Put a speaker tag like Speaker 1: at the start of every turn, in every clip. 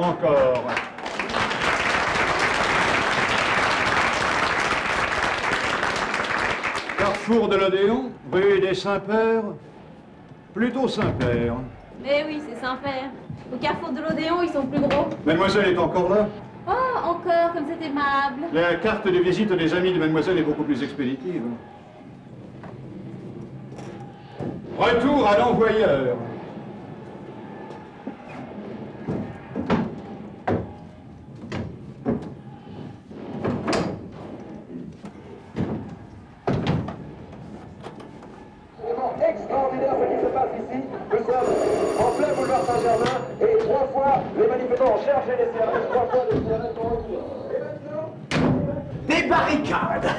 Speaker 1: Encore. Carrefour de l'Odéon, rue des Saints-Pères, plutôt Saint-Père.
Speaker 2: Mais oui, c'est Saint-Père. Au carrefour de l'Odéon, ils sont plus gros.
Speaker 1: Mademoiselle est encore là?
Speaker 2: Oh, encore, comme c'est aimable.
Speaker 1: La carte de visite des amis de mademoiselle est beaucoup plus expéditive. Retour à l'envoyeur.
Speaker 3: Extraordinaire ce qui se passe ici. Nous sommes en plein boulevard Saint-Germain et 3 fois les manifestants ont cherché les CRS, 3 fois les CRS ont retiré.
Speaker 4: Des barricades.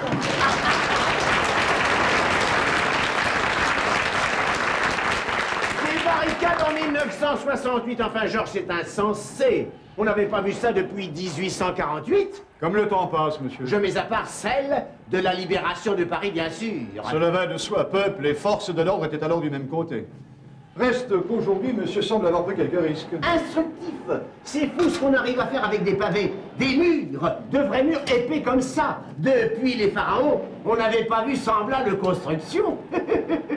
Speaker 4: Des barricades en 1968, enfin Georges, c'est insensé. On n'avait pas vu ça depuis 1848.
Speaker 1: Comme le temps passe, monsieur.
Speaker 4: Je mets à part celle de la libération de Paris, bien sûr.
Speaker 1: Cela va de soi, peuple et forces de l'ordre étaient alors du même côté. Reste qu'aujourd'hui, monsieur semble avoir pris quelques risques.
Speaker 4: Instructif. C'est fou ce qu'on arrive à faire avec des pavés. Des murs, de vrais murs épais comme ça. Depuis les pharaons, on n'avait pas vu semblable construction.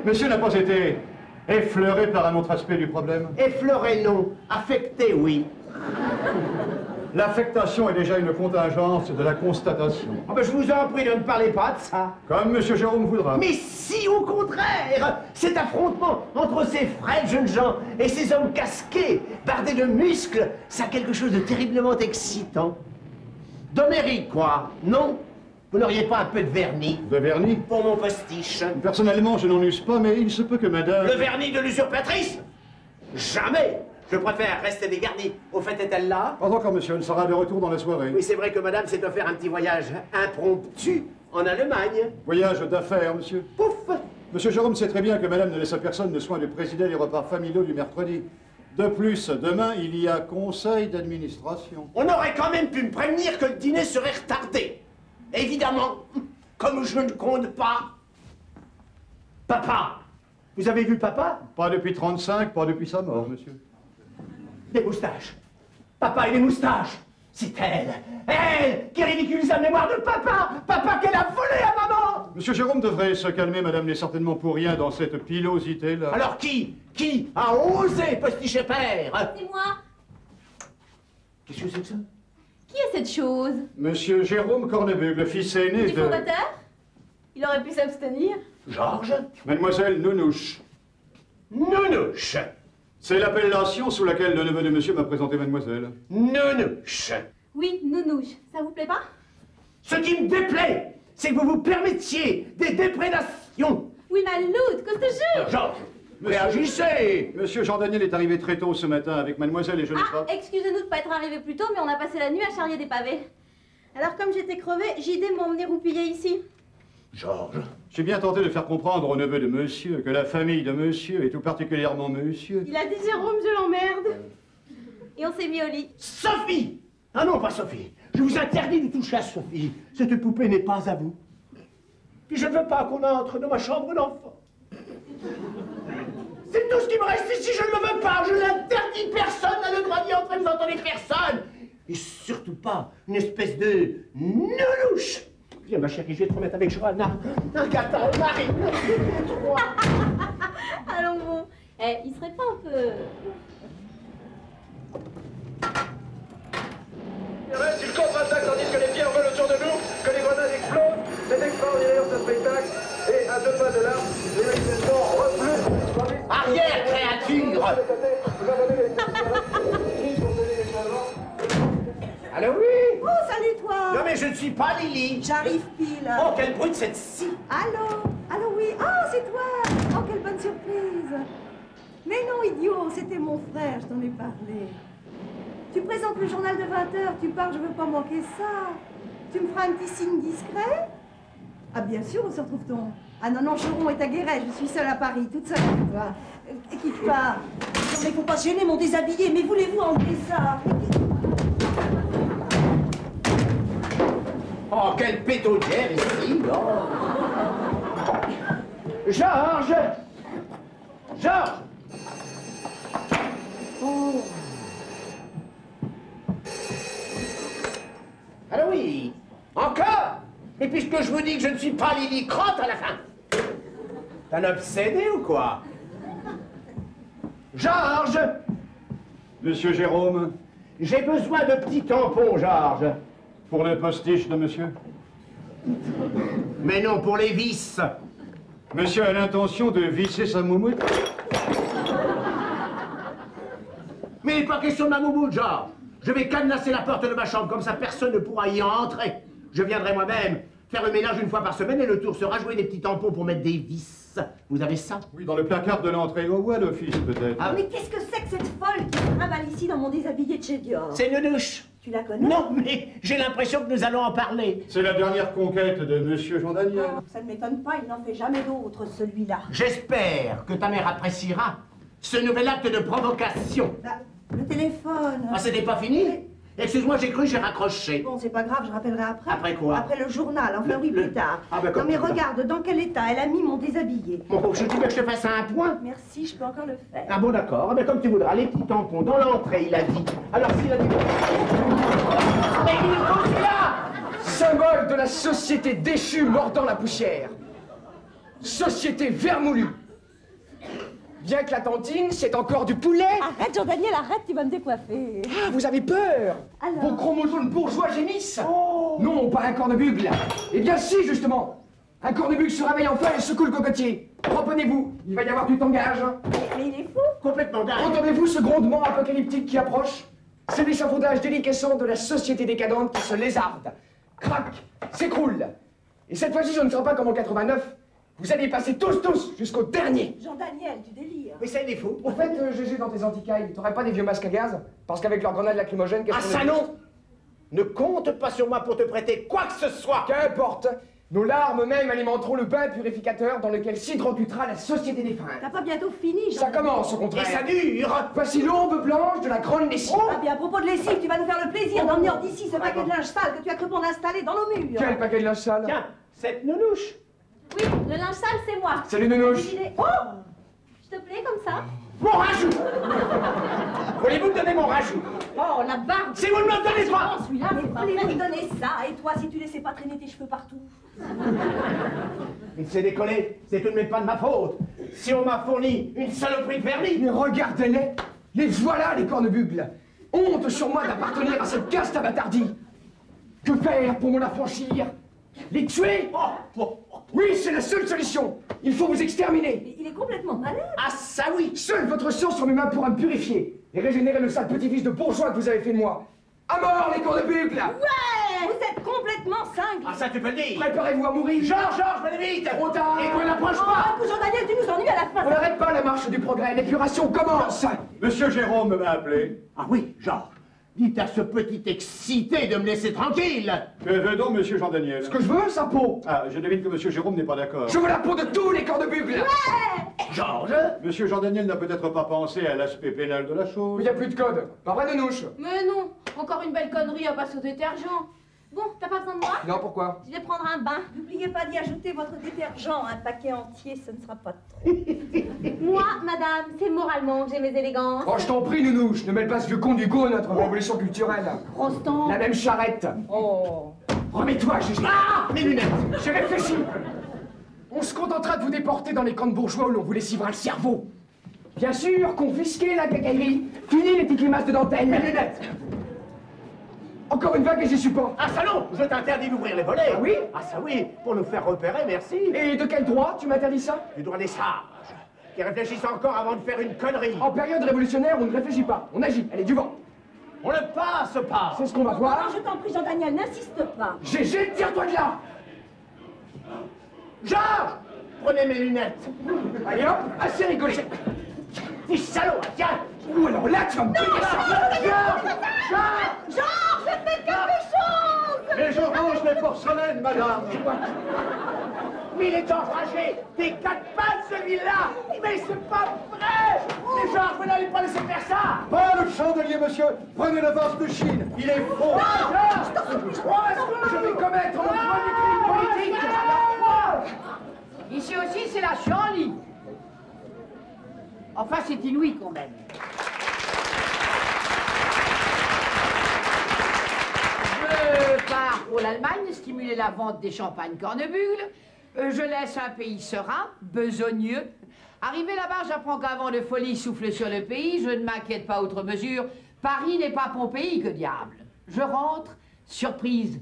Speaker 1: Monsieur n'a pas été effleuré par un autre aspect du problème?
Speaker 4: Effleuré, non. Affecté, oui.
Speaker 1: L'affectation est déjà une contingence de la constatation.
Speaker 4: Oh ben, je vous en prie, ne me parlez pas de ça.
Speaker 1: Comme monsieur Jérôme voudra.
Speaker 4: Mais si, au contraire, cet affrontement entre ces frêles jeunes gens et ces hommes casqués, bardés de muscles, ça a quelque chose de terriblement excitant. D'Homérique, quoi, non? Vous n'auriez pas un peu de vernis?
Speaker 1: De vernis?
Speaker 4: Pour mon postiche.
Speaker 1: Personnellement, je n'en use pas, mais il se peut que madame...
Speaker 4: Le vernis de l'usurpatrice? Jamais! Je préfère rester dégarni. Au fait, est-elle là?
Speaker 1: Pas encore, monsieur. Elle sera de retour dans la soirée.
Speaker 4: Oui, c'est vrai que madame s'est offert un petit voyage impromptu en Allemagne.
Speaker 1: Voyage d'affaires, monsieur.
Speaker 4: Pouf!
Speaker 1: Monsieur Jérôme sait très bien que madame ne laisse à personne le soin de présider les repas familiaux du mercredi. De plus, demain, il y a conseil d'administration.
Speaker 4: On aurait quand même pu me prévenir que le dîner serait retardé. Évidemment, comme je ne compte pas. Papa! Vous avez vu papa?
Speaker 1: Pas depuis 35, pas depuis sa mort, monsieur.
Speaker 4: Les moustaches. Papa et les moustaches. C'est elle qui ridiculise la mémoire de papa. Papa qu'elle a volé à maman.
Speaker 1: Monsieur Jérôme devrait se calmer, madame n'est certainement pour rien dans cette pilosité-là.
Speaker 4: Alors qui a osé posticher père?
Speaker 2: C'est moi.
Speaker 4: Qu'est-ce que c'est que ça?
Speaker 2: Qui est cette chose?
Speaker 1: Monsieur Jérôme Cornebugle, le fils aîné
Speaker 2: Du
Speaker 1: de...
Speaker 2: fondateur? Il aurait pu s'abstenir.
Speaker 4: Georges?
Speaker 1: Mademoiselle Nounouche.
Speaker 4: Nounouche.
Speaker 1: C'est l'appellation sous laquelle le neveu de monsieur m'a présenté mademoiselle.
Speaker 4: Nounouche.
Speaker 2: Oui, Nounouche. Ça vous plaît pas?
Speaker 4: Ce qui me déplaît, c'est que vous vous permettiez des déprédations.
Speaker 2: Oui, ma loute, qu'est-ce que je jure?
Speaker 4: Georges, réagissez.
Speaker 1: Monsieur Jean-Daniel est arrivé très tôt ce matin avec mademoiselle et je n'ai pas...
Speaker 2: Excusez-nous de pas être arrivé plus tôt, mais on a passé la nuit à charrier des pavés. Alors, comme j'étais crevée, JD m'a emmené roupiller ici.
Speaker 4: Georges.
Speaker 1: J'ai bien tenté de faire comprendre au neveu de monsieur que la famille de monsieur, et tout particulièrement monsieur...
Speaker 2: Il a dit Jérôme, je l'emmerde. Et on s'est mis au lit.
Speaker 4: Sophie! Ah non, pas Sophie. Je vous interdis de toucher à Sophie. Cette poupée n'est pas à vous. Puis je ne veux pas qu'on entre dans ma chambre d'enfant. C'est tout ce qui me reste ici, je ne le veux pas. Je l'interdis, personne n'a le droit d'y entrer, vous entendez, personne. Et surtout pas une espèce de noulouche. Viens, ma chérie, je vais te remettre avec Johanna. Un gâteau, Marie.
Speaker 2: Allons bon. Il serait pas un peu...
Speaker 3: Ils contre-attaquent tandis que les pierres volent autour de nous, que les grenades explosent. C'est extraordinaire ce spectacle. Et à 2 pas de là, les manifestants refluent.
Speaker 4: Arrière, créature. Allô, oui?
Speaker 5: Oh, salut toi!
Speaker 4: Non, mais je ne suis pas Lily.
Speaker 5: J'arrive pile.
Speaker 4: Oh, quelle brute cette scie.
Speaker 5: Allô? Allô, oui. Oh, c'est toi! Oh, quelle bonne surprise! Mais non, idiot, c'était mon frère, je t'en ai parlé. Tu présentes le journal de 20h, tu pars, je veux pas manquer ça. Tu me feras un petit signe discret? Ah, bien sûr, où se retrouve-t-on? Ah non, non, Cheron est à Guéret, je suis seule à Paris, toute seule avec toi. Quitte pas. Non, mais faut pas se gêner, mon déshabillé, mais voulez-vous enlever ça?
Speaker 4: Oh, quelle pétaudière ici, oh. Georges! Georges! Oh. puisque je vous dis que je ne suis pas Lily Crotte à la fin. T'es un obsédé ou quoi? Georges!
Speaker 1: Monsieur Jérôme,
Speaker 4: J'ai besoin de petits tampons, Georges.
Speaker 1: pour le postiche de monsieur.
Speaker 4: Mais non, pour les vis.
Speaker 1: Monsieur a l'intention de visser sa moumoute?
Speaker 4: Mais il n'est pas question de ma moumoute, Georges. Je vais cadenasser la porte de ma chambre, comme ça personne ne pourra y entrer. Je viendrai moi-même faire le ménage une fois par semaine et le tour sera jouer des petits tampons pour mettre des vis. Vous avez ça?
Speaker 1: Oui, dans le placard de l'entrée au à l'office, peut-être.
Speaker 4: Ah.
Speaker 5: Mais qu'est-ce que c'est que cette folle qui se trimballe ici dans mon déshabillé de chez Dior?
Speaker 4: C'est Nounouche.
Speaker 5: Tu la connais?
Speaker 4: Non, mais j'ai l'impression que nous allons en parler.
Speaker 1: C'est la dernière conquête de monsieur Jean Daniel.
Speaker 5: Oh, ça ne m'étonne pas, il n'en fait jamais d'autre, celui-là.
Speaker 4: J'espère que ta mère appréciera ce nouvel acte de provocation.
Speaker 5: Bah, le téléphone.
Speaker 4: Ah, c'était pas fini? Excuse-moi, j'ai raccroché.
Speaker 5: Bon, c'est pas grave, je rappellerai après.
Speaker 4: Après quoi?
Speaker 5: Après le journal, enfin oui, plus tard.
Speaker 4: Ah, bah,
Speaker 5: non
Speaker 4: comme
Speaker 5: mais
Speaker 4: tu veux.
Speaker 5: regarde, dans quel état elle a mis mon déshabillé.
Speaker 4: Bon, je dis que je te fasse un point.
Speaker 5: Merci, je peux encore le faire.
Speaker 4: Ah bon, d'accord. Ah, ben, comme tu voudras. Les petits tampons dans l'entrée, il a dit. Alors, s'il a dit... Mais il faut celui-là!
Speaker 6: Symbole de la société déchue mordant la poussière. Société vermoulue. Bien que la tantine, c'est encore du poulet.
Speaker 5: Arrête, Jean-Daniel, arrête, tu vas me décoiffer.
Speaker 6: Ah, vous avez peur?
Speaker 5: Alors?
Speaker 6: Vos chromosomes bourgeois gémissent. Non, pas un cornebugle. Eh bien si, justement. Un cornebugle se réveille enfin et secoue le cocotier. Reprenez-vous, il va y avoir du tangage.
Speaker 5: Mais il est fou.
Speaker 4: Complètement dingue.
Speaker 6: Entendez-vous ce grondement apocalyptique qui approche? C'est l'échafaudage déliquescent de la société décadente qui se lézarde, craque, s'écroule. Et cette fois-ci, je ne serai pas comme en 89. Vous allez passer tous, jusqu'au dernier.
Speaker 5: Jean-Daniel, tu délires.
Speaker 4: Mais c'est des fous.
Speaker 6: Au fait, GG, dans tes anticailles, t'aurais pas des vieux masques à gaz? Parce qu'avec leurs grenades lacrymogènes, qu'est-ce
Speaker 4: Ah,
Speaker 6: qu'on
Speaker 4: ça
Speaker 6: est-
Speaker 4: non! Ne compte pas sur moi pour te prêter quoi que ce soit.
Speaker 6: Qu'importe. Nos larmes même alimenteront le bain purificateur dans lequel s'hydrocutera la société des
Speaker 5: T'as
Speaker 6: fringues.
Speaker 5: pas bientôt fini,
Speaker 6: Ça
Speaker 5: Jean-Daniel.
Speaker 6: commence, au
Speaker 4: Et
Speaker 6: contraire.
Speaker 4: ça dure.
Speaker 6: Voici l'aube blanche de la grande lessive.
Speaker 5: Ah bien, à propos de lessive, tu vas nous faire le plaisir d'emmener hors d'ici ce paquet de linge sale que tu as cru bon installer dans nos murs.
Speaker 6: Quel paquet de linge sale.
Speaker 4: Tiens, cette nounouche.
Speaker 2: Oui, le linge sale, c'est moi.
Speaker 6: Salut, Nounouche.
Speaker 2: Décidé. Oh, je te plais comme ça?
Speaker 4: Mon rajout. Voulez-vous me donner mon rajout?
Speaker 2: Oh, la barbe.
Speaker 4: Si vous ne me le donnez pas.
Speaker 2: Oh, celui-là, c'est pas
Speaker 5: Voulez-vous
Speaker 2: vrai.
Speaker 5: me donner ça? Et toi, si tu laissais pas traîner tes cheveux partout?
Speaker 4: Il s'est décollé, c'est tout de même pas de ma faute. Si on m'a fourni une saloperie de vernis.
Speaker 6: Mais regardez-les. Les voilà, les cornebugles. Honte sur moi d'appartenir à cette caste abâtardie. Que faire pour m'en affranchir? Les tuer? Oui, c'est la seule solution. Il faut vous exterminer.
Speaker 5: Mais il est complètement malade.
Speaker 4: Ah ça oui.
Speaker 6: Seul votre sang sur mes mains pourra me purifier et régénérer le sale petit-fils de bourgeois que vous avez fait de moi. À mort, les cornebugs, là!
Speaker 5: Ouais! Vous êtes complètement cinglés.
Speaker 4: Ah ça tu peux le dire.
Speaker 6: Préparez-vous à mourir!
Speaker 4: Georges, venez vite.
Speaker 6: Trop tard.
Speaker 4: Et qu'on n'approche
Speaker 5: Oh,
Speaker 4: pas.
Speaker 5: écoute, Jean-Daniel, tu nous ennuies à la fin.
Speaker 6: On n'arrête pas la marche du progrès, l'épuration commence!
Speaker 1: Monsieur Jérôme m'a appelé.
Speaker 4: Ah oui, Georges. Dites à ce petit excité de me laisser tranquille.
Speaker 1: Que veut donc monsieur Jean Daniel?
Speaker 6: Ce que je veux, sa peau!
Speaker 1: Ah, je devine que monsieur Jérôme n'est pas d'accord.
Speaker 6: Je veux la peau de tous les cornebugs, là!
Speaker 4: Georges.
Speaker 1: Monsieur Jean Daniel n'a peut-être pas pensé à l'aspect pénal de la
Speaker 6: Il
Speaker 1: chose.
Speaker 6: n'y a plus de code. Pas vrai, Nounouche?
Speaker 2: Mais non, encore une belle connerie à passer au détergent. Bon, t'as pas besoin de moi?
Speaker 6: Non, pourquoi?
Speaker 2: Je vais prendre un bain.
Speaker 5: N'oubliez pas d'y ajouter votre détergent, un paquet entier, ce ne sera pas trop.
Speaker 2: Moi, madame, c'est moralement que j'ai mes élégances.
Speaker 6: Oh, je t'en prie, Nounouche, ne mêle pas ce vieux con du go, notre révolution culturelle.
Speaker 2: Rostand.
Speaker 6: La même charrette.
Speaker 2: Oh.
Speaker 6: Remets-toi, Gégé.
Speaker 4: Ah, mes lunettes.
Speaker 6: J'ai réfléchi. On se contentera de vous déporter dans les camps de bourgeois où l'on vous lessivera le cerveau. Bien sûr, confisquer la cacaillerie. Fini les petites limaces de dentelle.
Speaker 4: Mes lunettes.
Speaker 6: Encore une vague et j'y suis pas.
Speaker 4: Ah ça non, je t'interdis d'ouvrir les volets.
Speaker 6: Ah oui?
Speaker 4: Ah ça oui, pour nous faire repérer, merci.
Speaker 6: Et de quel droit tu m'interdis ça?
Speaker 4: Du droit des sages, qui réfléchissent encore avant de faire une connerie.
Speaker 6: En période révolutionnaire, on ne réfléchit pas. On agit. Allez, du vent.
Speaker 4: On ne passe pas.
Speaker 6: C'est ce qu'on va
Speaker 5: Alors,
Speaker 6: voir.
Speaker 5: je t'en prie, Jean-Daniel, n'insiste pas.
Speaker 6: Gégé, tire-toi de là.
Speaker 4: Georges, prenez mes lunettes.
Speaker 6: Allez hop, assez rigolé.
Speaker 4: Fils salaud, tiens.
Speaker 6: Ouh, alors là, tu vas me payer ça.
Speaker 5: Georges, faites quelque chose!
Speaker 1: Les oranges des porcelaines, madame.
Speaker 4: Mais il est enragé. Des quatre pattes, celui-là. Mais c'est pas vrai. Mais Georges, vous n'allez pas laisser faire ça.
Speaker 1: Pas le chandelier, monsieur. Prenez le vase de Chine. Il est faux.
Speaker 6: Je vais commettre mon premier crime politique.
Speaker 7: Ici aussi, c'est la Chanly. Enfin, c'est inouï quand même. Je pars pour l'Allemagne stimuler la vente des champagnes Cornebugles. Je laisse un pays serein, besogneux. Arrivé là-bas, j'apprends qu'un vent de folie souffle sur le pays. Je ne m'inquiète pas outre mesure. Paris n'est pas Pompéi, que diable. Je rentre, surprise.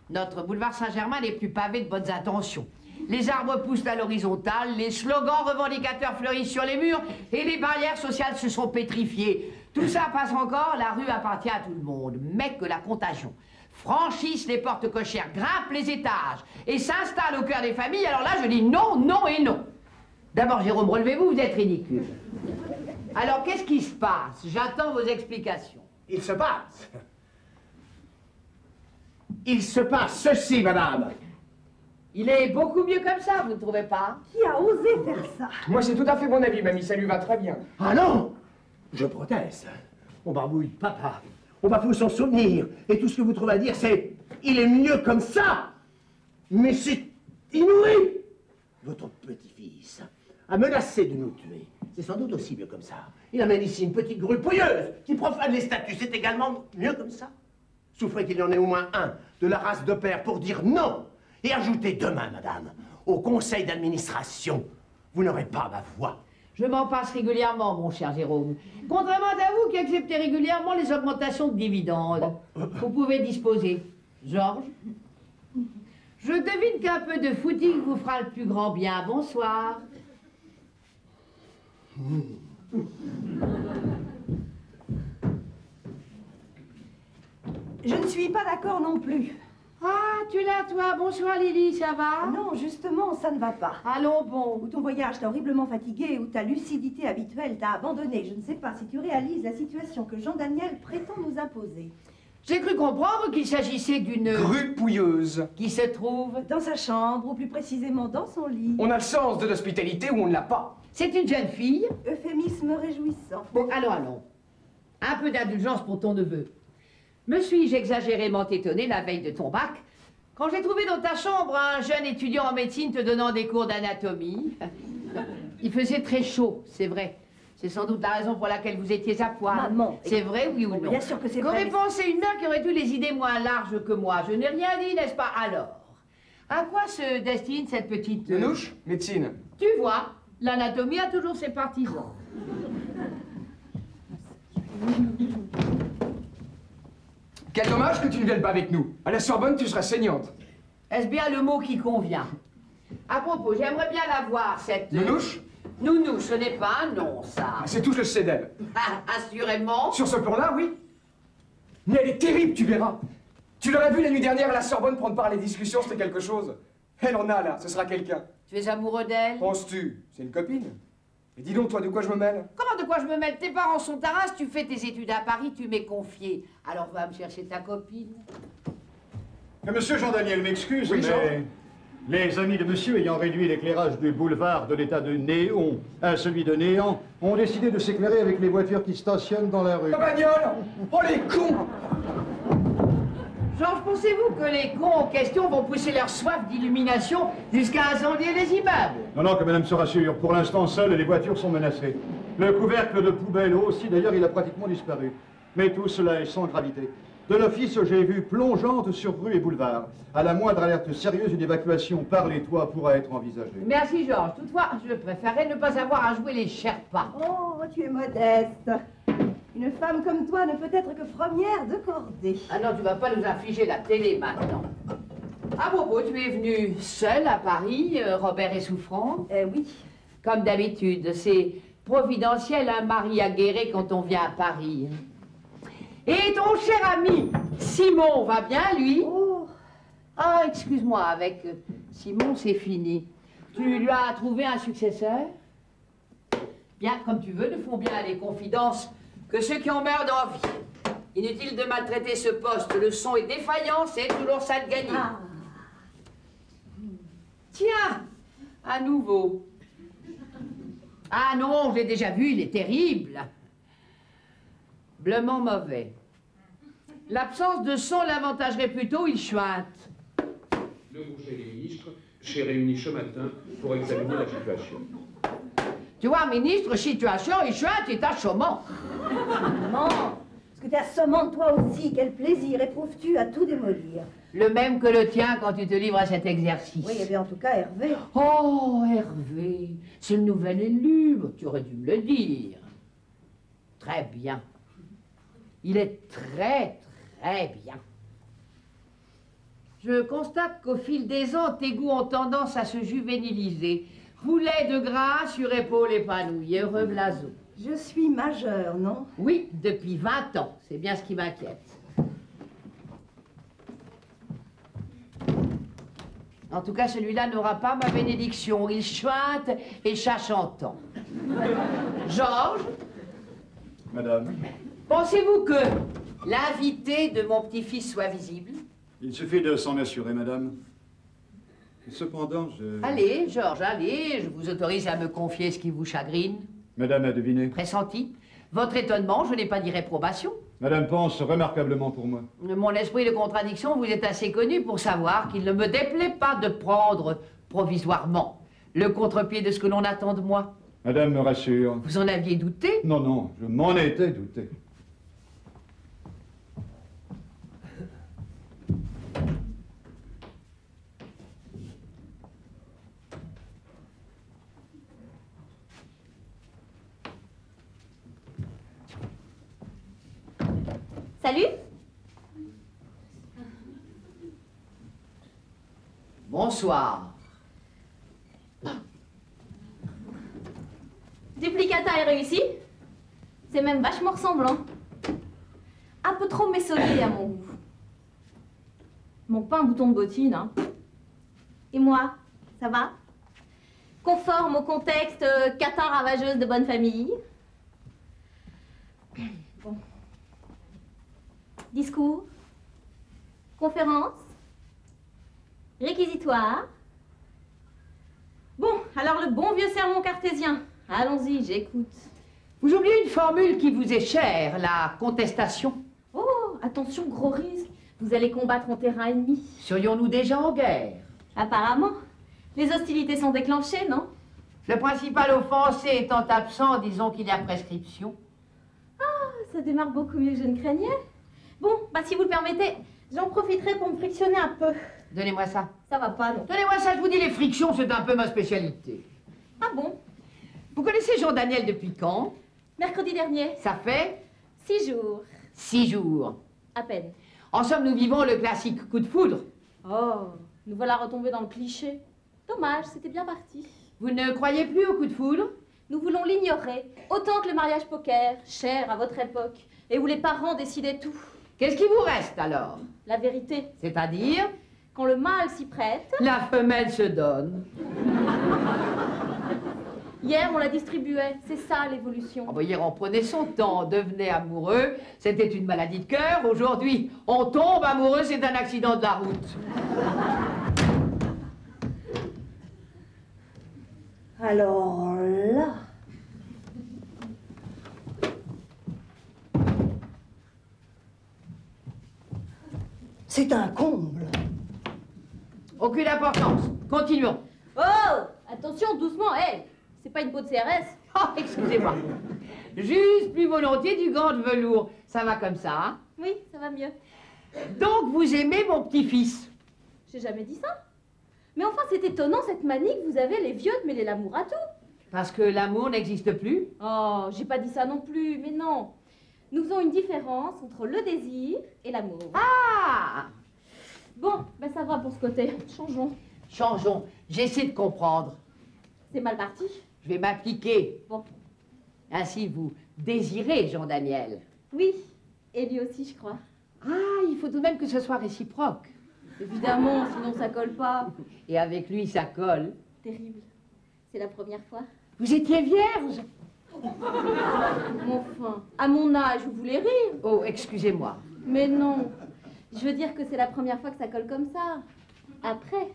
Speaker 7: Notre boulevard Saint-Germain n'est plus pavé de bonnes intentions. Les arbres poussent à l'horizontale, les slogans revendicateurs fleurissent sur les murs et les barrières sociales se sont pétrifiées. Tout ça passe encore, la rue appartient à tout le monde. Mais que la contagion franchisse les portes cochères, grimpe les étages et s'installe au cœur des familles, alors là je dis non, non et non. D'abord Jérôme, relevez-vous, vous êtes ridicule. Alors qu'est-ce qui se passe? J'attends vos explications.
Speaker 4: Il se passe. Il se passe ceci, madame.
Speaker 7: Il est beaucoup mieux comme ça, vous ne trouvez pas?
Speaker 5: Qui a osé faire ça?
Speaker 6: Moi, c'est tout à fait mon avis, mamie, ça lui va très bien.
Speaker 4: Ah non! Je proteste. On barbouille, papa. On va faut s'en souvenir. Et tout ce que vous trouvez à dire, c'est « il est mieux comme ça ». Mais c'est inouï. Votre petit-fils a menacé de nous tuer. C'est sans doute aussi mieux comme ça. Il amène ici une petite grue pouilleuse qui profane les statues. C'est également mieux comme ça. Souffrez qu'il y en ait au moins un de la race de père pour dire non. Et ajoutez demain, madame, au conseil d'administration, vous n'aurez pas ma voix.
Speaker 7: Je m'en passe régulièrement, mon cher Jérôme. Contrairement à vous qui acceptez régulièrement les augmentations de dividendes. Vous pouvez disposer. Georges, je devine qu'un peu de footing vous fera le plus grand bien. Bonsoir.
Speaker 5: Je ne suis pas d'accord non plus.
Speaker 7: Ah, tu l'as, toi. Bonsoir, Lily, ça va?
Speaker 5: Non, justement, ça ne va pas.
Speaker 7: Allons, bon.
Speaker 5: Ou ton voyage t'a horriblement fatigué, ou ta lucidité habituelle t'a abandonné. Je ne sais pas si tu réalises la situation que Jean-Daniel prétend nous imposer.
Speaker 7: J'ai cru comprendre qu'il s'agissait d'une...
Speaker 6: Grue pouilleuse.
Speaker 7: Qui se trouve...
Speaker 5: Dans sa chambre, ou plus précisément dans son lit.
Speaker 6: On a le sens de l'hospitalité ou on ne l'a pas.
Speaker 7: C'est une jeune fille.
Speaker 5: Euphémisme réjouissant.
Speaker 7: Bon, allons. Un peu d'indulgence pour ton neveu. Me suis-je exagérément étonné la veille de ton bac quand j'ai trouvé dans ta chambre un jeune étudiant en médecine te donnant des cours d'anatomie? Il faisait très chaud, c'est vrai. C'est sans doute la raison pour laquelle vous étiez à poil.
Speaker 5: Maman.
Speaker 7: C'est vrai, oui ou non?
Speaker 5: Bien sûr que c'est vrai.
Speaker 7: Qu'aurait pensé une mère qui aurait eu les idées moins larges que moi? Je n'ai rien dit, n'est-ce pas? Alors, à quoi se destine cette petite...
Speaker 6: Nenouche, médecine.
Speaker 7: Tu vois, l'anatomie a toujours ses partisans.
Speaker 6: Quel dommage que tu ne viennes pas avec nous. À la Sorbonne, tu seras saignante.
Speaker 7: Est-ce bien le mot qui convient? À propos, j'aimerais bien la voir, cette...
Speaker 6: Nenouche?
Speaker 7: Nounou, ce n'est pas un nom, ça.
Speaker 6: Ah, c'est tout, je sais d'elle.
Speaker 7: Assurément.
Speaker 6: Sur ce plan-là, oui. Mais elle est terrible, tu verras. Tu l'aurais vu la nuit dernière à la Sorbonne prendre part à les discussions, c'était quelque chose. Elle en a, là, ce sera quelqu'un.
Speaker 7: Tu es amoureux d'elle?
Speaker 6: Penses-tu? C'est une copine. Et dis donc, toi, de quoi je me mêle?
Speaker 7: Comment de quoi je me mêle? Tes parents sont à Reims, tu fais tes études à Paris, tu m'es confié. Alors va me chercher ta copine.
Speaker 1: Monsieur Jean-Daniel m'excuse,
Speaker 6: Oui,
Speaker 1: mais
Speaker 6: Jean.
Speaker 1: les amis de monsieur ayant réduit l'éclairage du boulevard de l'état de néon à celui de néant ont décidé de s'éclairer avec les voitures qui stationnent dans la rue.
Speaker 6: La bagnole! Oh, les cons!
Speaker 7: Georges, pensez-vous que les cons en question vont pousser leur soif d'illumination jusqu'à incendier les immeubles?
Speaker 1: Non, que madame se rassure. Pour l'instant, seules les voitures sont menacées. Le couvercle de poubelle aussi, d'ailleurs, il a pratiquement disparu. Mais tout cela est sans gravité. De l'office, j'ai vu plongeante sur rue et boulevard. À la moindre alerte sérieuse, une évacuation par les toits pourra être envisagée.
Speaker 7: Merci, Georges. Toutefois, je préférerais ne pas avoir à jouer les Sherpas.
Speaker 5: Oh, tu es modeste. Une femme comme toi ne peut être que première de cordée.
Speaker 7: Ah non, tu vas pas nous infliger la télé maintenant. À propos, tu es venu seul à Paris, Robert est souffrant?
Speaker 5: Oui.
Speaker 7: Comme d'habitude, c'est providentiel un mari aguerré quand on vient à Paris. Et ton cher ami, Simon, va bien, lui?
Speaker 5: Oh.
Speaker 7: Ah, excuse-moi, avec Simon, c'est fini. Tu lui as trouvé un successeur? Bien, comme tu veux, ne font bien les confidences que ceux qui en meurent d'envie. Inutile de maltraiter ce poste, le son est défaillant, c'est toujours ça de gagner.
Speaker 5: Ah.
Speaker 7: Tiens, à nouveau. Ah non, je l'ai déjà vu, il est terrible. Bleuement mauvais. L'absence de son l'avantagerait plutôt, il chuinte.
Speaker 8: Le Conseil des ministres s'est réuni ce matin pour examiner la situation.
Speaker 7: Tu vois, ministre, situation, il chuinte, il est achommant.
Speaker 5: Non, Parce que t'es assommante toi aussi. Quel plaisir éprouves-tu à tout démolir?
Speaker 7: Le même que le tien quand tu te livres à cet exercice.
Speaker 5: Oui, et bien en tout cas, Hervé.
Speaker 7: Oh, Hervé, c'est le nouvel élu. Tu aurais dû me le dire. Très bien. Il est très, très bien. Je constate qu'au fil des ans, tes goûts ont tendance à se juvéniliser. Poulet de gras sur épaule épanouie, heureux blason.
Speaker 5: Je suis majeure, non?
Speaker 7: Oui, depuis 20 ans. C'est bien ce qui m'inquiète. En tout cas, celui-là n'aura pas ma bénédiction. Il chointe et chasse en temps. Georges?
Speaker 1: Madame,
Speaker 7: Pensez-vous que l'invité de mon petit-fils soit visible?
Speaker 1: il suffit de s'en assurer, madame. Cependant, je...
Speaker 7: Allez, Georges, allez, je vous autorise à me confier ce qui vous chagrine.
Speaker 1: Madame a deviné.
Speaker 7: Pressenti? Votre étonnement, je n'ai pas dit réprobation.
Speaker 1: Madame pense remarquablement pour moi.
Speaker 7: Mon esprit de contradiction vous est assez connu pour savoir qu'il ne me déplaît pas de prendre provisoirement le contre-pied de ce que l'on attend de moi.
Speaker 1: Madame me rassure.
Speaker 7: Vous en aviez douté?
Speaker 1: Non, non, je m'en étais douté.
Speaker 2: Salut.
Speaker 7: Bonsoir.
Speaker 2: Duplicata est réussi. C'est même vachement ressemblant. Un peu trop messonné à mon goût. Manque pas un bouton de bottine, hein. Et moi, ça va? Conforme au contexte catin ravageuse de bonne famille. Bon. Discours. Conférence. Réquisitoire. Bon, alors le bon vieux sermon cartésien. Allons-y, j'écoute.
Speaker 7: Vous oubliez une formule qui vous est chère, la contestation.
Speaker 2: Oh, attention, gros risque. Vous allez combattre en terrain ennemi.
Speaker 7: Serions-nous déjà en guerre?
Speaker 2: Apparemment. Les hostilités sont déclenchées, non?
Speaker 7: Le principal offensé étant absent, disons qu'il y a prescription.
Speaker 2: Ah, ça démarre beaucoup mieux que je ne craignais. Bon, bah si vous le permettez, j'en profiterai pour me frictionner un peu.
Speaker 7: Donnez-moi ça.
Speaker 2: Ça va pas, non?
Speaker 7: Donnez-moi ça, je vous dis, les frictions, c'est un peu ma spécialité.
Speaker 2: Ah bon?
Speaker 7: Vous connaissez Jean-Daniel depuis quand?
Speaker 2: Mercredi dernier.
Speaker 7: Ça fait
Speaker 2: 6 jours.
Speaker 7: 6 jours.
Speaker 2: À peine.
Speaker 7: En somme, nous vivons le classique coup de foudre.
Speaker 2: Oh, nous voilà retombés dans le cliché. Dommage, c'était bien parti.
Speaker 7: Vous ne croyez plus au coup de foudre?
Speaker 2: Nous voulons l'ignorer, autant que le mariage poker, cher à votre époque, et où les parents décidaient tout.
Speaker 7: Qu'est-ce qui vous reste alors?
Speaker 2: La vérité.
Speaker 7: C'est-à-dire?
Speaker 2: Quand le mâle s'y prête...
Speaker 7: La femelle se donne.
Speaker 2: Hier, on la distribuait. C'est ça, l'évolution.
Speaker 7: Oh, bah, hier, on prenait son temps, on devenait amoureux. C'était une maladie de cœur. Aujourd'hui, on tombe amoureux, c'est un accident de la route.
Speaker 5: Alors là... C'est un comble.
Speaker 7: Aucune importance. Continuons.
Speaker 2: Oh! Attention, doucement, hé! C'est pas une peau de CRS.
Speaker 7: Oh, excusez-moi. Juste plus volontiers du gant de velours. Ça va comme ça, hein?
Speaker 2: Oui, ça va mieux.
Speaker 7: Donc, vous aimez mon petit-fils?
Speaker 2: J'ai jamais dit ça. Mais enfin, c'est étonnant, cette manie que vous avez, les vieux, de mêler l'amour à tout.
Speaker 7: Parce que l'amour n'existe plus?
Speaker 2: Oh, j'ai pas dit ça non plus, mais non. Nous faisons une différence entre le désir et l'amour.
Speaker 7: Ah!
Speaker 2: Bon, ben ça va pour ce côté. Changeons.
Speaker 7: Changeons. J'essaie de comprendre.
Speaker 2: C'est mal parti.
Speaker 7: Je vais m'appliquer.
Speaker 2: Bon.
Speaker 7: Ainsi, vous désirez Jean-Daniel?
Speaker 2: Oui, et lui aussi, je crois.
Speaker 7: Ah, il faut tout de même que ce soit réciproque.
Speaker 2: Évidemment, sinon ça colle pas.
Speaker 7: Et avec lui, ça colle.
Speaker 2: Terrible. C'est la première fois.
Speaker 7: Vous étiez vierge?
Speaker 2: Enfin, à mon âge, vous voulez rire?
Speaker 7: Oh, excusez-moi.
Speaker 2: Mais non. Je veux dire que c'est la première fois que ça colle comme ça. Après.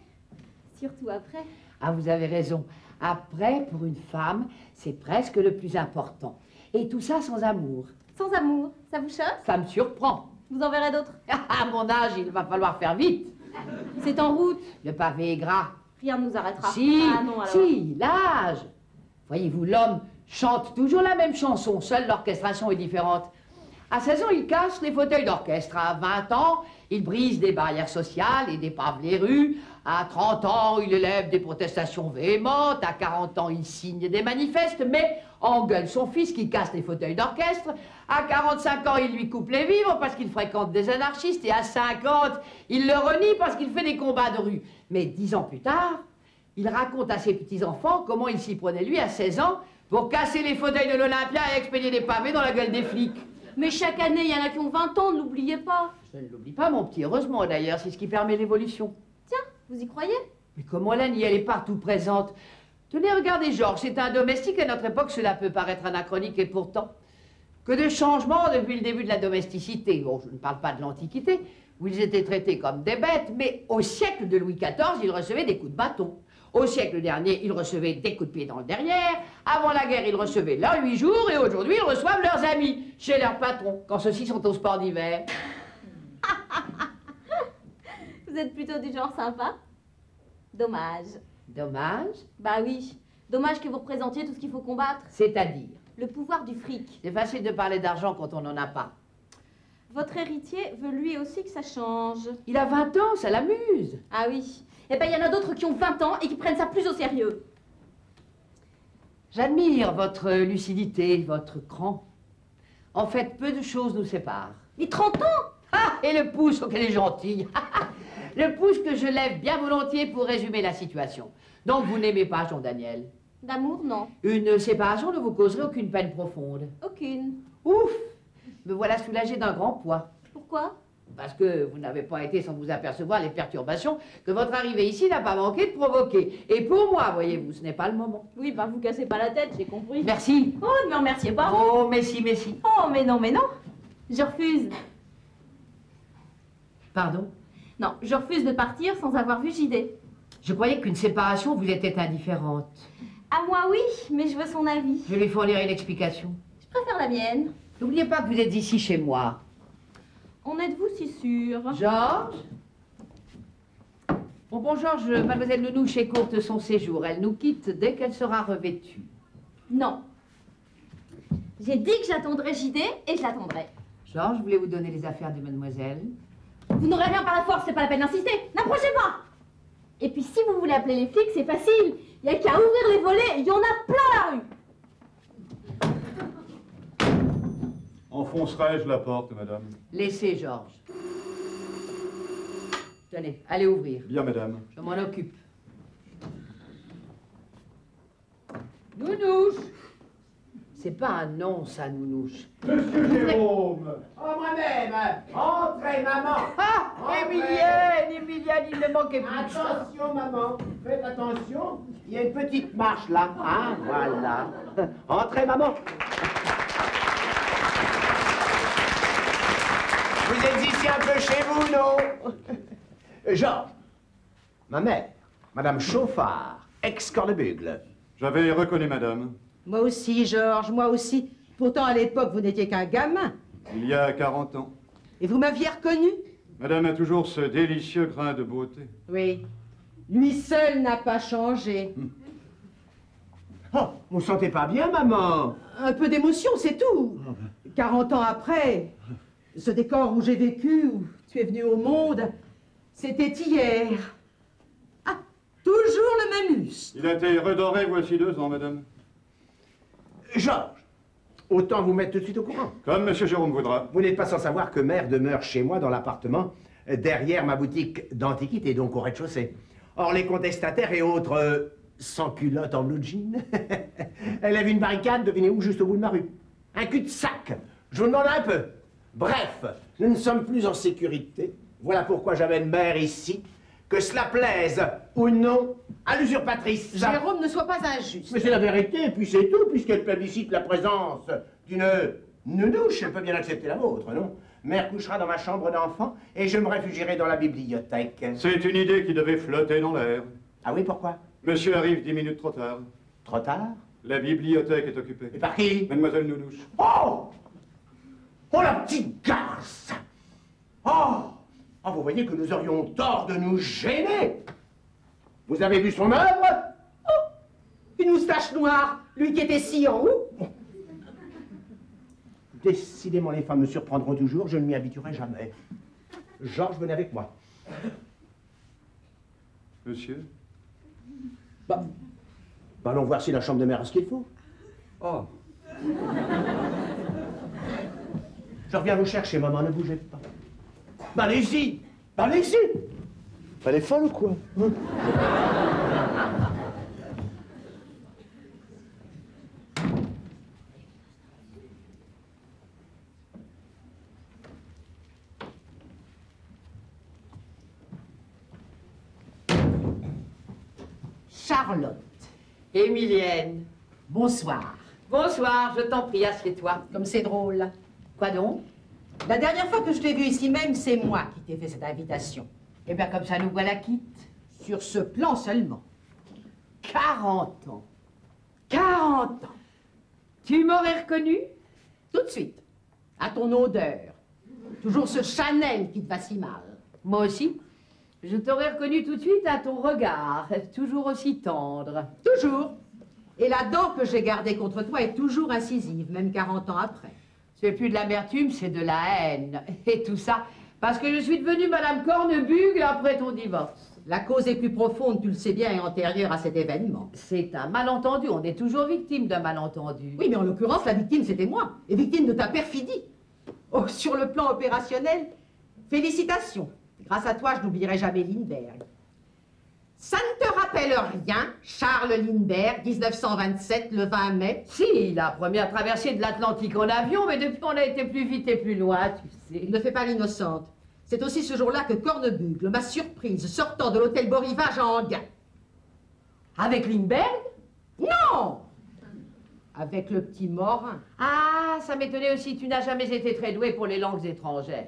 Speaker 2: Surtout après.
Speaker 7: Ah, vous avez raison. Après, pour une femme, c'est presque le plus important. Et tout ça sans amour.
Speaker 2: Sans amour, ça vous choque?
Speaker 7: Ça me surprend.
Speaker 2: Vous en verrez d'autres.
Speaker 7: À mon âge, il va falloir faire vite.
Speaker 2: C'est en route.
Speaker 7: Le pavé est gras.
Speaker 2: Rien ne nous arrêtera.
Speaker 7: Si,
Speaker 2: Ah non, alors.
Speaker 7: si, l'âge. Voyez-vous, l'homme chante toujours la même chanson, seule l'orchestration est différente. À 16 ans, il casse les fauteuils d'orchestre. À 20 ans, il brise des barrières sociales et dépave les rues. À 30 ans, il élève des protestations véhémentes. À 40 ans, il signe des manifestes, mais engueule son fils qui casse les fauteuils d'orchestre. À 45 ans, il lui coupe les vivres parce qu'il fréquente des anarchistes. Et à 50, il le renie parce qu'il fait des combats de rue. Mais 10 ans plus tard, il raconte à ses petits-enfants comment il s'y prenait, lui, à 16 ans, pour casser les fauteuils de l'Olympia et expédier des pavés dans la gueule des flics.
Speaker 2: Mais chaque année, il y en a qui ont 20 ans, ne l'oubliez pas.
Speaker 7: Je ne l'oublie pas, mon petit. Heureusement, d'ailleurs, c'est ce qui permet l'évolution.
Speaker 2: Tiens, vous y croyez?
Speaker 7: Mais comment la nie, elle est partout présente. Tenez, regardez, Georges, c'est un domestique. À notre époque, cela peut paraître anachronique, et pourtant, que de changements depuis le début de la domesticité. Bon, je ne parle pas de l'Antiquité, où ils étaient traités comme des bêtes, mais au siècle de Louis XIV, ils recevaient des coups de bâton. Au siècle dernier, ils recevaient des coups de pied dans le derrière. Avant la guerre, ils recevaient leurs 8 jours. Et aujourd'hui, ils reçoivent leurs amis chez leurs patrons, quand ceux-ci sont au sport d'hiver.
Speaker 2: Vous êtes plutôt du genre sympa? Dommage.
Speaker 7: Dommage.
Speaker 2: Bah oui. Dommage que vous représentiez tout ce qu'il faut combattre.
Speaker 7: C'est-à-dire?
Speaker 2: Le pouvoir du fric.
Speaker 7: C'est facile de parler d'argent quand on n'en a pas.
Speaker 2: Votre héritier veut lui aussi que ça change.
Speaker 7: Il a 20 ans, ça l'amuse.
Speaker 2: Ah oui. Eh ben, il y en a d'autres qui ont 20 ans et qui prennent ça plus au sérieux.
Speaker 7: J'admire votre lucidité, votre cran. En fait, peu de choses nous séparent.
Speaker 2: Mais 30 ans!
Speaker 7: Ah, et le pouce, oh, qu'elle est gentille. Le pouce que je lève bien volontiers pour résumer la situation. Donc, vous n'aimez pas Jean-Daniel?
Speaker 2: D'amour, non.
Speaker 7: Une séparation ne vous causerait aucune peine profonde?
Speaker 2: Aucune.
Speaker 7: Ouf! Me voilà soulagé d'un grand poids.
Speaker 2: Pourquoi?
Speaker 7: Parce que vous n'avez pas été sans vous apercevoir les perturbations que votre arrivée ici n'a pas manqué de provoquer. Et pour moi, voyez-vous, ce n'est pas le moment.
Speaker 2: Oui, ben vous cassez pas la tête, j'ai compris.
Speaker 7: Merci.
Speaker 2: Oh, ne me remerciez pas.
Speaker 7: Oh, merci, merci.
Speaker 2: Oh, mais non, mais non. Je refuse.
Speaker 7: Pardon?
Speaker 2: Non, je refuse de partir sans avoir vu JD.
Speaker 7: Je croyais qu'une séparation vous était indifférente.
Speaker 2: À moi, oui, mais je veux son avis.
Speaker 7: Je lui fournirai une explication.
Speaker 2: Je préfère la mienne.
Speaker 7: N'oubliez pas que vous êtes ici chez moi.
Speaker 2: En êtes-vous si sûr?
Speaker 7: Georges? Bon, Georges, mademoiselle Nounouche écourte son séjour. Elle nous quitte dès qu'elle sera revêtue.
Speaker 2: Non. J'ai dit que j'attendrais JD et je l'attendrai.
Speaker 7: Georges, voulez-vous donner les affaires de mademoiselle?
Speaker 2: Vous n'aurez rien par la force, c'est pas la peine d'insister. N'approchez pas. Et puis si vous voulez appeler les flics, c'est facile. Il n'y a qu'à ouvrir les volets, il y en a plein la rue.
Speaker 1: Enfoncerai-je la porte, madame?
Speaker 7: Laissez, Georges. Tenez, allez ouvrir.
Speaker 1: Bien, madame.
Speaker 7: Je m'en occupe. Nounouche! C'est pas un nom, ça, Nounouche.
Speaker 1: Monsieur Jérôme!
Speaker 4: Oh, moi-même! Entrez, maman!
Speaker 7: Ah!
Speaker 4: Entrez.
Speaker 7: Emilienne, il ne manquait plus que ça.
Speaker 4: Attention, maman! Faites attention! Il y a une petite marche là. Ah, voilà. Entrez, maman! Vous êtes ici un peu chez vous, non? Georges, ma mère, Madame Chauffard, ex-Cornebugle.
Speaker 1: J'avais reconnu madame.
Speaker 9: Moi aussi, Georges, moi aussi. Pourtant, à l'époque, vous n'étiez qu'un gamin.
Speaker 1: Il y a 40 ans.
Speaker 9: Et vous m'aviez reconnu?
Speaker 1: Madame a toujours ce délicieux grain de beauté.
Speaker 9: Oui. Lui seul n'a pas changé.
Speaker 4: Oh, vous sentez pas bien, maman?
Speaker 9: Un peu d'émotion, c'est tout. 40 ans après, ce décor où j'ai vécu, où tu es venu au monde, c'était hier. Ah, toujours le même lustre.
Speaker 1: Il a été redoré voici 2 ans, madame.
Speaker 4: Georges, autant vous mettre tout de suite au courant.
Speaker 1: Comme monsieur Jérôme voudra.
Speaker 4: Vous n'êtes pas sans savoir que mère demeure chez moi dans l'appartement, derrière ma boutique d'antiquité, donc au rez-de-chaussée. Or, les contestataires et autres sans culottes en blue jean, elle a vu une barricade, devinez où, juste au bout de ma rue. Un cul-de-sac. Je vous demande un peu. Bref, nous ne sommes plus en sécurité. Voilà pourquoi j'amène mère ici. Que cela plaise ou non à l'usurpatrice.
Speaker 9: Jérôme, ne sois pas injuste.
Speaker 4: Mais c'est la vérité, et puis c'est tout, puisqu'elle plébiscite la présence d'une nounouche. Elle peut bien accepter la vôtre, non? Mère couchera dans ma chambre d'enfant, et je me réfugierai dans la bibliothèque.
Speaker 1: C'est une idée qui devait flotter dans l'air.
Speaker 4: Ah oui, pourquoi?
Speaker 1: Monsieur arrive 10 minutes trop tard.
Speaker 4: Trop tard?
Speaker 1: La bibliothèque est occupée.
Speaker 4: Et par qui?
Speaker 1: Mademoiselle Nounouche.
Speaker 4: Oh! Oh, la petite garce! Oh! Oh, vous voyez que nous aurions tort de nous gêner. Vous avez vu son œuvre?
Speaker 9: Oh, une moustache noire, lui qui était si en haut.
Speaker 4: Décidément, les femmes me surprendront toujours, je ne m'y habituerai jamais. Georges, venez avec moi.
Speaker 1: Monsieur?
Speaker 4: Allons voir si la chambre de mère a ce qu'il faut.
Speaker 1: Oh.
Speaker 4: Je reviens vous chercher, maman, ne bougez pas. Allez-y! Allez-y! Elle est folle ou quoi?
Speaker 7: Charlotte. Émilienne.
Speaker 9: Bonsoir.
Speaker 7: Bonsoir, je t'en prie, assieds-toi.
Speaker 9: Comme c'est drôle.
Speaker 7: Quoi donc?
Speaker 9: La dernière fois que je t'ai vu ici même, c'est moi qui t'ai fait cette invitation.
Speaker 7: Eh bien, comme ça, nous voilà quittes.
Speaker 9: Sur ce plan seulement.
Speaker 7: 40 ans.
Speaker 9: 40 ans.
Speaker 7: Tu m'aurais reconnu?
Speaker 9: Tout de suite. À ton odeur. Toujours ce Chanel qui te va si mal.
Speaker 7: Moi aussi. Je t'aurais reconnu tout de suite à ton regard, toujours aussi tendre.
Speaker 9: Toujours. Et la dent que j'ai gardée contre toi est toujours incisive, même 40 ans après.
Speaker 7: C'est plus de l'amertume, c'est de la haine. Et tout ça parce que je suis devenue Madame Cornebugle après ton divorce.
Speaker 9: La cause est plus profonde, tu le sais bien, et antérieure à cet événement.
Speaker 7: C'est un malentendu, on est toujours victime d'un malentendu.
Speaker 9: Oui, mais en l'occurrence, la victime, c'était moi, et victime de ta perfidie. Oh, sur le plan opérationnel, félicitations. Grâce à toi, je n'oublierai jamais Lindbergh. Ça ne te rappelle rien, Charles Lindbergh, 1927, le 20 mai?
Speaker 7: Si, la première traversée de l'Atlantique en avion, mais depuis on a été plus vite et plus loin, tu sais.
Speaker 9: Ne fais pas l'innocente. C'est aussi ce jour-là que Cornebugle m'a surprise sortant de l'hôtel Beau Rivage à Enghien.
Speaker 7: Avec Lindbergh?
Speaker 9: Non! Avec le petit Morin.
Speaker 7: Ah, ça m'étonnait aussi, tu n'as jamais été très doué pour les langues étrangères.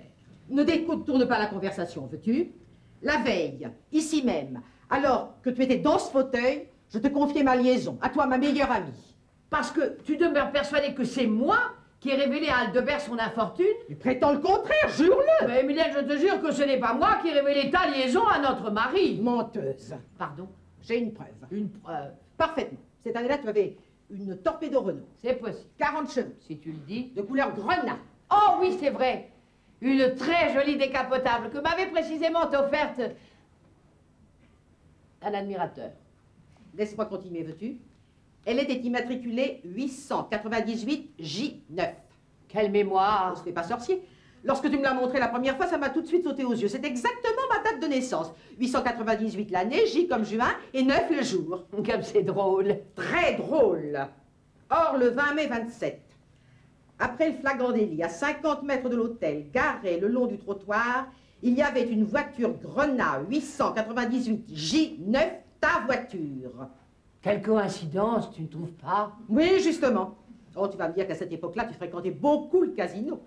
Speaker 9: Ne détourne pas la conversation, veux-tu? La veille, ici même, alors que tu étais dans ce fauteuil, je te confiais ma liaison, à toi, ma meilleure amie.
Speaker 7: Parce que tu demeures persuadé que c'est moi qui ai révélé à Aldebert son infortune?
Speaker 9: Tu prétends le contraire, jure-le!
Speaker 7: Mais Emilienne, je te jure que ce n'est pas moi qui ai révélé ta liaison à notre mari.
Speaker 9: Menteuse.
Speaker 7: Pardon?
Speaker 9: J'ai une preuve.
Speaker 7: Une preuve?
Speaker 9: Parfaitement. Cette année-là, tu avais une torpedo Renault.
Speaker 7: C'est possible.
Speaker 9: 40 chevaux.
Speaker 7: Si tu le dis.
Speaker 9: De couleur grenat.
Speaker 7: Oh oui, c'est vrai. Une très jolie décapotable que m'avait précisément offerte un admirateur.
Speaker 9: Laisse-moi continuer, veux-tu? Elle était immatriculée 898 J9.
Speaker 7: Quelle mémoire!
Speaker 9: Ce n'est pas sorcier. Lorsque tu me l'as montré la première fois, ça m'a tout de suite sauté aux yeux. C'est exactement ma date de naissance. 898 l'année, J comme juin, et 9 le jour.
Speaker 7: Comme c'est drôle.
Speaker 9: Très drôle. Or, le 20 mai 27, après le flagrant délit, à 50 mètres de l'hôtel, garé le long du trottoir, il y avait une voiture Grenat 898 J9, ta voiture.
Speaker 7: Quelle coïncidence, tu ne trouves pas?
Speaker 9: Oui, justement. Oh, tu vas me dire qu'à cette époque-là, tu fréquentais beaucoup le casino.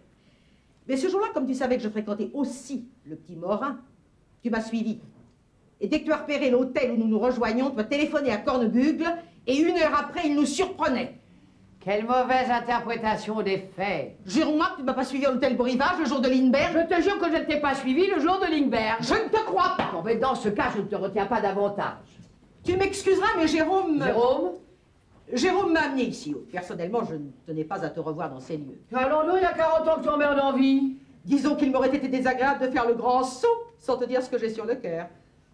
Speaker 9: Mais ce jour-là, comme tu savais que je fréquentais aussi le petit Morin, tu m'as suivi. Et dès que tu as repéré l'hôtel où nous nous rejoignions, tu as téléphoné à Cornebugle, et 1 heure après, il nous surprenait.
Speaker 7: Quelle mauvaise interprétation des faits.
Speaker 9: Jure-moi que tu ne m'as pas suivi à l'hôtel Beau Rivage le jour de Lindbergh.
Speaker 7: Je te jure que je ne t'ai pas suivi le jour de Lindbergh.
Speaker 9: Je ne te crois pas.
Speaker 7: Bon, mais dans ce cas, je ne te retiens pas davantage.
Speaker 9: Tu m'excuseras, mais Jérôme...
Speaker 7: Jérôme?
Speaker 9: Jérôme m'a amené ici. Personnellement, je ne tenais pas à te revoir dans ces lieux.
Speaker 7: Allons-nous, il y a 40 ans que tu emmerdes en vie.
Speaker 9: Disons qu'il m'aurait été désagréable de faire le grand saut sans te dire ce que j'ai sur le cœur.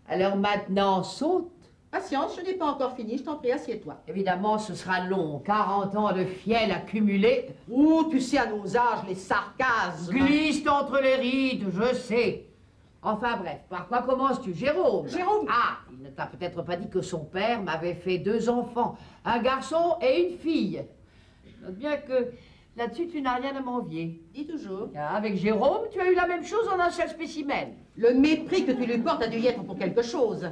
Speaker 7: Alors maintenant, saute.
Speaker 9: Patience, je n'ai pas encore fini, je t'en prie, assieds-toi.
Speaker 7: Évidemment, ce sera long. 40 ans de fiel accumulé.
Speaker 9: Oh, tu sais, à nos âges, les sarcasmes...
Speaker 7: Glissent entre les rides, je sais. Enfin bref, par quoi commences-tu, Jérôme?
Speaker 9: Jérôme?
Speaker 7: Ah, il ne t'a peut-être pas dit que son père m'avait fait 2 enfants, un garçon et une fille. Note bien que là-dessus, tu n'as rien à m'envier.
Speaker 9: Dis toujours.
Speaker 7: Avec Jérôme, tu as eu la même chose en un seul spécimen.
Speaker 9: Le mépris que tu lui portes a dû y être pour quelque chose.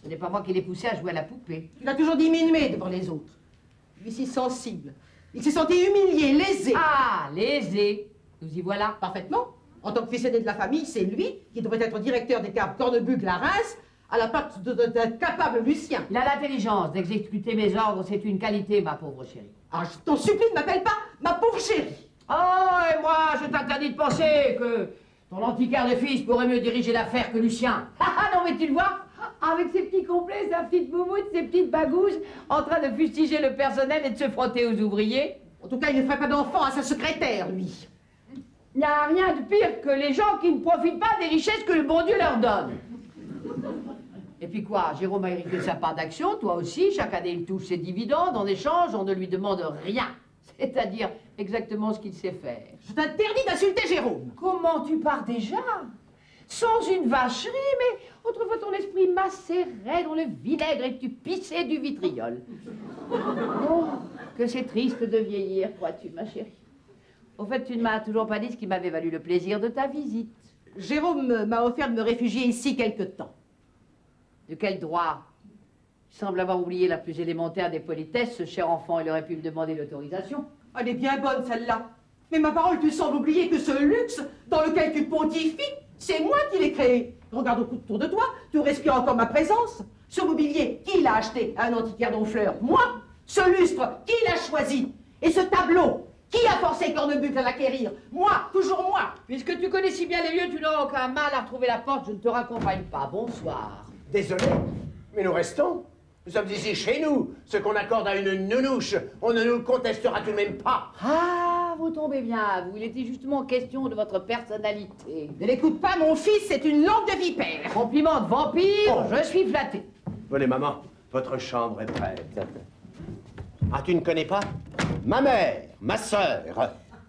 Speaker 7: Ce n'est pas moi qui l'ai poussé à jouer à la poupée.
Speaker 9: Tu l'as toujours diminué devant les autres. Lui si sensible. Il s'est senti humilié, lésé.
Speaker 7: Ah, lésé. Nous y voilà.
Speaker 9: Parfaitement. En tant que fils aîné de la famille, c'est lui qui devrait être directeur des caves Cornebugle à Reims, à la place d'un capable Lucien.
Speaker 7: Il a l'intelligence d'exécuter mes ordres, c'est une qualité, ma pauvre chérie.
Speaker 9: Ah, je t'en supplie, ne m'appelle pas ma pauvre chérie.
Speaker 7: Oh, et moi, je t'interdis de penser que ton antiquaire de fils pourrait mieux diriger l'affaire que Lucien. Ah non, mais tu le vois, avec ses petits complets, sa petite moumoute, ses petites bagouses, en train de fustiger le personnel et de se frotter aux ouvriers.
Speaker 9: En tout cas, il ne ferait pas d'enfant à sa secrétaire, lui.
Speaker 7: Il n'y a rien de pire que les gens qui ne profitent pas des richesses que le bon Dieu leur donne. Et puis quoi, Jérôme a hérité sa part d'action, toi aussi, chaque année il touche ses dividendes, en échange on ne lui demande rien. C'est-à-dire exactement ce qu'il sait faire.
Speaker 9: Je t'interdis d'insulter Jérôme.
Speaker 7: Comment tu pars déjà? Sans une vacherie, mais autrefois ton esprit macérait dans le vinaigre et tu pissais du vitriol. Oh, que c'est triste de vieillir, crois-tu, ma chérie. Au fait, tu ne m'as toujours pas dit ce qui m'avait valu le plaisir de ta visite.
Speaker 9: Jérôme m'a offert de me réfugier ici quelque temps.
Speaker 7: De quel droit? Il semble avoir oublié la plus élémentaire des politesses. Ce cher enfant, il aurait pu me demander l'autorisation.
Speaker 9: Elle est bien bonne, celle-là. Mais ma parole, tu sembles oublier que ce luxe dans lequel tu pontifies, c'est moi qui l'ai créé. Regarde autour de toi, tu respires encore ma présence. Ce mobilier, qui l'a acheté à un antiquaire d'Honfleur? Moi. Ce lustre, qui l'a choisi? Et ce tableau, qui a forcé Cornebucle à l'acquérir? Moi, toujours moi.
Speaker 7: Puisque tu connais si bien les lieux, tu n'auras aucun mal à retrouver la porte. Je ne te raccompagne pas. Bonsoir.
Speaker 4: Désolé, mais nous restons. Nous sommes ici chez nous. Ce qu'on accorde à une nounouche, on ne nous le contestera tout de même pas.
Speaker 7: Ah, vous tombez bien à vous. Il était justement question de votre personnalité.
Speaker 9: Ne l'écoute pas, mon fils, c'est une langue de vipère.
Speaker 7: Compliment de vampire, je suis flatté.
Speaker 4: Venez, maman, votre chambre est prête. Ah, tu ne connais pas? Ma mère, ma sœur.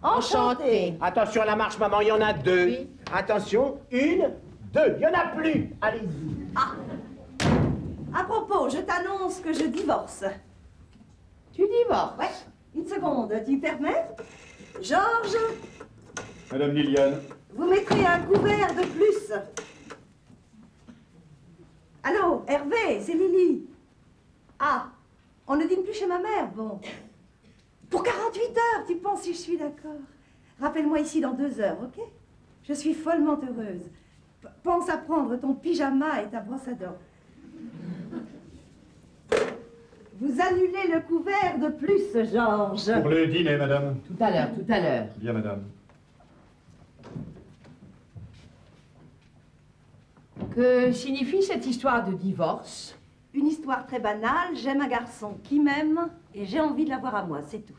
Speaker 5: Enchantée.
Speaker 4: Attention à la marche, maman, il y en a deux.
Speaker 7: Oui.
Speaker 4: Attention, une, deux, il n'y en a plus. Allez-y.
Speaker 5: Ah. À propos, je t'annonce que je divorce.
Speaker 7: Tu divorces?
Speaker 5: Ouais, une seconde, tu permets? Georges,
Speaker 1: Madame Liliane.
Speaker 5: vous mettrez un couvert de plus. Allô, Hervé, c'est Lily. Ah, on ne dîne plus chez ma mère, bon. Pour 48 heures, tu penses si je suis d'accord? Rappelle-moi ici dans 2 heures, ok? Je suis follement heureuse. Pense à prendre ton pyjama et ta brosse à dents. Vous annulez le couvert de plus, Georges.
Speaker 1: Pour le dîner, madame.
Speaker 7: Tout à l'heure, tout à l'heure.
Speaker 1: Bien, madame.
Speaker 7: Que signifie cette histoire de divorce?
Speaker 5: Une histoire très banale, j'aime un garçon qui m'aime et j'ai envie de l'avoir à moi, c'est tout.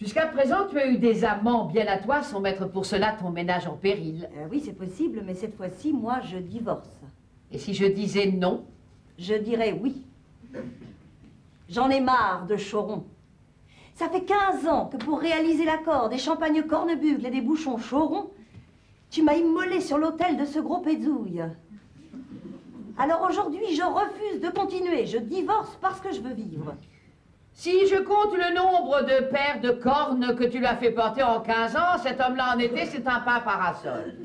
Speaker 7: Jusqu'à présent, tu as eu des amants bien à toi sans mettre pour cela ton ménage en péril.
Speaker 5: Oui, c'est possible, mais cette fois-ci, moi, je divorce.
Speaker 7: Et si je disais non?
Speaker 5: Je dirais oui. J'en ai marre de Choron. Ça fait 15 ans que pour réaliser l'accord des champagnes Cornebugle et des bouchons Choron, tu m'as immolé sur l'autel de ce gros pézouille. Alors aujourd'hui, je refuse de continuer. Je divorce parce que je veux vivre.
Speaker 7: Si je compte le nombre de paires de cornes que tu lui as fait porter en 15 ans, cet homme-là en été, c'est un pain parasol.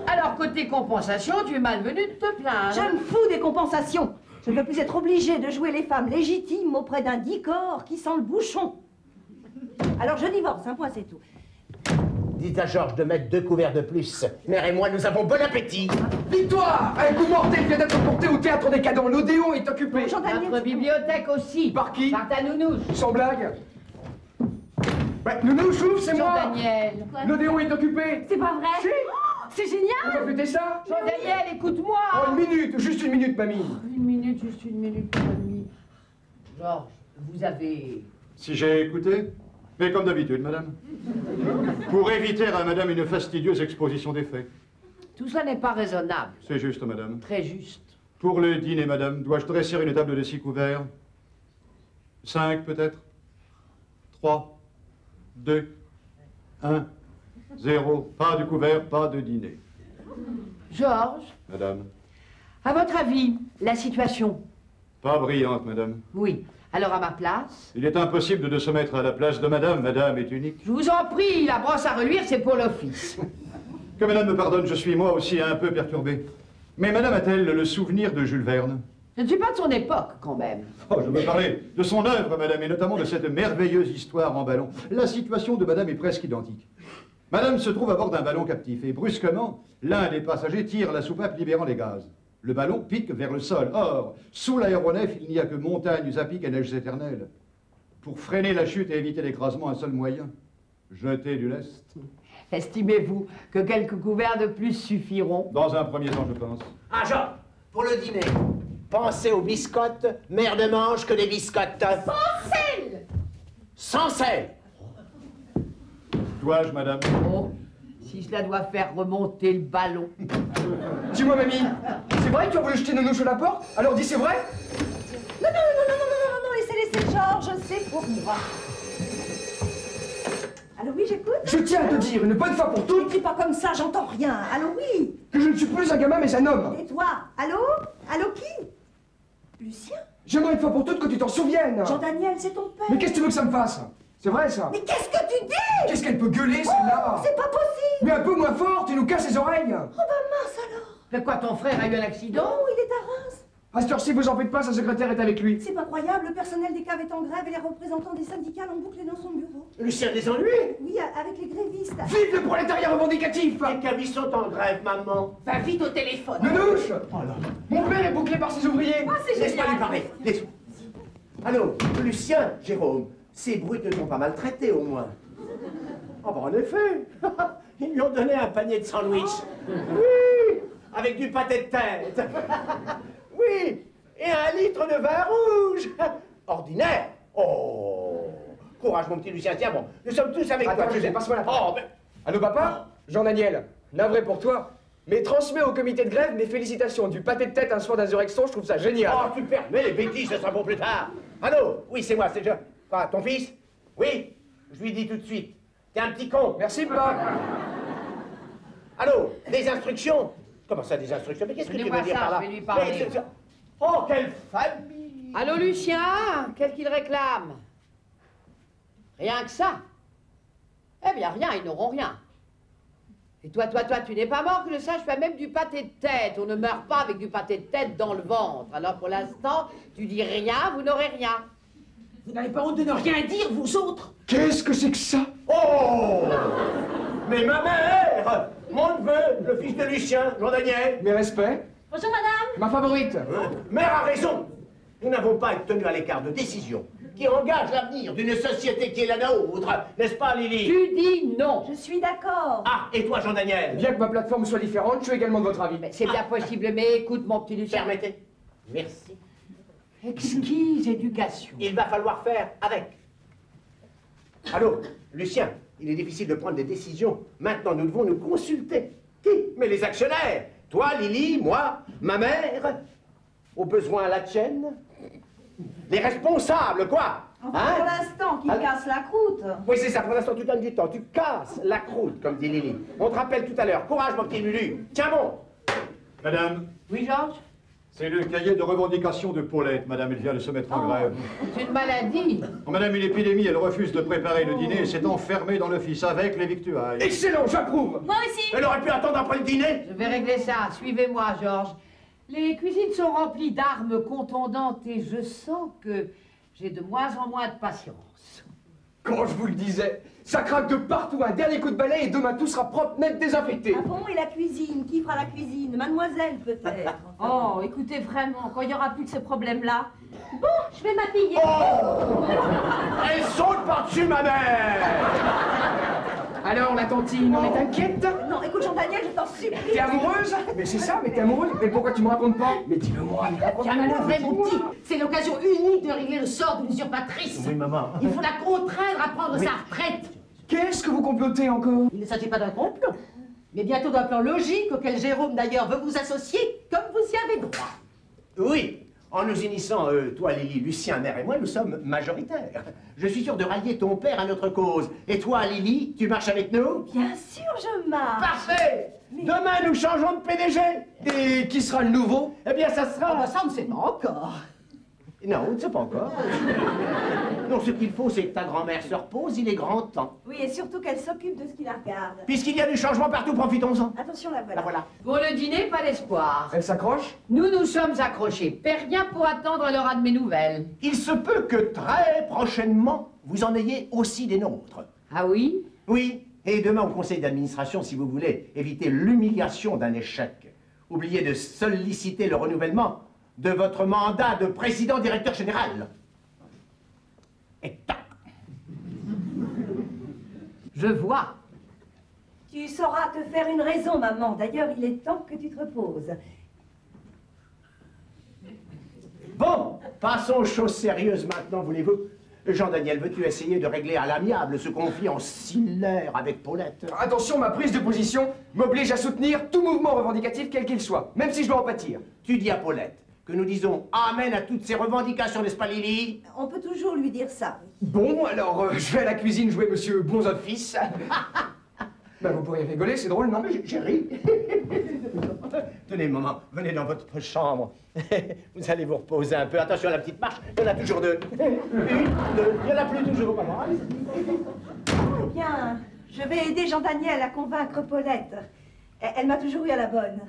Speaker 7: Alors, côté compensation, tu es malvenu de te plaindre.
Speaker 5: Je me fous des compensations. Je ne veux plus être obligée de jouer les femmes légitimes auprès d'un dicor qui sent le bouchon. Alors je divorce, un point c'est tout.
Speaker 4: Dites à Georges de mettre 2 couverts de plus. Mère et moi, nous avons bon appétit.
Speaker 6: Victoire! Un coup mortel vient d'être porté au théâtre des Cadans. L'Odéon est occupé.
Speaker 7: Notre bibliothèque aussi.
Speaker 6: Par qui?
Speaker 7: Par ta nounouche.
Speaker 6: Sans blague. Ouais, Nounouche, ouvre, c'est moi.
Speaker 7: Jean-Daniel.
Speaker 6: L'Odéon est occupé.
Speaker 2: C'est pas vrai?
Speaker 6: Si.
Speaker 2: C'est
Speaker 6: On
Speaker 2: génial!
Speaker 6: va fêter ça?
Speaker 7: Jean-Daniel, écoute-moi.
Speaker 6: Oh, une minute, juste une minute, mamie.
Speaker 7: Une minute, juste une minute, mon ami. Georges, vous avez...
Speaker 1: Si j'ai écouté? Mais comme d'habitude, madame. Pour éviter à madame une fastidieuse exposition des faits.
Speaker 7: Tout cela n'est pas raisonnable.
Speaker 1: C'est juste, madame.
Speaker 7: Très juste.
Speaker 1: Pour le dîner, madame, dois-je dresser une table de 6 couverts? 5, peut-être? 3, 2, 1, 0. Pas de couvert, pas de dîner.
Speaker 7: Georges,
Speaker 1: Madame.
Speaker 7: à votre avis, la situation?
Speaker 1: Pas brillante, madame.
Speaker 7: Oui. Alors, à ma place?
Speaker 1: Il est impossible de se mettre à la place de madame. Madame est unique.
Speaker 7: Je vous en prie, la brosse à reluire, c'est pour l'office.
Speaker 1: Que madame me pardonne, je suis moi aussi un peu perturbé. Mais madame a-t-elle le souvenir de Jules Verne?
Speaker 7: Je ne suis pas de son époque, quand même.
Speaker 1: Oh, je veux parler de son œuvre, madame, et notamment de cette merveilleuse histoire en ballon. La situation de madame est presque identique. Madame se trouve à bord d'un ballon captif, et brusquement, l'un des passagers tire la soupape libérant les gaz. Le ballon pique vers le sol. Or, sous l'aéronef, il n'y a que montagnes à pic et neiges éternelles. Pour freiner la chute et éviter l'écrasement, un seul moyen, jeter du lest.
Speaker 7: Estimez-vous que quelques couverts de plus suffiront?
Speaker 1: Dans un premier temps, je pense.
Speaker 4: Ah, Jean, pour le dîner, pensez aux biscottes. Mère ne mange que des biscottes.
Speaker 2: Sans sel!
Speaker 4: sans sel.
Speaker 1: Dois-je, madame?
Speaker 7: Oh, si cela doit faire remonter le ballon.
Speaker 6: Dis-moi, mamie, c'est vrai que tu as voulu jeter Nounouche à la porte? Alors dis, c'est vrai?
Speaker 5: Non, non, non, non, non, non, non, non, laissez Georges, c'est pour moi. Allô, oui, j'écoute?
Speaker 6: Je tiens à te dire, une bonne fois pour toutes,
Speaker 5: N'écris pas comme ça, j'entends rien. Allô, oui?
Speaker 6: que je ne suis plus un gamin, mais un homme.
Speaker 5: Et toi? Allô? Allô, qui? Lucien?
Speaker 6: J'aimerais une fois pour toutes que tu t'en souviennes.
Speaker 5: Jean-Daniel, c'est ton père.
Speaker 6: Mais qu'est-ce que tu veux que ça me fasse? C'est vrai, ça?
Speaker 5: Mais qu'est-ce que tu dis?
Speaker 6: Qu'est-ce qu'elle peut gueuler, celle-là?
Speaker 5: C'est pas possible.
Speaker 6: Mais un peu moins fort, tu nous casses les oreilles.
Speaker 5: Oh, bah mince alors.
Speaker 7: Mais quoi, ton frère a eu un accident?
Speaker 5: Non, il est à Reims.
Speaker 6: À cette heure-ci, vous en faites pas, sa secrétaire est avec lui.
Speaker 5: C'est pas croyable, le personnel des caves est en grève et les représentants des syndicats l'ont bouclé dans son bureau.
Speaker 4: Lucien des ennuis.
Speaker 5: Oui, avec les grévistes.
Speaker 6: Vive le prolétariat revendicatif!
Speaker 4: Les cavistes sont en grève, maman.
Speaker 7: Va vite au téléphone.
Speaker 6: Nounouche! Mon père est bouclé par ses ouvriers.
Speaker 4: Laisse-moi lui parler. Laisse-moi. Allô, Lucien, Jérôme, ces brutes ne t'ont pas maltraité au moins. Ah bah en effet, ils lui ont donné un panier de sandwich. Oui, avec du pâté de tête. Oui, et 1 litre de vin rouge. Ordinaire. Oh, courage mon petit Lucien, tiens bon, nous sommes tous avec toi.
Speaker 6: Attends, passe-moi la
Speaker 4: Oh, mais...
Speaker 6: Allô, papa? Jean-Daniel, navré pour toi, mais transmets au comité de grève mes félicitations. Du pâté de tête un soir d'insurrection, je trouve ça génial.
Speaker 4: Oh, super, mais les bêtises, ce sera pour plus tard. Allô? Oui, c'est moi, c'est Jean. Quoi, ton fils? Oui, je lui dis tout de suite. T'es un petit con.
Speaker 6: Merci, papa.
Speaker 4: Allô? Des instructions? Comment ça, des instructions? Mais qu'est-ce que tu veux
Speaker 7: Donnez-moi
Speaker 4: dire
Speaker 7: ça,
Speaker 4: par là?
Speaker 7: je vais lui parler.
Speaker 4: Mais oh, quelle famille!
Speaker 7: Allô, Lucien? Qu'est-ce qu'il réclame? Rien que ça? Eh bien, rien, ils n'auront rien. Et toi, tu n'es pas mort, que je sache, fais même du pâté de tête. On ne meurt pas avec du pâté de tête dans le ventre. Alors, pour l'instant, tu dis rien, vous n'aurez rien.
Speaker 9: Vous n'avez pas honte de ne rien dire, vous autres?
Speaker 6: Qu'est-ce que c'est que ça?
Speaker 4: Oh! Mais ma mère! Mon neveu, le fils de Lucien, Jean-Daniel.
Speaker 6: Mes respects.
Speaker 2: Bonjour, madame.
Speaker 6: Ma favorite.
Speaker 4: Mère a raison. Nous n'avons pas à être tenus à l'écart de décisions qui engagent l'avenir d'une société qui est la nôtre. N'est-ce pas, Lily?
Speaker 7: Tu dis non.
Speaker 5: Je suis d'accord.
Speaker 4: Ah, et toi, Jean-Daniel?
Speaker 6: Bien que ma plateforme soit différente, je suis également de votre avis.
Speaker 7: Mais c'est bien possible, mais écoute, mon petit Lucien.
Speaker 4: Permettez. Merci.
Speaker 7: Exquise éducation.
Speaker 4: Il va falloir faire avec. Allô, Lucien, il est difficile de prendre des décisions. Maintenant, nous devons nous consulter. Qui? Mais les actionnaires. Toi, Lily, moi, ma mère. Au besoin, la tienne. Les responsables, quoi.
Speaker 5: Enfin, pour l'instant, qu'il casse la croûte.
Speaker 4: Oui, c'est ça, pour l'instant, tu donnes du temps. Tu casses la croûte, comme dit Lily. On te rappelle tout à l'heure. Courage, mon petit Lulu. Tiens bon.
Speaker 1: Madame,
Speaker 7: Oui, Georges?
Speaker 1: c'est le cahier de revendication de Paulette. Madame, elle vient de se mettre en grève.
Speaker 7: C'est une maladie.
Speaker 1: Oh, madame, une épidémie, elle refuse de préparer le dîner et s'est enfermée dans l'office avec les victuailles.
Speaker 6: Excellent, j'approuve.
Speaker 2: Moi aussi.
Speaker 4: Elle aurait pu attendre après le dîner.
Speaker 7: Je vais régler ça. Suivez-moi, Georges. Les cuisines sont remplies d'armes contondantes et je sens que j'ai de moins en moins de patience.
Speaker 6: Quand je vous le disais, ça craque de partout, un dernier coup de balai et demain tout sera propre, net, désinfecté.
Speaker 5: Ah bon, et la cuisine? Qui fera la cuisine? Mademoiselle, peut-être.
Speaker 2: Oh, écoutez, vraiment, quand il n'y aura plus de ce problème-là. Bon, je vais m'habiller.
Speaker 4: Oh! Elle saute par-dessus ma mère.
Speaker 6: Alors, la tantine, on est inquiète?
Speaker 5: Non, écoute, Jean-Daniel, je t'en supplie.
Speaker 6: T'es amoureuse? Mais c'est ça, mais t'es amoureuse? Mais pourquoi tu me racontes pas? Mais dis-le-moi,
Speaker 9: Tiens-le vrai, mon petit. C'est l'occasion unique de régler le sort de l'usurpatrice.
Speaker 4: Oui, maman.
Speaker 9: Il faut la contraindre à prendre sa retraite.
Speaker 6: Qu'est-ce que vous complotez encore?
Speaker 9: Il ne s'agit pas d'un complot, mais bientôt d'un plan logique auquel Jérôme d'ailleurs veut vous associer, comme vous y avez droit.
Speaker 4: Oui, en nous unissant, toi, Lily, Lucien, mère et moi, nous sommes majoritaires. Je suis sûr de rallier ton père à notre cause. Et toi, Lily, tu marches avec nous?
Speaker 5: Bien sûr, je marche.
Speaker 4: Parfait! Demain, nous changeons de PDG.
Speaker 6: Et qui sera le nouveau?
Speaker 4: Eh bien, ça
Speaker 9: Ah
Speaker 4: sera...
Speaker 9: bah ça, on ne sait pas encore.
Speaker 4: Non, on ne sait pas encore. Non, ce qu'il faut, c'est que ta grand-mère se repose, il est grand temps.
Speaker 5: Oui, et surtout qu'elle s'occupe de ce qui la regarde.
Speaker 4: Puisqu'il y a du changement partout, profitons-en.
Speaker 5: Attention, la voilà.
Speaker 4: La voilà.
Speaker 7: Pour le dîner, pas d'espoir.
Speaker 6: Elle s'accroche?
Speaker 7: Nous nous sommes accrochés. Père rien pour attendre l'heure de mes nouvelles.
Speaker 4: Il se peut que très prochainement, vous en ayez aussi des nôtres.
Speaker 7: Ah oui?
Speaker 4: Oui, et demain au conseil d'administration, si vous voulez éviter l'humiliation d'un échec, oubliez de solliciter le renouvellement de votre mandat de président-directeur général. Et tac!
Speaker 7: Je vois.
Speaker 5: Tu sauras te faire une raison, maman. D'ailleurs, il est temps que tu te reposes.
Speaker 4: Bon, passons aux choses sérieuses maintenant, voulez-vous? Jean-Daniel, veux-tu essayer de régler à l'amiable ce conflit en silaire avec Paulette?
Speaker 6: Attention, ma prise de position m'oblige à soutenir tout mouvement revendicatif quel qu'il soit, même si je dois en pâtir.
Speaker 4: Tu dis à Paulette que nous disons amen à toutes ces revendications, n'est-ce pas, Lily?
Speaker 5: On peut toujours lui dire ça.
Speaker 6: Bon, alors je vais à la cuisine jouer Monsieur Bons Office. Ben, vous pourriez rigoler, c'est drôle, non?
Speaker 4: J'ai ri. Tenez, maman, venez dans votre chambre. Vous allez vous reposer un peu. Attention à la petite marche, il y en a toujours deux. Une, deux, il n'y en a plus toujours, maman.
Speaker 5: Eh bien, je vais aider Jean-Daniel à convaincre Paulette. Elle m'a toujours eu à la bonne.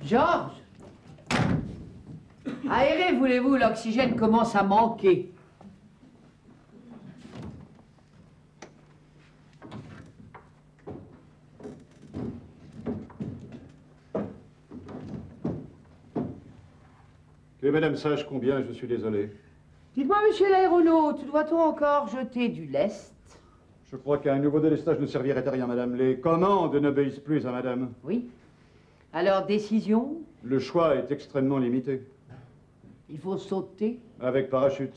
Speaker 7: Georges, aérez, voulez-vous, l'oxygène commence à manquer.
Speaker 1: Que madame sache combien je suis désolé.
Speaker 7: Dites-moi, monsieur l'aéronaute, doit-on encore jeter du lest?
Speaker 1: Je crois qu'un nouveau délestage ne servirait à rien, madame. Les commandes n'obéissent plus à madame.
Speaker 7: Oui. Alors, décision?
Speaker 1: Le choix est extrêmement limité.
Speaker 7: Il faut sauter.
Speaker 1: Avec parachute.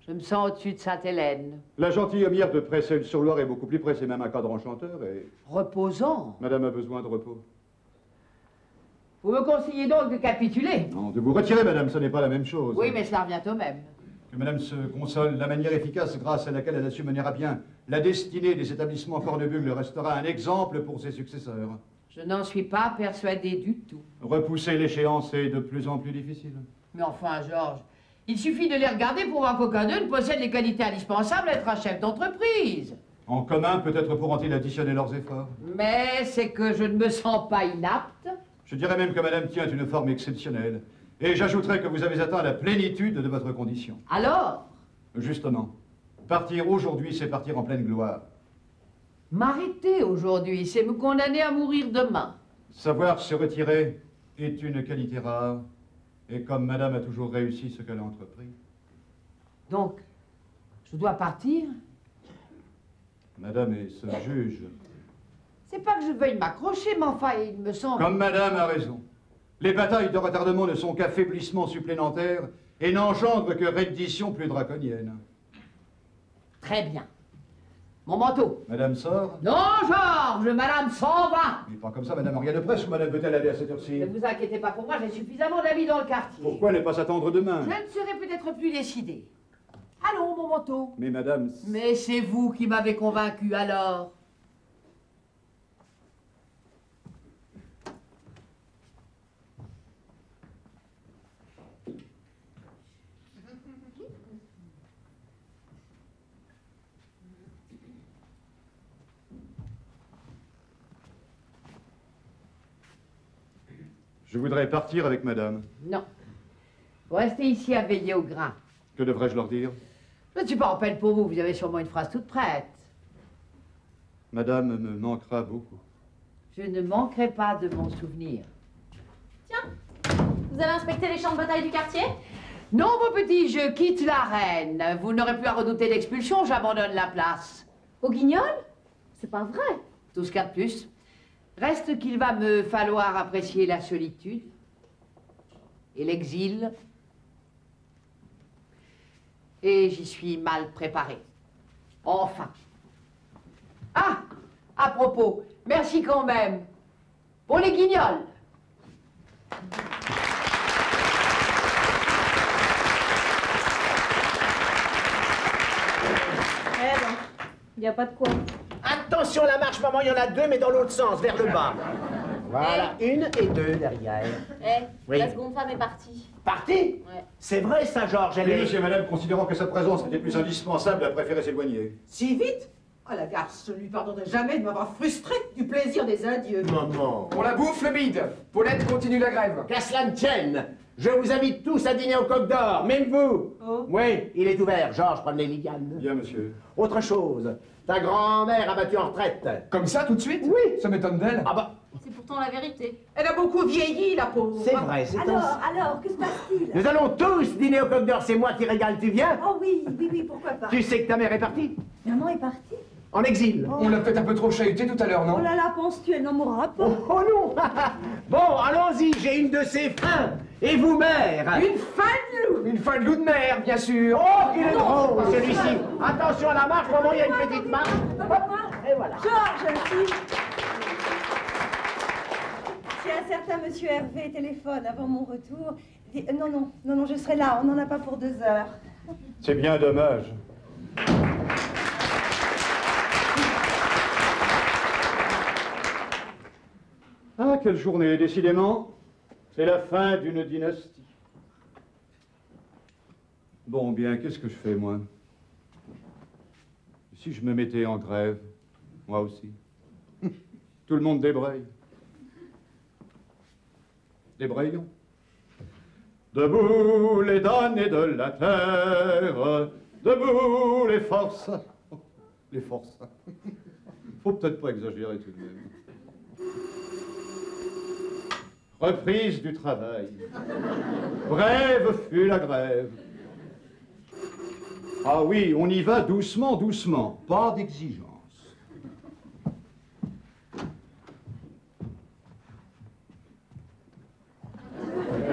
Speaker 7: Je me sens au-dessus de Sainte-Hélène.
Speaker 1: La gentilhommière de Pressel-sur-Loire est beaucoup plus près, c'est même un cadre enchanteur et...
Speaker 7: Reposant.
Speaker 1: Madame a besoin de repos.
Speaker 7: Vous me conseillez donc de capituler?
Speaker 1: Non, de vous retirer, madame, ce n'est pas la même chose.
Speaker 7: Oui, mais cela revient au même.
Speaker 1: Que madame se console, la manière efficace grâce à laquelle elle a su mener à bien la destinée des établissements Cornebugle restera un exemple pour ses successeurs.
Speaker 7: Je n'en suis pas persuadée du tout.
Speaker 1: Repousser l'échéance est de plus en plus difficile.
Speaker 7: Mais enfin, Georges, il suffit de les regarder pour voir qu'aucun d'eux ne possède les qualités indispensables à être un chef d'entreprise.
Speaker 1: En commun, peut-être pourront-ils additionner leurs efforts.
Speaker 7: Mais c'est que je ne me sens pas inapte.
Speaker 1: Je dirais même que madame tient une forme exceptionnelle. Et j'ajouterais que vous avez atteint la plénitude de votre condition.
Speaker 7: Alors?
Speaker 1: Justement. Partir aujourd'hui, c'est partir en pleine gloire.
Speaker 7: M'arrêter aujourd'hui, c'est me condamner à mourir demain.
Speaker 1: Savoir se retirer est une qualité rare. Et comme madame a toujours réussi ce qu'elle a entrepris.
Speaker 7: Donc, je dois partir?
Speaker 1: Madame est ce juge.
Speaker 7: C'est pas que je veuille m'accrocher, mais enfin, il me semble...
Speaker 1: Comme madame a raison. Les batailles de retardement ne sont qu'affaiblissement supplémentaire et n'engendrent que reddition plus draconienne.
Speaker 7: Très bien. Mon manteau.
Speaker 1: Madame sort?
Speaker 7: Non, Georges, madame s'en va.
Speaker 1: Mais pas comme ça, madame Henriette de Presse, ou madame peut-elle aller à cette heure-ci?
Speaker 7: Ne vous inquiétez pas pour moi, j'ai suffisamment d'amis dans le quartier.
Speaker 1: Pourquoi ne pas s'attendre demain?
Speaker 7: Je ne serai peut-être plus décidée. Allons, mon manteau.
Speaker 1: Mais madame...
Speaker 7: Mais c'est vous qui m'avez convaincu, alors.
Speaker 1: Je voudrais partir avec madame.
Speaker 7: Non. Vous restez ici à veiller au grain.
Speaker 1: Que devrais-je leur dire?
Speaker 7: Je ne suis pas en peine pour vous, vous avez sûrement une phrase toute prête.
Speaker 1: Madame me manquera beaucoup.
Speaker 7: Je ne manquerai pas de mon souvenir.
Speaker 2: Tiens, vous avez inspecté les champs de bataille du quartier?
Speaker 7: Non, mon petit, je quitte l'arène. Vous n'aurez plus à redouter l'expulsion, j'abandonne la place.
Speaker 2: Au Guignol? C'est pas vrai.
Speaker 7: Tout ce qu'il y a de plus. Reste qu'il va me falloir apprécier la solitude et l'exil. Et j'y suis mal préparée. Enfin. Ah! À propos, merci quand même. Pour les guignols.
Speaker 2: Eh ben, il n'y a pas de quoi.
Speaker 4: Attention, la marche, maman, il y en a deux, mais dans l'autre sens, vers le bas. Voilà, une et deux derrière. Oui.
Speaker 2: La seconde femme est partie.
Speaker 4: Parti?
Speaker 2: Ouais.
Speaker 4: C'est vrai, ça, Georges, elle
Speaker 1: Oui,
Speaker 4: est...
Speaker 1: monsieur et madame, considérant que sa présence était plus indispensable, a préféré s'éloigner.
Speaker 9: Si vite? Ah, la garce, je ne lui pardonnerai jamais de m'avoir frustré du plaisir des adieux.
Speaker 4: Maman.
Speaker 6: On la bouffe, le bide. Paulette continue la grève.
Speaker 4: Qu'à cela ne tienne, je vous invite tous à dîner au Coq d'Or, même vous.
Speaker 9: Oh.
Speaker 4: Oui, il est ouvert, Georges, prends les liganes.
Speaker 1: Bien, monsieur.
Speaker 4: Autre chose, ta grand-mère a battu en retraite.
Speaker 6: Comme ça, tout de suite?
Speaker 4: Oui.
Speaker 6: Ça m'étonne d'elle.
Speaker 4: Ah bah,
Speaker 2: C'est pourtant la vérité.
Speaker 9: Elle a beaucoup vieilli, la pauvre.
Speaker 4: c'est vrai, c'est
Speaker 5: Alors, que se passe-t-il?
Speaker 4: Nous allons tous dîner au Coq d'Or, c'est moi qui régale, tu viens?
Speaker 5: Oh oui, pourquoi pas?
Speaker 4: Tu sais que ta mère est partie?
Speaker 5: Maman est partie?
Speaker 4: en exil.
Speaker 6: On l'a peut-être un peu trop chahuté tout à l'heure, non?
Speaker 5: Oh là là, penses-tu, elle n'en mourra pas?
Speaker 4: Oh non. Bon, allons-y, j'ai une de ces fins. Et vous, mère?
Speaker 9: Une fin de loup.
Speaker 6: Une fin de loup de mer, bien sûr.
Speaker 4: Oh, qu'il est drôle, celui-ci. Attention à la marche, maman, il y a une petite marche. Et voilà.
Speaker 5: Georges, si un certain monsieur Hervé téléphone avant mon retour, dis, non, je serai là, on n'en a pas pour 2 heures.
Speaker 1: C'est bien dommage. Ah, quelle journée, décidément. C'est la fin d'une dynastie. Bon, bien, qu'est-ce que je fais, moi? Si je me mettais en grève, moi aussi. Tout le monde débraye. Débrayons. Debout les damnés de la terre, debout les forces. Les forces. Faut peut-être pas exagérer tout de même. Reprise du travail. Brève fut la grève. Ah oui, on y va doucement, doucement. Pas d'exigence.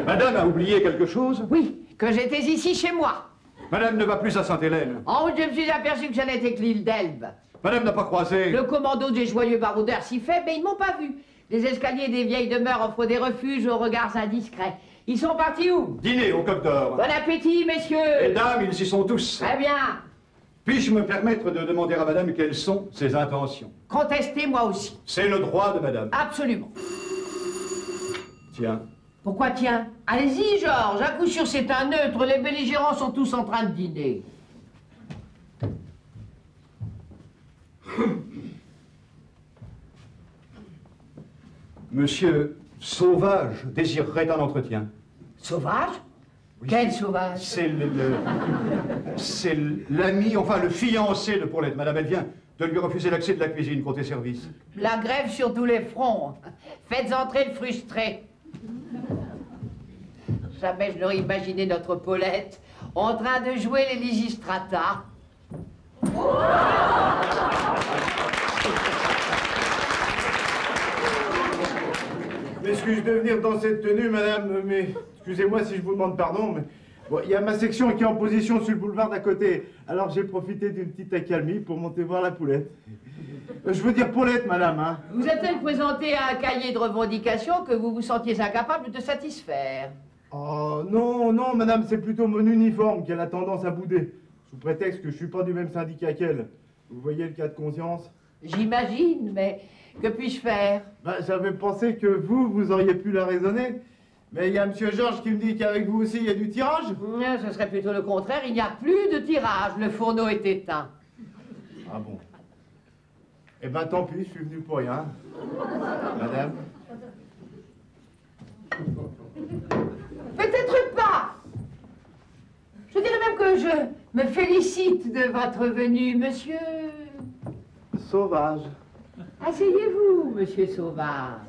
Speaker 1: Madame a oublié quelque chose?
Speaker 7: Oui, que j'étais ici chez moi.
Speaker 1: Madame ne va plus à Sainte-Hélène.
Speaker 7: En route, je me suis aperçu que j'allais être l'île d'Elbe.
Speaker 1: Madame n'a pas croisé.
Speaker 7: Le commando des joyeux baroudeurs s'y fait, mais ils m'ont pas vu. Les escaliers des vieilles demeures offrent des refuges aux regards indiscrets. Ils sont partis où?
Speaker 1: Dîner au Coq d'Or.
Speaker 7: Bon appétit, messieurs.
Speaker 1: Et dames, ils y sont tous.
Speaker 7: Très bien.
Speaker 1: Puis-je me permettre de demander à madame quelles sont ses intentions?
Speaker 7: Contestez moi aussi.
Speaker 1: C'est le droit de madame.
Speaker 7: Absolument.
Speaker 1: Tiens.
Speaker 7: Pourquoi tiens? Allez-y, Georges. À coup sûr, c'est un neutre. Les belligérants sont tous en train de dîner.
Speaker 1: Monsieur Sauvage désirerait un entretien.
Speaker 7: Sauvage?
Speaker 1: Oui.
Speaker 7: Quel Sauvage?
Speaker 1: C'est l'ami, enfin le fiancé de Paulette. Madame, elle vient de lui refuser l'accès de la cuisine, côté service.
Speaker 7: La grève sur tous les fronts. Faites entrer le frustré. Jamais je n'aurais imaginé notre Paulette en train de jouer les Lysistrata.
Speaker 10: M'excuse de venir dans cette tenue, madame, mais excusez-moi si je vous demande pardon, mais bon, il y a ma section qui est en position sur le boulevard d'à côté. Alors j'ai profité d'une petite accalmie pour monter voir la Poulette. Je veux dire Paulette, madame, hein.
Speaker 7: Vous a-t-elle présenté un cahier de revendications que vous vous sentiez incapable de satisfaire?
Speaker 10: Oh non, non, madame, c'est plutôt mon uniforme qu'elle a tendance à bouder, sous prétexte que je suis pas du même syndicat qu'elle. Vous voyez le cas de conscience?
Speaker 7: J'imagine, mais que puis-je faire?
Speaker 10: Ben, j'avais pensé que vous auriez pu la raisonner. Mais il y a monsieur Georges qui me dit qu'avec vous aussi, il y a du tirage.
Speaker 7: Ce serait plutôt le contraire. Il n'y a plus de tirage. Le fourneau est éteint.
Speaker 10: Ah bon? Eh ben, tant pis, je suis venu pour rien. Madame?
Speaker 7: Peut-être pas. Je dirais même que je me félicite de votre venue, monsieur...
Speaker 10: Sauvage.
Speaker 7: Asseyez-vous, monsieur Sauvage.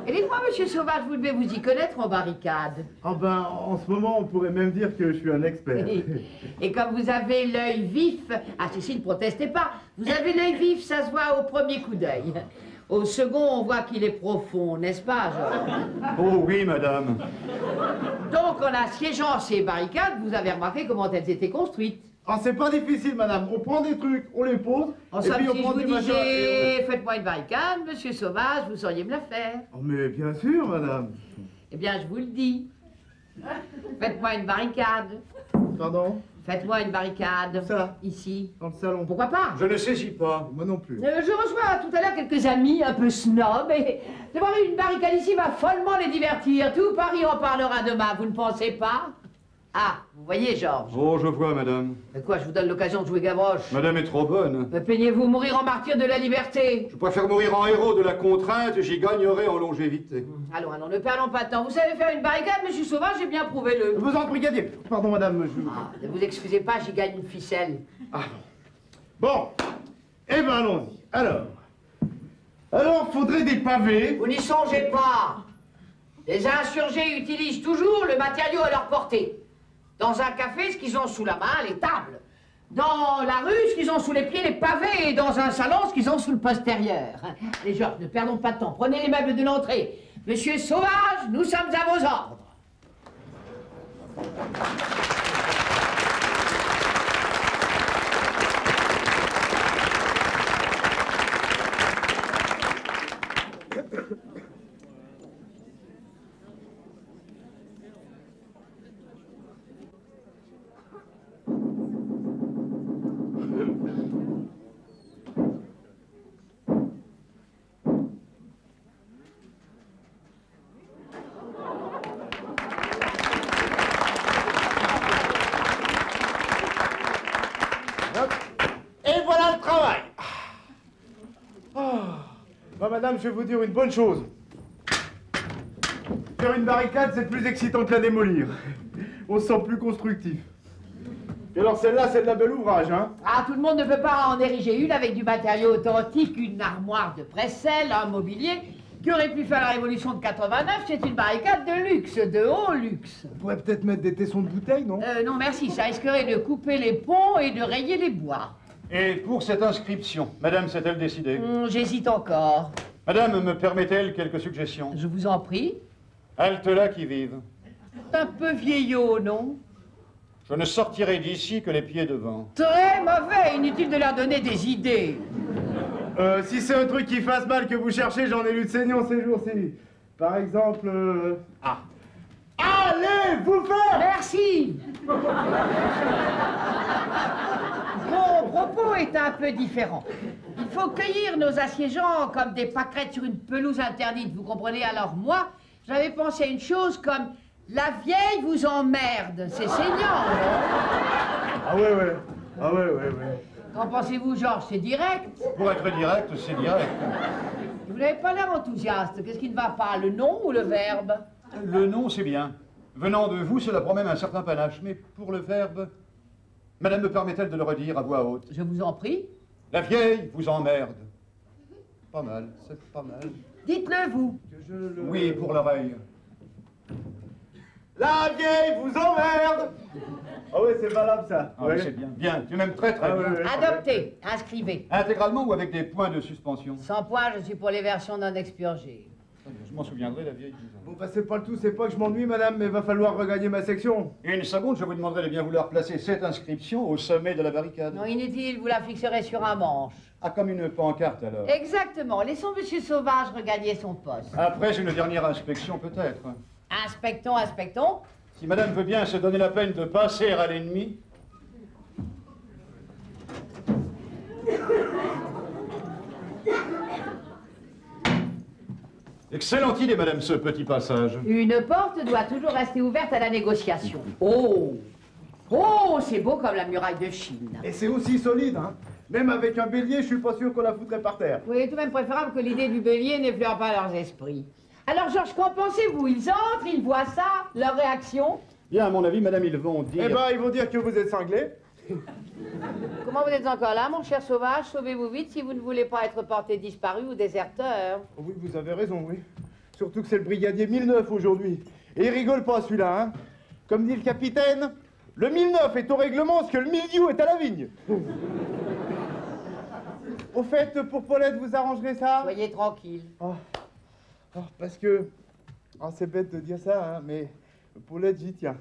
Speaker 7: Et dites-moi, monsieur Sauvage, vous devez vous y connaître en barricade.
Speaker 10: Ah ben, en ce moment, on pourrait même dire que je suis un expert.
Speaker 7: Et comme vous avez l'œil vif... Ah, si, ne protestez pas. Vous avez l'œil vif, ça se voit au premier coup d'œil. Au second, on voit qu'il est profond, n'est-ce pas, Georges?
Speaker 1: Oh oui, madame.
Speaker 7: Donc, en assiégeant ces barricades, vous avez remarqué comment elles étaient construites.
Speaker 10: Ah, c'est pas difficile, madame. On prend des trucs, on les pose,
Speaker 7: En
Speaker 10: et
Speaker 7: somme,
Speaker 10: puis on
Speaker 7: si je
Speaker 10: prend
Speaker 7: vous
Speaker 10: du machin.
Speaker 7: disais, faites-moi une barricade, monsieur Sauvage, vous sauriez me la faire.
Speaker 10: Oh, mais bien sûr, madame.
Speaker 7: Eh bien, je vous le dis. Faites-moi une barricade.
Speaker 10: Pardon?
Speaker 7: Faites-moi une barricade.
Speaker 10: Ça?
Speaker 7: Ici.
Speaker 10: Dans le salon.
Speaker 7: Pourquoi pas?
Speaker 1: Je ne saisis pas.
Speaker 10: Moi non plus.
Speaker 7: Je reçois tout à l'heure quelques amis un peu snobs et d'avoir une barricade ici va follement les divertir. Tout Paris en parlera demain, vous ne pensez pas? Ah, vous voyez, Georges.
Speaker 1: Oh, je vois, madame.
Speaker 7: Mais quoi, je vous donne l'occasion de jouer Gavroche.
Speaker 1: Madame est trop bonne.
Speaker 7: Mais plaignez-vous mourir en martyr de la liberté.
Speaker 1: Je préfère mourir en héros de la contrainte, j'y gagnerai en longévité.
Speaker 7: Allons, ne perdons pas de temps. Vous savez faire une barricade, monsieur Sauvage, j'ai bien prouvé-le.
Speaker 10: Vous en brigadier. Pardon, madame, je...
Speaker 7: Ah, ne vous excusez pas, j'y gagne une ficelle.
Speaker 10: Ah bon. Bon. Eh ben, allons-y. Alors, Alors, faudrait des pavés.
Speaker 7: Vous n'y songez pas. Les insurgés utilisent toujours le matériau à leur portée. Dans un café, ce qu'ils ont sous la main, les tables. Dans la rue, ce qu'ils ont sous les pieds, les pavés. Et dans un salon, ce qu'ils ont sous le postérieur. Allez, Georges, ne perdons pas de temps. Prenez les meubles de l'entrée. Monsieur Sauvage, nous sommes à vos ordres.
Speaker 10: Et voilà le travail. Bah, madame, je vais vous dire une bonne chose. Faire une barricade, c'est plus excitant que la démolir. On se sent plus constructif. Et alors celle-là, c'est de la belle ouvrage, hein?
Speaker 7: Ah, tout le monde ne peut pas en ériger une avec du matériau authentique, une armoire de Pressel, un mobilier qui aurait pu faire la révolution de 89. C'est une barricade de luxe, de haut luxe.
Speaker 10: On pourrait peut-être mettre des tessons de bouteille, non?
Speaker 7: Non, merci, ça risquerait de couper les ponts et de rayer les bois.
Speaker 1: Et pour cette inscription, madame s'est-elle décidée?
Speaker 7: J'hésite encore.
Speaker 1: Madame, me permet-elle quelques suggestions?
Speaker 7: Je vous en prie.
Speaker 1: Halte là qui vive.
Speaker 7: Un peu vieillot, non?
Speaker 1: Je ne sortirai d'ici que les pieds devant.
Speaker 7: Très mauvais, inutile de leur donner des idées.
Speaker 10: Si c'est un truc qui fasse mal que vous cherchez, j'en ai lu de saignant ces jours-ci. Par exemple... Ah. Allez, vous faire!
Speaker 7: Merci. Mon propos est un peu différent. Il faut cueillir nos assiégeants comme des pâquerettes sur une pelouse interdite, vous comprenez? Alors moi, j'avais pensé à une chose comme la vieille vous emmerde. C'est saignant, non?
Speaker 10: Ah ouais. Ah ouais.
Speaker 7: Qu'en pensez-vous, Georges? C'est direct?
Speaker 1: Pour être direct, c'est direct.
Speaker 7: Vous n'avez pas l'air enthousiaste. Qu'est-ce qui ne va pas, le nom ou le verbe?
Speaker 1: Le nom, c'est bien. Venant de vous, cela prend même un certain panache. Mais pour le verbe, madame me permet-elle de le redire à voix haute?
Speaker 7: Je vous en prie.
Speaker 1: La vieille vous emmerde. Pas mal, c'est pas mal.
Speaker 7: Dites-le, vous.
Speaker 1: Oui, pour l'oreille.
Speaker 10: La vieille vous emmerde! Ah ouais, c'est valable ça.
Speaker 1: Ah oui, c'est bien. Bien, tu m'aimes très bien.
Speaker 10: Ouais.
Speaker 7: Adoptez, inscrivez.
Speaker 1: Intégralement ou avec des points de suspension?
Speaker 7: 100 points, je suis pour les versions non expurgées.
Speaker 1: Je m'en souviendrai, la vieille.
Speaker 10: Bon, bah c'est pas le tout, c'est pas que je m'ennuie, madame, mais va falloir regagner ma section.
Speaker 1: Une seconde, je vous demanderai de bien vouloir placer cette inscription au sommet de la barricade.
Speaker 7: Non, inutile, vous la fixerez sur un manche.
Speaker 1: Ah, comme une pancarte alors.
Speaker 7: Exactement, laissons Monsieur Sauvage regagner son poste.
Speaker 1: Après une dernière inspection peut-être.
Speaker 7: Inspectons.
Speaker 1: Si madame veut bien se donner la peine de passer à l'ennemi. Excellente idée, madame, ce petit passage.
Speaker 7: Une porte doit toujours rester ouverte à la négociation. Oh, c'est beau comme la muraille de Chine.
Speaker 10: Et c'est aussi solide, hein. Même avec un bélier, je suis pas sûr qu'on la foutrait par terre.
Speaker 7: Oui, tout de même préférable que l'idée du bélier n'effleure pas leurs esprits. Alors, Georges, qu'en pensez-vous? Ils entrent, ils voient ça, leur réaction?
Speaker 1: Bien, à mon avis, madame, ils vont dire...
Speaker 10: Eh ben, ils vont dire que vous êtes cinglé.
Speaker 7: Comment vous êtes encore là, mon cher Sauvage? Sauvez-vous vite si vous ne voulez pas être porté disparu ou déserteur.
Speaker 10: Oui, vous avez raison, oui. Surtout que c'est le brigadier 1009 aujourd'hui. Et il rigole pas, celui-là, hein. Comme dit le capitaine, le 1009 est au règlement ce que le milieu est à la vigne. Au fait, pour Paulette, vous arrangerez ça?
Speaker 7: Soyez tranquille.
Speaker 10: Parce que... c'est bête de dire ça, hein, mais Paulette, j'y tiens.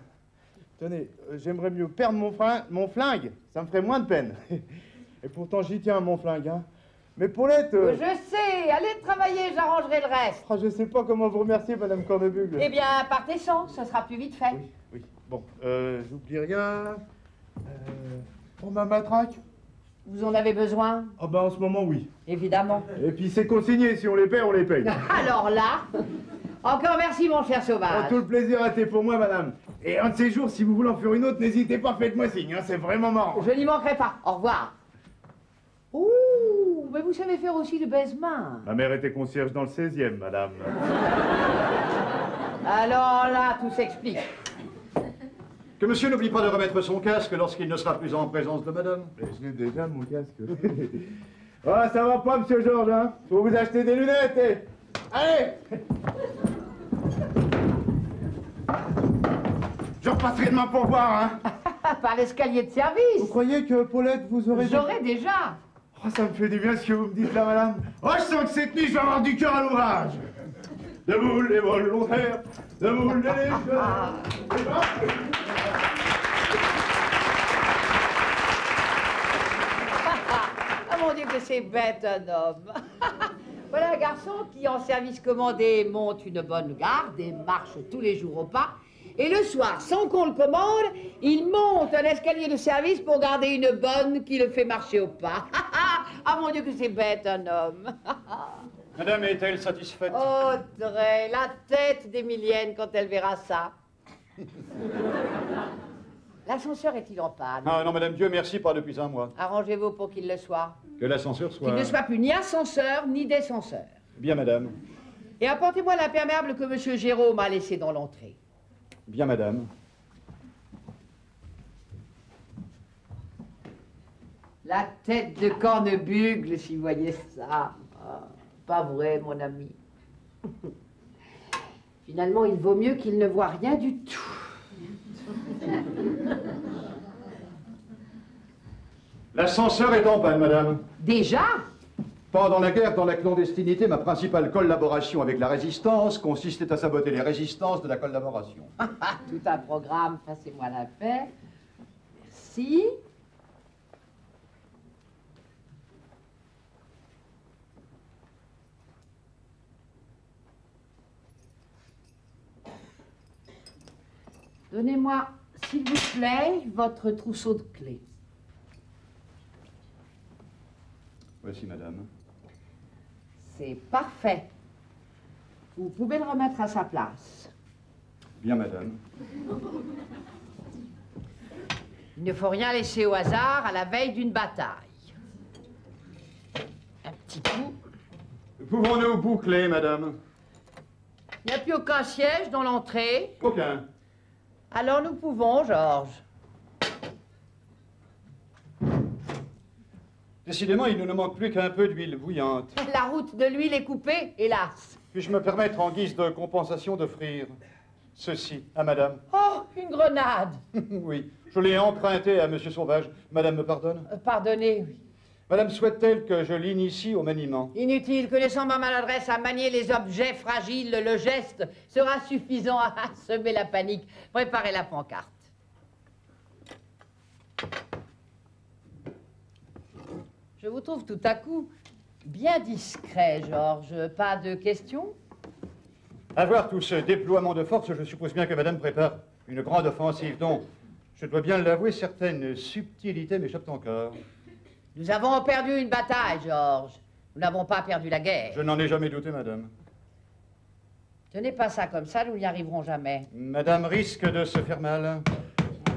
Speaker 10: Tenez, j'aimerais mieux perdre mon flingue, ça me ferait moins de peine. Et pourtant, j'y tiens, mon flingue, hein. Mais Paulette...
Speaker 7: Je sais, allez travailler, j'arrangerai le reste.
Speaker 10: Je sais pas comment vous remercier, madame Cornebugle.
Speaker 7: Eh bien, partez sans, ce sera plus vite fait.
Speaker 10: Oui. Bon, j'oublie rien. Pour ma matraque?
Speaker 7: Vous en avez besoin?
Speaker 10: Ah ben, en ce moment, oui.
Speaker 7: Évidemment.
Speaker 10: Et puis, c'est consigné, si on les paye, on les paye.
Speaker 7: Alors là, encore merci, mon cher Sauvage.
Speaker 10: Tout le plaisir a été pour moi, madame. Et un de ces jours, si vous voulez en faire une autre, n'hésitez pas, faites-moi signe, hein, c'est vraiment marrant.
Speaker 7: Je n'y manquerai pas. Au revoir. Ouh, mais vous savez faire aussi le baise-main.
Speaker 10: Ma mère était concierge dans le 16e, madame.
Speaker 7: Alors là, tout s'explique.
Speaker 1: Que monsieur n'oublie pas de remettre son casque lorsqu'il ne sera plus en présence de madame.
Speaker 10: Je l'ai déjà, mon casque. Oh, ça va pas, monsieur Georges, hein? Faut vous acheter des lunettes, et... Allez! Je repasserai demain pour voir, hein?
Speaker 7: Par l'escalier de service.
Speaker 10: Vous croyez que Paulette vous aurait...
Speaker 7: J'aurais déjà.
Speaker 10: Oh, ça me fait du bien ce que vous me dites là, madame. Oh, je sens que cette nuit, je vais avoir du cœur à l'ouvrage. Debout les volontaires, debout les légionnaires.
Speaker 7: Ah mon Dieu que c'est bête un homme. Voilà un garçon qui en service commandé monte une bonne garde et marche tous les jours au pas. Et le soir, sans qu'on le commande, il monte un escalier de service pour garder une bonne qui le fait marcher au pas. Ah mon Dieu que c'est bête un homme.
Speaker 1: Madame est-elle satisfaite?
Speaker 7: Oh, très, la tête d'Émilienne quand elle verra ça. L'ascenseur est-il en panne?
Speaker 1: Ah non, madame, Dieu merci, pas depuis un mois.
Speaker 7: Arrangez-vous pour qu'il le soit.
Speaker 1: Que l'ascenseur soit...
Speaker 7: Qu'il ne soit plus ni ascenseur, ni descenseur.
Speaker 1: Bien, madame.
Speaker 7: Et apportez-moi l'imperméable que monsieur Jérôme a laissé dans l'entrée.
Speaker 1: Bien, madame.
Speaker 7: La tête de Cornebugle, si vous voyez ça. Ah, pas vrai, mon ami. Finalement, il vaut mieux qu'il ne voit rien du tout.
Speaker 1: L'ascenseur est en panne, madame.
Speaker 7: Déjà?
Speaker 1: Pendant la guerre, dans la clandestinité, ma principale collaboration avec la résistance consistait à saboter les résistances de la collaboration.
Speaker 7: Tout un programme, passez-moi la paix. Merci. Donnez-moi, s'il vous plaît, votre trousseau de clés.
Speaker 1: Voici, madame.
Speaker 7: C'est parfait. Vous pouvez le remettre à sa place.
Speaker 1: Bien, madame.
Speaker 7: Il ne faut rien laisser au hasard à la veille d'une bataille. Un petit coup.
Speaker 1: Pouvons-nous boucler, madame?
Speaker 7: Il n'y a plus aucun siège dans l'entrée.
Speaker 1: Aucun.
Speaker 7: Alors nous pouvons, Georges.
Speaker 1: Décidément, il ne nous manque plus qu'un peu d'huile bouillante.
Speaker 7: La route de l'huile est coupée, hélas.
Speaker 1: Puis-je me permettre, en guise de compensation, d'offrir ceci à madame?
Speaker 7: Oh, une grenade.
Speaker 1: Oui, je l'ai emprunté à monsieur Sauvage. Madame me pardonne?
Speaker 7: Pardonnez, oui.
Speaker 1: Madame souhaite-t-elle que je l'initie au maniement?
Speaker 7: Inutile, connaissant ma maladresse à manier les objets fragiles, le geste sera suffisant à semer la panique. Préparez la pancarte. Je vous trouve tout à coup bien discret, Georges. Pas de questions?
Speaker 1: À voir tout ce déploiement de force, je suppose bien que madame prépare une grande offensive dont, je dois bien l'avouer, certaines subtilités m'échappent encore.
Speaker 7: Nous avons perdu une bataille, Georges. Nous n'avons pas perdu la guerre.
Speaker 1: Je n'en ai jamais douté, madame.
Speaker 7: Tenez pas ça comme ça, nous n'y arriverons jamais.
Speaker 1: Madame risque de se faire mal.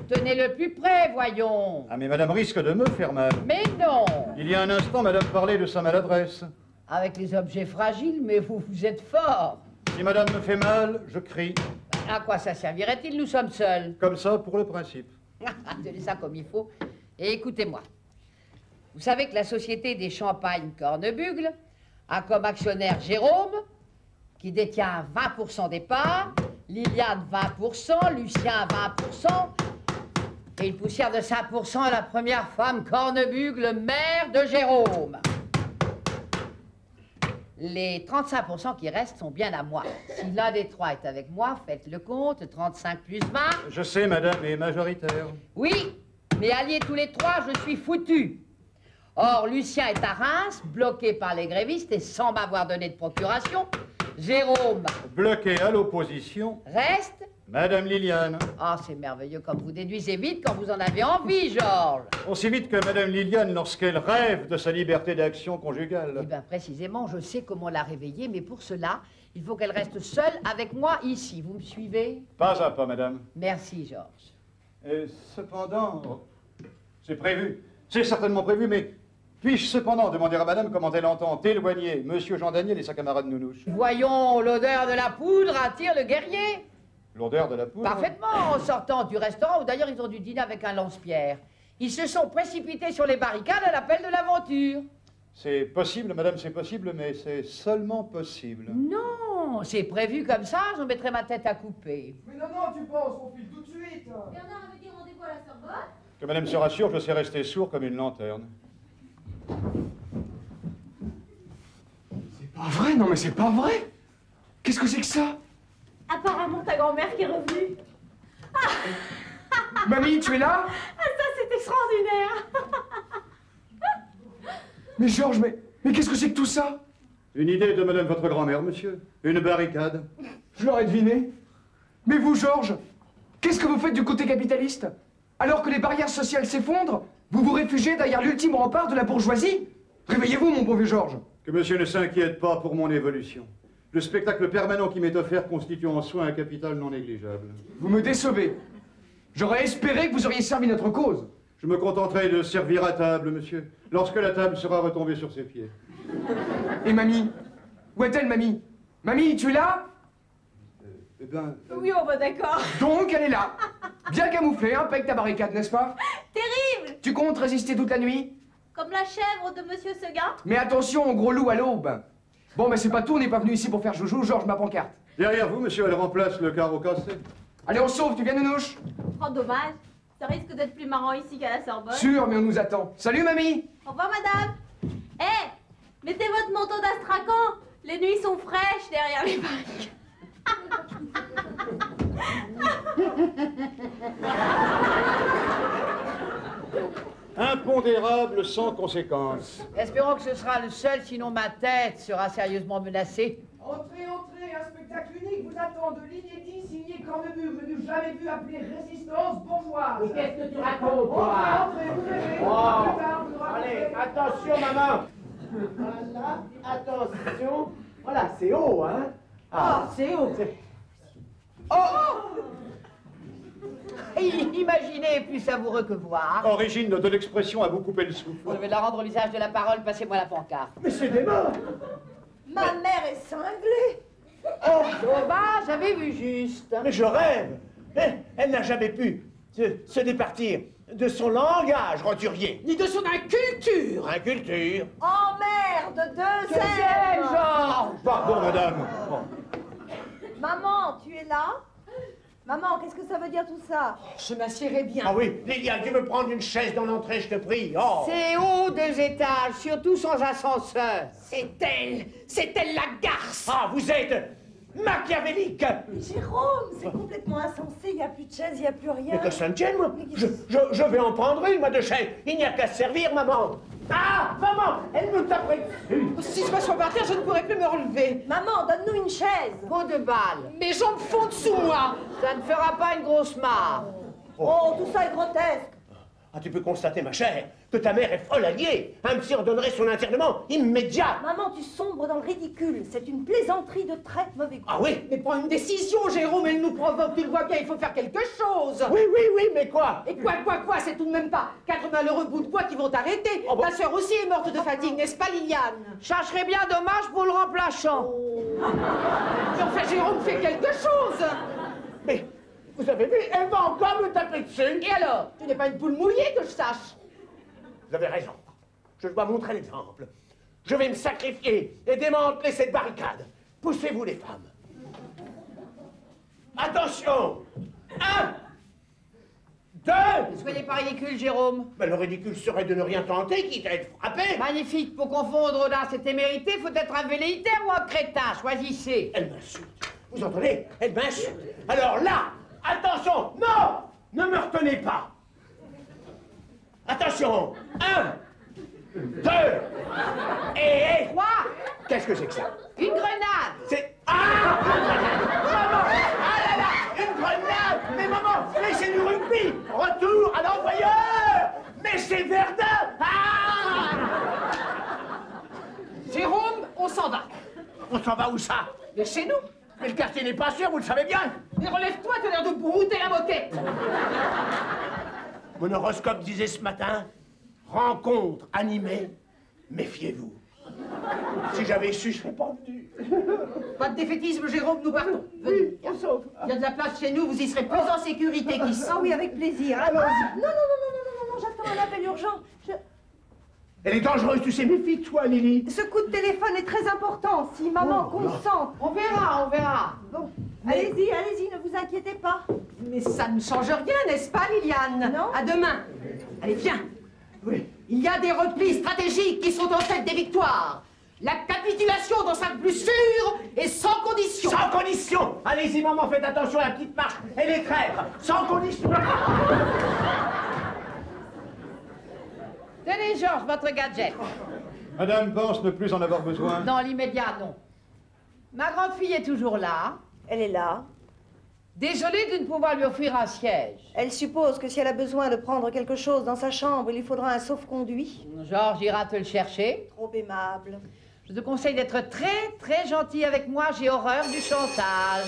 Speaker 7: Tenez-le plus près, voyons.
Speaker 1: Ah, mais madame risque de me faire mal.
Speaker 7: Mais non.
Speaker 1: Il y a un instant, madame parlait de sa maladresse.
Speaker 7: Avec les objets fragiles, mais vous êtes fort.
Speaker 1: Si madame me fait mal, je crie.
Speaker 7: À quoi ça servirait-il? Nous sommes seuls.
Speaker 1: Comme ça, pour le principe.
Speaker 7: Tenez ça comme il faut. Et écoutez-moi. Vous savez que la Société des Champagnes Cornebugle a comme actionnaire Jérôme, qui détient 20% des parts, Liliane 20%, Lucien 20%, et une poussière de 5% à la première femme Cornebugle, mère de Jérôme. Les 35% qui restent sont bien à moi. Si l'un des trois est avec moi, faites le compte, 35 plus 20.
Speaker 1: Je sais, madame est majoritaire.
Speaker 7: Oui, mais alliés tous les trois, je suis foutu. Or, Lucien est à Reims, bloqué par les grévistes et sans m'avoir donné de procuration. Jérôme...
Speaker 1: Bloqué à l'opposition.
Speaker 7: Reste...
Speaker 1: Madame Liliane.
Speaker 7: Ah, c'est merveilleux comme vous déduisez vite quand vous en avez envie, Georges.
Speaker 1: Aussi vite que madame Liliane lorsqu'elle rêve de sa liberté d'action conjugale.
Speaker 7: Eh bien, précisément, je sais comment la réveiller, mais pour cela, il faut qu'elle reste seule avec moi ici. Vous me suivez?
Speaker 1: Pas à pas, madame.
Speaker 7: Merci, Georges.
Speaker 1: Et cependant, c'est prévu. C'est certainement prévu, mais puis-je cependant demander à madame comment elle entend éloigner monsieur Jean Daniel et sa camarade Nounouche?
Speaker 7: Voyons, l'odeur de la poudre attire le guerrier.
Speaker 1: L'odeur de la poudre?
Speaker 7: Parfaitement, en sortant du restaurant, où d'ailleurs ils ont dû dîner avec un lance-pierre. Ils se sont précipités sur les barricades à l'appel de l'aventure.
Speaker 1: C'est possible, madame, c'est possible, mais c'est seulement possible.
Speaker 7: Non, c'est prévu comme ça, j'en mettrai ma tête à couper.
Speaker 6: Mais non, tu penses, on file tout de suite.
Speaker 2: Bernard avait dit rendez-vous à la Sorbonne.
Speaker 1: Que madame se rassure, je sais rester sourd comme une lanterne.
Speaker 6: C'est pas vrai, non mais c'est pas vrai. Qu'est-ce que c'est que ça?
Speaker 2: Apparemment, ta grand-mère qui est revenue.
Speaker 6: Mamie, tu es là?
Speaker 2: Ah, ça, c'est extraordinaire.
Speaker 6: Mais Georges, mais qu'est-ce que c'est que tout ça?
Speaker 1: Une idée de madame votre grand-mère, monsieur. Une barricade.
Speaker 6: Je l'aurais deviné. Mais vous, Georges, qu'est-ce que vous faites du côté capitaliste? Alors que les barrières sociales s'effondrent, vous vous réfugiez derrière l'ultime rempart de la bourgeoisie? Réveillez-vous, mon pauvre Georges.
Speaker 1: Que monsieur ne s'inquiète pas pour mon évolution. Le spectacle permanent qui m'est offert constitue en soi un capital non négligeable.
Speaker 6: Vous me décevez. J'aurais espéré que vous auriez servi notre cause.
Speaker 1: Je me contenterai de servir à table, monsieur, lorsque la table sera retombée sur ses pieds.
Speaker 6: Et mamie? Où est-elle, mamie? Mamie, tu es là?
Speaker 1: Eh bien...
Speaker 2: Oui, on va d'accord.
Speaker 6: Donc, elle est là. Bien camouflée, hein, avec ta barricade, n'est-ce pas?
Speaker 2: Terrible.
Speaker 6: Tu comptes résister toute la nuit?
Speaker 2: Comme la chèvre de Monsieur Seguin.
Speaker 6: Mais attention, au gros loup à l'aube. Bon, mais c'est pas tout, on n'est pas venu ici pour faire joujou. Georges, ma pancarte.
Speaker 1: Derrière vous, monsieur, elle remplace le carreau cassé.
Speaker 6: Allez, on sauve, tu viens, Nounouche?
Speaker 2: Oh, dommage. Ça risque d'être plus marrant ici qu'à la Sorbonne.
Speaker 6: Sûr, mais on nous attend. Salut, mamie.
Speaker 2: Au revoir, madame. Eh, mettez votre manteau d'Astrakhan. Les nuits sont fraîches derrière les barriques.
Speaker 1: Impondérable sans conséquence.
Speaker 7: Espérons que ce sera le seul, sinon ma tête sera sérieusement menacée.
Speaker 6: Entrez, un spectacle unique vous attend de l'inédit signé Cornemuse. Je n'ai jamais vu appeler résistance bourgeoise.
Speaker 4: Mais qu'est-ce que tu racontes, toi?
Speaker 6: Entrez, vous verrez.
Speaker 4: Allez, attention, maman. Voilà, attention. Voilà, c'est haut, hein?
Speaker 7: C'est haut. Imaginez plus savoureux que voir.
Speaker 1: Origine de l'expression à vous couper le souffle.
Speaker 7: Je vais leur rendre l'usage de la parole, passez-moi la pancarte.
Speaker 4: Mais c'est des morts.
Speaker 5: Ma mère est cinglée.
Speaker 7: Oh, bah, j'avais vu juste.
Speaker 4: Mais je rêve. Elle n'a jamais pu se départir de son langage roturier.
Speaker 7: Ni de son inculture.
Speaker 4: Inculture.
Speaker 5: Oh merde, deuxième.
Speaker 7: Georges.
Speaker 1: Pardon, madame.
Speaker 5: Maman, tu es là? Maman, qu'est-ce que ça veut dire tout ça?
Speaker 7: Je m'assiérai bien.
Speaker 4: Ah oui, Liliane, tu veux prendre une chaise dans l'entrée, je te prie. Oh.
Speaker 7: C'est haut, 2 étages, surtout sans ascenseur.
Speaker 9: C'est elle la garce.
Speaker 4: Ah, vous êtes machiavélique.
Speaker 5: Mais Jérôme, c'est complètement insensé, il n'y a plus de chaise, il n'y a plus rien.
Speaker 4: Mais que ça ne tienne, moi. Je vais en prendre une, moi, de chaise. Il n'y a qu'à se servir, maman. Ah, maman, elle me taperait dessus.
Speaker 9: Si je m'assois par terre, je ne pourrai plus me relever.
Speaker 5: Maman, donne-nous une chaise.
Speaker 7: Pot de balle.
Speaker 9: Mes jambes fondent sous moi.
Speaker 7: Ça ne fera pas une grosse mare.
Speaker 5: Oh, tout ça est grotesque.
Speaker 4: Ah, tu peux constater, ma chère, que ta mère est folle alliée. Un psy ordonnerait son internement immédiat.
Speaker 5: Maman, tu sombres dans le ridicule. C'est une plaisanterie de très mauvais goût.
Speaker 4: Ah oui?
Speaker 9: Mais prends une décision, Jérôme, elle nous provoque. Tu le vois bien, il faut faire quelque chose.
Speaker 4: Oui, mais quoi?
Speaker 9: Et quoi, c'est tout de même pas 4 malheureux bouts de bois qui vont t'arrêter.
Speaker 4: Oh, bon.
Speaker 9: Ta sœur aussi est morte de fatigue, n'est-ce pas, Liliane?
Speaker 7: Chercherai bien dommage pour le remplaçant.
Speaker 9: Mais enfin, Jérôme, fais quelque chose.
Speaker 4: Mais, vous avez vu, elle va encore me taper dessus.
Speaker 9: Et alors? Tu n'es pas une poule mouillée, que je sache.
Speaker 4: Vous avez raison. Je dois montrer l'exemple. Je vais me sacrifier et démanteler cette barricade. Poussez-vous, les femmes. Attention! 1, 2.
Speaker 7: Soyez pas ridicule, Jérôme.
Speaker 4: Ben, le ridicule serait de ne rien tenter, quitte à être frappé.
Speaker 7: Magnifique, pour confondre audace et témérité, faut être un velléitaire ou un crétin, choisissez.
Speaker 4: Elle m'insulte. Vous entendez? Elle m'insulte. Alors là, attention! Non! Ne me retenez pas! Attention! 1, 2 et
Speaker 7: 3.
Speaker 4: Qu'est-ce que c'est que ça?
Speaker 7: Une grenade.
Speaker 4: C'est... Ah! Maman! Ah là là! Une grenade! Mais maman! Mais c'est du rugby! Retour à l'envoyeur! Mais c'est Verdun! Ah!
Speaker 9: Jérôme, on s'en va.
Speaker 4: On s'en va où ça?
Speaker 9: Mais chez nous.
Speaker 4: Mais le quartier n'est pas sûr, vous le savez bien!
Speaker 9: Mais relève-toi, t'as l'air de brouter la moquette.
Speaker 4: Mon horoscope disait ce matin, rencontre animée, méfiez-vous. Si j'avais su, je serais pas venu.
Speaker 9: Pas de défaitisme, Jérôme, nous partons. Venez.
Speaker 4: On sauve.
Speaker 9: Il y a de la place chez nous, vous y serez plus en sécurité qu'ici.
Speaker 5: Ah oui, avec plaisir. Ah, non, j'attends un appel urgent.
Speaker 4: Elle est dangereuse, tu sais, méfie-toi, Lily.
Speaker 5: Ce coup de téléphone est très important. Si maman consent.
Speaker 7: On verra, on verra.
Speaker 5: Bon, allez-y, allez-y, ne vous inquiétez pas.
Speaker 9: Mais ça ne change rien, n'est-ce pas, Liliane?
Speaker 5: Non.
Speaker 9: À demain. Allez, viens.
Speaker 4: Oui.
Speaker 9: Il y a des replis stratégiques qui sont en fait des victoires. La capitulation dans sa plus sûre et sans condition.
Speaker 4: Sans condition. Allez-y, maman, faites attention à la petite marche et les traîtres. Sans condition.
Speaker 7: Tenez, Georges, votre gadget.
Speaker 1: Madame pense ne plus en avoir besoin.
Speaker 7: Dans l'immédiat, non. Ma grande fille est toujours là.
Speaker 5: Elle est là.
Speaker 7: Désolée de ne pouvoir lui offrir un siège.
Speaker 5: Elle suppose que si elle a besoin de prendre quelque chose dans sa chambre, il lui faudra un sauf-conduit.
Speaker 7: Georges ira te le chercher.
Speaker 5: Trop aimable.
Speaker 7: Je te conseille d'être très, très gentil avec moi. J'ai horreur du chantage.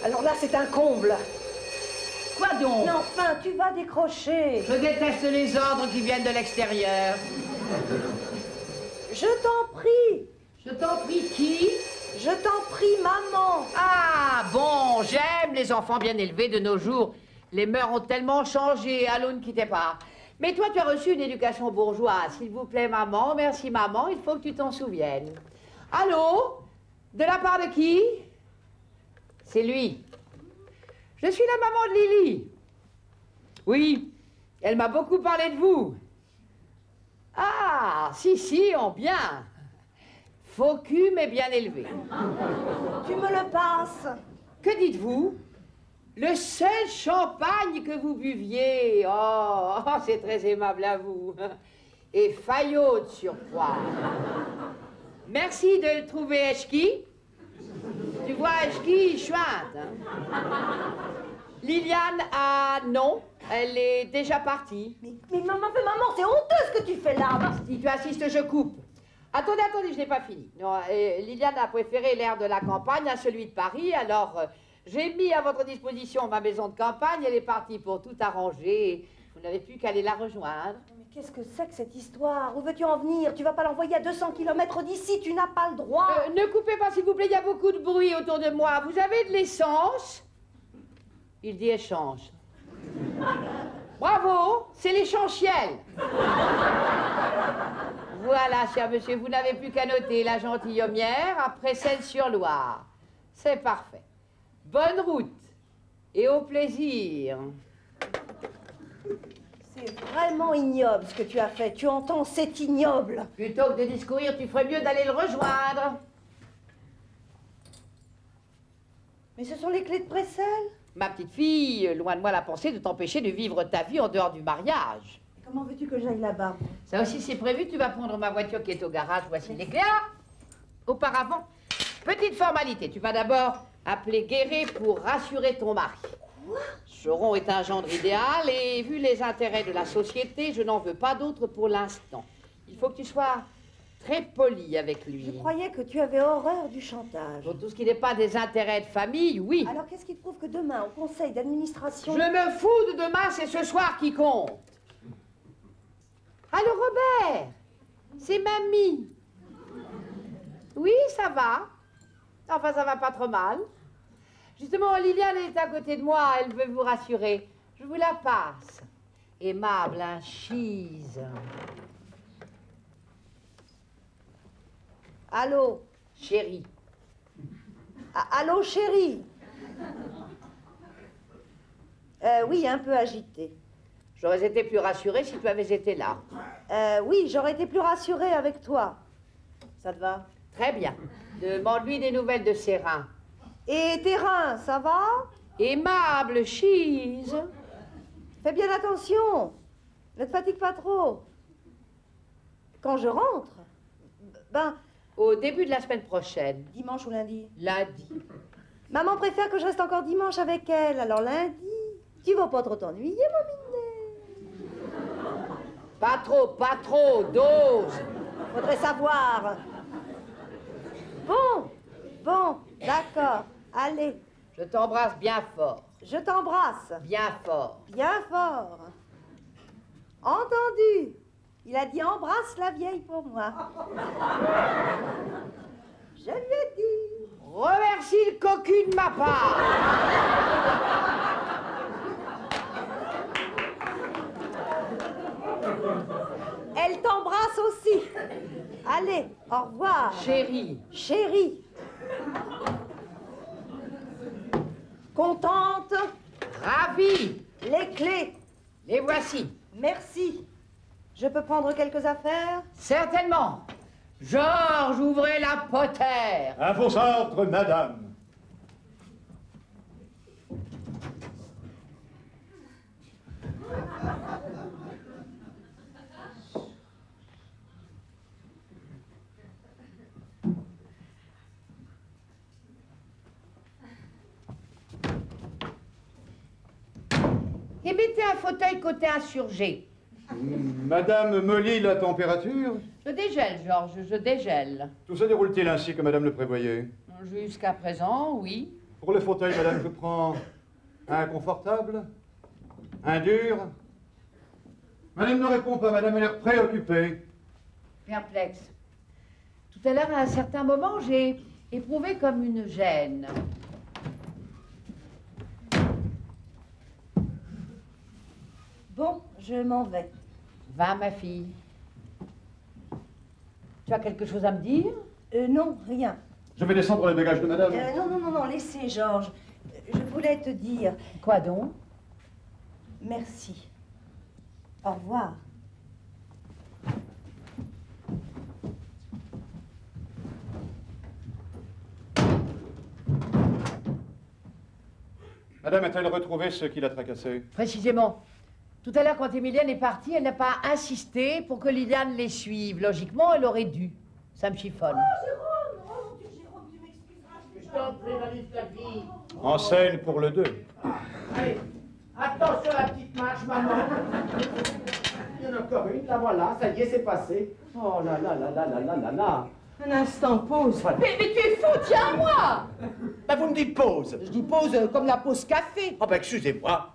Speaker 5: Alors là, c'est un comble.
Speaker 7: Quoi donc?
Speaker 5: Mais enfin, tu vas décrocher.
Speaker 7: Je déteste les ordres qui viennent de l'extérieur.
Speaker 5: Je t'en prie.
Speaker 7: Je t'en prie, qui?
Speaker 5: Je t'en prie, maman.
Speaker 7: Ah, bon, j'aime les enfants bien élevés de nos jours. Les mœurs ont tellement changé, allô, ne quittez pas. Mais toi, tu as reçu une éducation bourgeoise. S'il vous plaît, maman, merci, maman, il faut que tu t'en souviennes. Allô? De la part de qui? C'est lui. Je suis la maman de Lily. Oui, elle m'a beaucoup parlé de vous. Ah, si, on bien. Faux cul, mais bien élevé.
Speaker 5: Tu me le passes.
Speaker 7: Que dites-vous? Le seul champagne que vous buviez. Oh, c'est très aimable à vous. Et faillot de surcroît. Merci de le trouver, Eschki. Tu vois, Eschki, chouette. Hein? Liliane, ah non, elle est déjà partie.
Speaker 5: Mais maman, c'est honteux ce que tu fais là.
Speaker 7: Si tu assistes, je coupe. Attendez, je n'ai pas fini. Non, Liliane a préféré l'air de la campagne à celui de Paris, alors j'ai mis à votre disposition ma maison de campagne, elle est partie pour tout arranger. Vous n'avez plus qu'à aller la rejoindre.
Speaker 5: Mais qu'est-ce que c'est que cette histoire? Où veux-tu en venir? Tu vas pas l'envoyer à 200 km d'ici, tu n'as pas le droit.
Speaker 7: Ne coupez pas, s'il vous plaît, il y a beaucoup de bruit autour de moi. Vous avez de l'essence? Il dit échange. Bravo, c'est l'essentiel. Voilà, cher monsieur, vous n'avez plus qu'à noter la gentilhommière après Celles-sur-Loire. C'est parfait. Bonne route et au plaisir.
Speaker 5: C'est vraiment ignoble ce que tu as fait. Tu entends, c'est ignoble.
Speaker 7: Plutôt que de discourir, tu ferais mieux d'aller le rejoindre.
Speaker 5: Mais ce sont les clés de Pressel.
Speaker 7: Ma petite fille, loin de moi la pensée de t'empêcher de vivre ta vie en dehors du mariage.
Speaker 5: Comment veux-tu que j'aille là-bas?
Speaker 7: Ça aussi c'est prévu, tu vas prendre ma voiture qui est au garage, voici les clés. Ah, auparavant, petite formalité, tu vas d'abord appeler Guéret pour rassurer ton mari.
Speaker 5: Quoi?
Speaker 7: Choron est un gendre idéal et vu les intérêts de la société, je n'en veux pas d'autre pour l'instant. Il faut que tu sois très poli avec lui.
Speaker 5: Je croyais que tu avais horreur du chantage.
Speaker 7: Pour tout ce qui n'est pas des intérêts de famille, oui.
Speaker 5: Alors qu'est-ce qui te prouve que demain, au conseil d'administration...
Speaker 7: Je me fous de demain, c'est ce soir qui compte. Allô, Robert, c'est mamie. Oui, ça va. Enfin, ça va pas trop mal. Justement, Liliane est à côté de moi, elle veut vous rassurer. Je vous la passe. Aimable, un cheese.
Speaker 5: Allô?
Speaker 7: Chérie.
Speaker 5: Allô, chérie? Oui, un peu agité.
Speaker 7: J'aurais été plus rassurée si tu avais été là.
Speaker 5: Oui, j'aurais été plus rassurée avec toi. Ça te va?
Speaker 7: Très bien. Demande-lui des nouvelles de ses reins.
Speaker 5: Et tes reins, ça va?
Speaker 7: Aimable, cheese.
Speaker 5: Fais bien attention. Ne te fatigue pas trop. Quand je rentre, ben...
Speaker 7: Au début de la semaine prochaine.
Speaker 5: Dimanche ou lundi?
Speaker 7: Lundi.
Speaker 5: Maman préfère que je reste encore dimanche avec elle, alors lundi, tu vas pas trop t'ennuyer, mon minet.
Speaker 7: Pas trop, dose.
Speaker 5: Faudrait savoir. Bon, d'accord, allez.
Speaker 7: Je t'embrasse bien fort.
Speaker 5: Je t'embrasse.
Speaker 7: Bien fort.
Speaker 5: Bien fort. Entendu. Il a dit embrasse la vieille pour moi. Je lui ai dit.
Speaker 7: Remercie le cocu de ma part.
Speaker 5: Elle t'embrasse aussi. Allez, au revoir.
Speaker 7: Chérie.
Speaker 5: Chérie. Contente?
Speaker 7: Ravie.
Speaker 5: Les clés.
Speaker 7: Les voici.
Speaker 5: Merci. Je peux prendre quelques affaires?
Speaker 7: Certainement. Georges, ouvrez la potère.
Speaker 1: À vos ordres, madame.
Speaker 7: Et mettez un fauteuil côté insurgé.
Speaker 1: Madame me lit la température?
Speaker 7: Je dégèle, Georges, je dégèle.
Speaker 1: Tout se déroule-t-il ainsi que madame le prévoyait?
Speaker 7: Jusqu'à présent, oui.
Speaker 1: Pour le fauteuil, madame, je prends un confortable, un dur. Madame ne répond pas, madame a l'air préoccupée.
Speaker 7: Perplexe. Tout à l'heure, à un certain moment, j'ai éprouvé comme une gêne.
Speaker 5: Bon, je m'en vais.
Speaker 7: Va, ma fille. Tu as quelque chose à me dire?
Speaker 5: Non, rien.
Speaker 1: Je vais descendre les bagages de madame.
Speaker 5: Non, laissez, Georges. Je voulais te dire...
Speaker 7: Quoi donc?
Speaker 5: Merci. Au revoir.
Speaker 1: Madame a-t-elle retrouvé ce qui l'a tracassé?
Speaker 7: Précisément. Tout à l'heure, quand Émilienne est partie, elle n'a pas insisté pour que Liliane les suive. Logiquement, elle aurait dû. Ça me chiffonne.
Speaker 5: Jérôme, tu m'excuseras.
Speaker 4: Je t'en prie, Valise, la fille.
Speaker 1: En scène pour le 2.
Speaker 4: Allez, attention à la petite marche, maman. Il y en a encore une, la voilà, ça y est, c'est passé. Oh là là là là là là là là.
Speaker 9: Un instant, pause.
Speaker 7: Mais tu es fou, tiens-moi!
Speaker 4: Ben, vous me dites pause.
Speaker 9: Je dis pause comme la pause café.
Speaker 4: Oh ben, excusez-moi.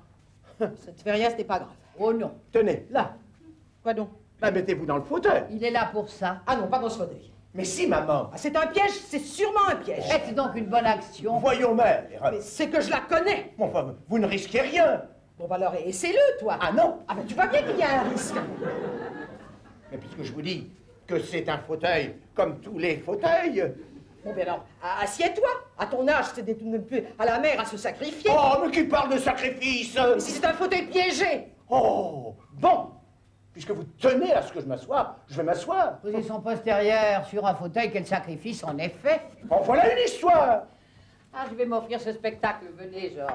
Speaker 9: Ça te fait rien, c'était pas grave.
Speaker 7: Oh non.
Speaker 4: Tenez, là.
Speaker 9: Quoi donc?
Speaker 4: Ben, mettez-vous dans le fauteuil.
Speaker 7: Il est là pour ça.
Speaker 9: Ah non, pas dans ce fauteuil.
Speaker 4: Mais si, maman.
Speaker 9: Ah, c'est un piège, c'est sûrement un piège.
Speaker 7: Est-ce donc une bonne action?
Speaker 4: Voyons, mère.
Speaker 9: Mais c'est que je la connais.
Speaker 4: Bon, enfin, vous ne risquez rien.
Speaker 9: Bon, bah alors, essaie-le, toi.
Speaker 4: Ah non.
Speaker 9: Ah, ben tu vois bien qu'il y a un risque.
Speaker 4: Mais puisque je vous dis que c'est un fauteuil comme tous les fauteuils...
Speaker 9: Bon, bien alors, assieds-toi. À ton âge, c'est d'être même plus à la mère à se sacrifier.
Speaker 4: Oh, mais qui parle de sacrifice?
Speaker 9: Mais si c'est un fauteuil piégé.
Speaker 4: Oh, bon. Puisque vous tenez à ce que je m'assoie, je vais m'asseoir.
Speaker 7: Poser son postérieur sur un fauteuil, quel sacrifice en effet.
Speaker 4: En voilà une histoire.
Speaker 7: Ah, je vais m'offrir ce spectacle. Venez, Georges.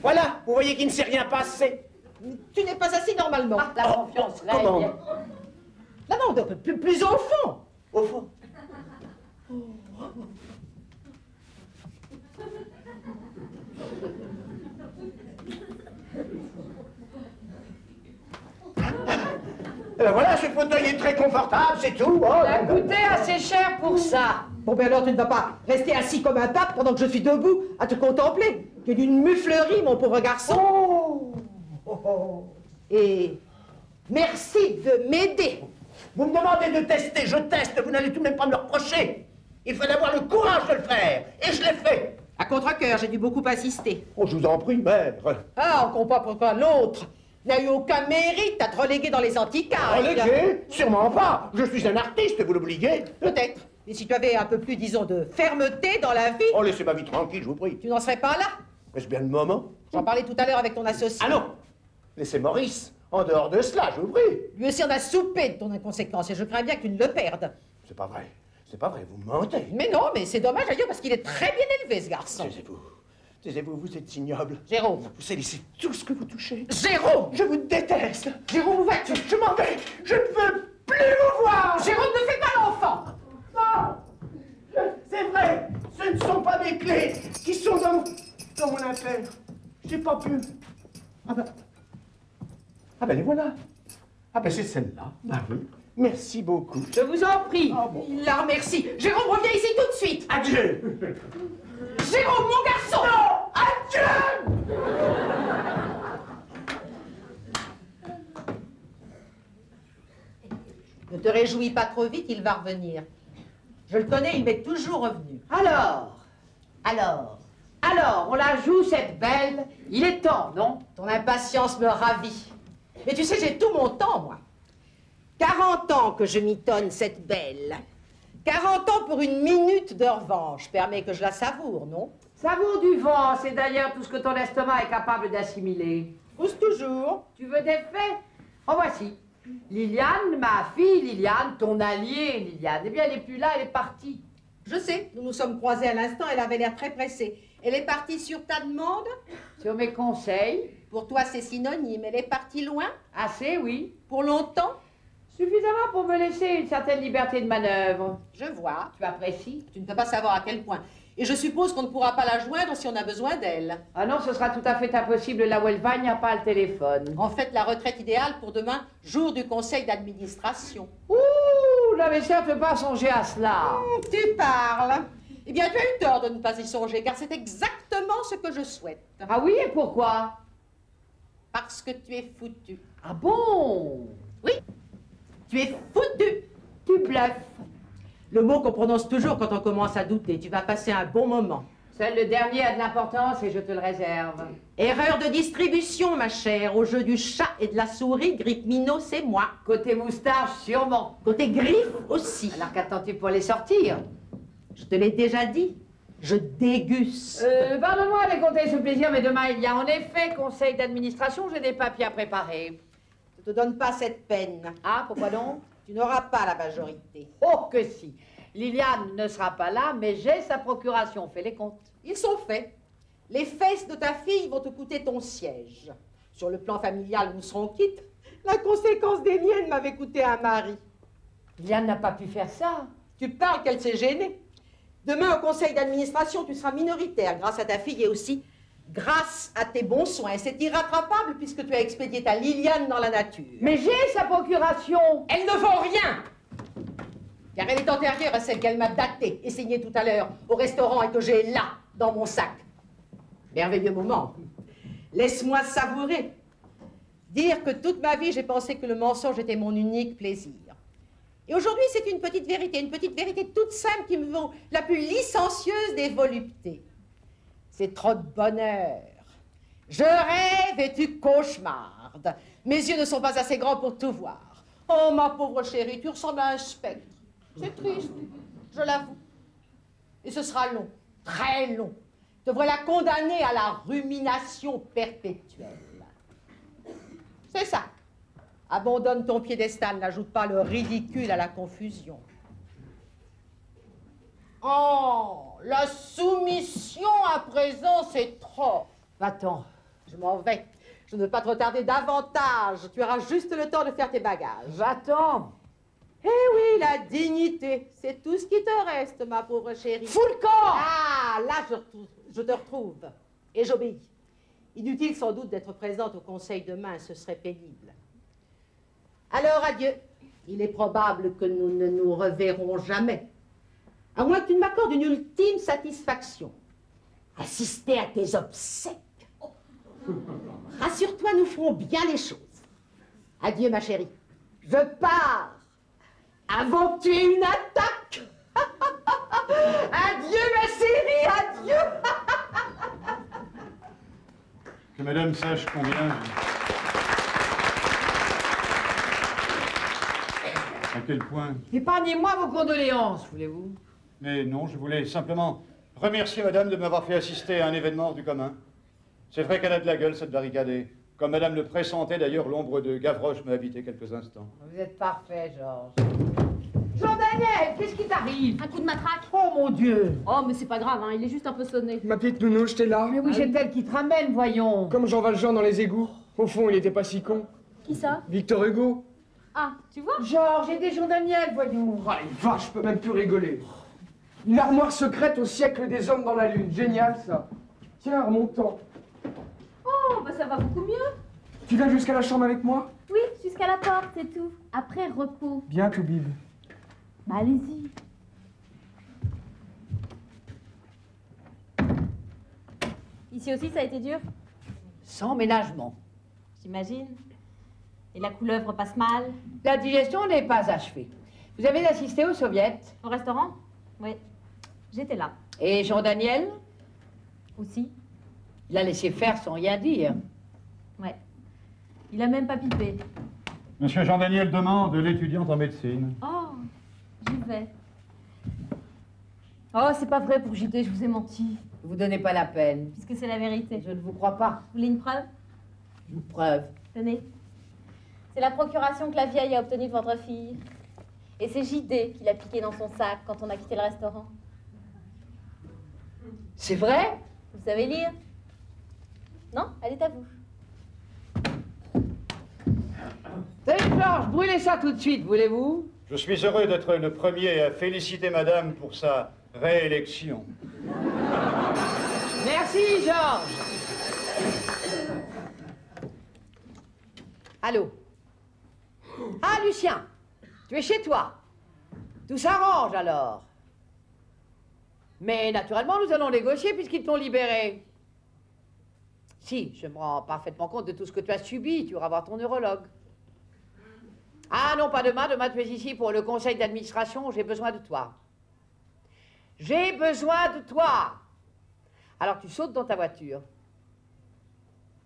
Speaker 4: Voilà, vous voyez qu'il ne s'est rien passé.
Speaker 9: Tu n'es pas assis normalement.
Speaker 7: Ah, la confiance
Speaker 4: comment?
Speaker 7: règne.
Speaker 9: Non, non, plus au fond.
Speaker 4: Au fond. Eh ben voilà, ce fauteuil est très confortable, c'est tout. Oh,
Speaker 7: Ça a coûté assez cher pour ça.
Speaker 9: Bon, ben alors tu ne vas pas rester assis comme un pape pendant que je suis debout à te contempler. Tu es d'une muflerie, mon pauvre garçon. Et merci de m'aider.
Speaker 4: Vous me demandez de tester, je teste, vous n'allez tout de même pas me le reprocher. Il fallait avoir le courage de le faire, et je l'ai fait.
Speaker 9: À contre-cœur, j'ai dû beaucoup assister.
Speaker 4: Oh, je vous en prie, mère.
Speaker 9: Ah, on comprend pourquoi l'autre n'a eu aucun mérite à te reléguer dans les antiquailles.
Speaker 4: Relégué? Sûrement pas. Je suis un artiste, vous l'oubliez.
Speaker 9: Peut-être. Mais si tu avais un peu plus, disons, de fermeté dans la vie,
Speaker 4: Oh, laissez ma vie tranquille, je vous prie.
Speaker 9: tu n'en serais pas là.
Speaker 4: Est-ce bien le moment?
Speaker 9: J'en parlais tout à l'heure avec ton associé.
Speaker 4: Ah non. Laissez Maurice. En dehors de cela, je vous prie.
Speaker 9: Lui aussi en a soupé de ton inconséquence et je crains bien que tu ne le perdes.
Speaker 4: C'est pas vrai. C'est pas vrai, vous mentez.
Speaker 9: Mais non, mais c'est dommage à dire parce qu'il est très bien élevé, ce garçon.
Speaker 4: Taisez-vous. Taisez-vous, vous êtes ignoble.
Speaker 9: Jérôme.
Speaker 4: Vous salissez tout ce que vous touchez.
Speaker 9: Jérôme.
Speaker 4: Je vous déteste.
Speaker 9: Jérôme, où vas-tu?
Speaker 4: Je m'en vais. Je ne veux plus vous voir.
Speaker 9: Jérôme, ne fais pas l'enfant.
Speaker 4: Non. C'est vrai. Ce ne sont pas mes clés qui sont dans mon affaire. J'ai pas pu. Ah ben.
Speaker 6: Ah ben les voilà. Ah ben c'est celle-là. Ah oui. Merci beaucoup.
Speaker 7: Je vous en prie.
Speaker 6: Ah bon.
Speaker 9: Il la remercie. Jérôme, reviens ici tout de suite.
Speaker 6: Adieu.
Speaker 9: Jérôme, mon garçon.
Speaker 6: Non. Adieu.
Speaker 9: Ne te réjouis pas trop vite, il va revenir. Je le connais, il m'est toujours revenu.
Speaker 7: Alors, on la joue cette belle. Il est temps, non?
Speaker 9: Ton impatience me ravit. Mais tu sais, j'ai tout mon temps, moi. 40 ans que je mitonne cette belle. 40 ans pour une minute de revanche. Permet que je la savoure, non?
Speaker 7: Savour du vent, c'est d'ailleurs tout ce que ton estomac est capable d'assimiler.
Speaker 9: Pousse toujours.
Speaker 7: Tu veux des faits? En voici. Liliane, ma fille Liliane, ton alliée Liliane. Eh bien, elle n'est plus là, elle est partie.
Speaker 9: Je sais, nous nous sommes croisés à l'instant, elle avait l'air très pressée. Elle est partie sur ta demande?
Speaker 7: Sur mes conseils.
Speaker 9: Pour toi, c'est synonyme. Elle est partie loin?
Speaker 7: Assez, oui.
Speaker 9: Pour longtemps?
Speaker 7: Suffisamment pour me laisser une certaine liberté de manœuvre.
Speaker 9: Je vois.
Speaker 7: Tu apprécies?
Speaker 9: Tu ne peux pas savoir à quel point. Et je suppose qu'on ne pourra pas la joindre si on a besoin d'elle.
Speaker 7: Ah non, ce sera tout à fait impossible. Là où elle va, il n'y a pas le téléphone.
Speaker 9: En fait, la retraite idéale pour demain, jour du conseil d'administration.
Speaker 7: Ouh, n'avais certes pas songé à cela.
Speaker 9: Tu parles. Eh bien, tu as eu tort de ne pas y songer, car c'est exactement ce que je souhaite.
Speaker 7: Ah oui, et pourquoi?
Speaker 9: Parce que tu es foutu.
Speaker 7: Ah bon?
Speaker 9: Oui, tu es foutu.
Speaker 7: Tu bluffes.
Speaker 9: Le mot qu'on prononce toujours quand on commence à douter. Tu vas passer un bon moment.
Speaker 7: Seul le dernier a de l'importance et je te le réserve.
Speaker 9: Erreur de distribution, ma chère. Au jeu du chat et de la souris, Grip-Minot, c'est moi.
Speaker 7: Côté moustache, sûrement.
Speaker 9: Côté griffe aussi.
Speaker 7: Alors qu'attends-tu pour les sortir?
Speaker 9: Je te l'ai déjà dit. Je déguste.
Speaker 7: Pardonne-moi de compter ce plaisir, mais demain il y a en effet conseil d'administration, j'ai des papiers à préparer.
Speaker 9: Ne te donne pas cette peine.
Speaker 7: Ah, pourquoi donc?
Speaker 9: Tu n'auras pas la majorité.
Speaker 7: Oh que si. Liliane ne sera pas là, mais j'ai sa procuration. Fais les comptes.
Speaker 9: Ils sont faits. Les fesses de ta fille vont te coûter ton siège. Sur le plan familial, nous serons quittes. La conséquence des miennes m'avait coûté un mari.
Speaker 7: Liliane n'a pas pu faire ça.
Speaker 9: Tu parles qu'elle s'est gênée. Demain, au conseil d'administration, tu seras minoritaire grâce à ta fille et aussi grâce à tes bons soins. C'est irrattrapable puisque tu as expédié ta Liliane dans la nature.
Speaker 7: Mais j'ai sa procuration.
Speaker 9: Elle ne vaut rien. Car elle est antérieure à celle qu'elle m'a datée et signée tout à l'heure au restaurant et que j'ai là, dans mon sac. Merveilleux moment. Laisse-moi savourer. Dire que toute ma vie, j'ai pensé que le mensonge était mon unique plaisir. Et aujourd'hui, c'est une petite vérité toute simple qui me vaut la plus licencieuse des voluptés. C'est trop de bonheur. Je rêve et tu cauchemardes. Mes yeux ne sont pas assez grands pour tout voir. Oh, ma pauvre chérie, tu ressembles à un spectre. C'est triste, je l'avoue. Et ce sera long, très long. Te voilà condamné à la rumination perpétuelle. C'est ça. Abandonne ton piédestal, n'ajoute pas le ridicule à la confusion. Oh, la soumission à présent, c'est trop.
Speaker 7: Va-t'en.
Speaker 9: Je m'en vais. Je ne veux pas te retarder davantage. Tu auras juste le temps de faire tes bagages.
Speaker 7: Va-t'en.
Speaker 9: Eh oui, la dignité, c'est tout ce qui te reste, ma pauvre chérie.
Speaker 7: Fous le corps.
Speaker 9: Ah, là, je te retrouve. Et j'obéis. Inutile sans doute d'être présente au conseil demain, ce serait pénible. Alors, adieu. Il est probable que nous ne nous reverrons jamais. À moins que tu ne m'accordes une ultime satisfaction. Assister à tes obsèques. Rassure-toi, nous ferons bien les choses. Adieu, ma chérie. Je pars. Avant que tu aies une attaque. Adieu, ma chérie, adieu.
Speaker 1: Que madame sache combien... À quel point...
Speaker 7: Épargnez-moi vos condoléances, voulez-vous?
Speaker 1: Mais non, je voulais simplement remercier madame de m'avoir fait assister à un événement hors du commun. C'est vrai qu'elle a de la gueule, cette barricade. Comme madame le pressentait, d'ailleurs, l'ombre de Gavroche m'a habité quelques instants.
Speaker 7: Vous êtes parfait, Georges. Jean-Daniel, qu'est-ce qui t'arrive?
Speaker 2: Un coup de matraque.
Speaker 7: Oh, mon Dieu.
Speaker 2: Oh, mais c'est pas grave, hein, il est juste un peu sonné.
Speaker 6: Ma petite nounou, t'ai là.
Speaker 7: Mais oui, c'est elle qui te ramène, voyons.
Speaker 6: Comme Jean Valjean dans les égouts. Au fond, il était pas si con.
Speaker 2: Qui ça?
Speaker 6: Victor Hugo.
Speaker 2: Ah, tu vois?
Speaker 7: Georges, j'ai des Jean-Daniel, voyons.
Speaker 6: Ah, les vaches, je peux même plus rigoler. Une armoire secrète au siècle des hommes dans la lune. Génial, ça. Tiens, remontant.
Speaker 2: Oh, bah ça va beaucoup mieux.
Speaker 6: Tu viens jusqu'à la chambre avec moi?
Speaker 2: Oui, jusqu'à la porte, c'est tout. Après, repos.
Speaker 6: Bien, Toubib.
Speaker 2: Bah, allez-y. Ici aussi, ça a été dur?
Speaker 7: Sans ménagement.
Speaker 2: J'imagine. Et la couleuvre passe mal?
Speaker 7: La digestion n'est pas achevée. Vous avez assisté au soviet?
Speaker 2: Au restaurant? Oui. J'étais là.
Speaker 7: Et Jean-Daniel?
Speaker 2: Aussi.
Speaker 7: Il a laissé faire sans rien dire.
Speaker 2: Ouais. Il a même pas pipé.
Speaker 1: Monsieur Jean-Daniel demande l'étudiante en médecine.
Speaker 2: Oh, j'y vais. Oh, c'est pas vrai pour JT, je vous ai menti.
Speaker 7: Ne vous donnez pas la peine.
Speaker 2: Puisque c'est la vérité.
Speaker 7: Je ne vous crois pas.
Speaker 2: Vous voulez une preuve?
Speaker 7: Une preuve.
Speaker 2: Tenez. C'est la procuration que la vieille a obtenue de votre fille. Et c'est JD qui l'a piqué dans son sac quand on a quitté le restaurant.
Speaker 7: C'est vrai?
Speaker 2: Vous savez lire? Non, elle est à vous.
Speaker 7: Tenez, Georges, brûlez ça tout de suite, voulez-vous?
Speaker 1: Je suis heureux d'être le premier à féliciter madame pour sa réélection.
Speaker 7: Merci, Georges. Allô? Ah, Lucien, tu es chez toi. Tout s'arrange alors. Mais naturellement, nous allons négocier puisqu'ils t'ont libéré. Si, je me rends parfaitement compte de tout ce que tu as subi. Tu iras voir ton neurologue. Ah non, pas demain. Demain, tu es ici pour le conseil d'administration. J'ai besoin de toi. J'ai besoin de toi. Alors, tu sautes dans ta voiture.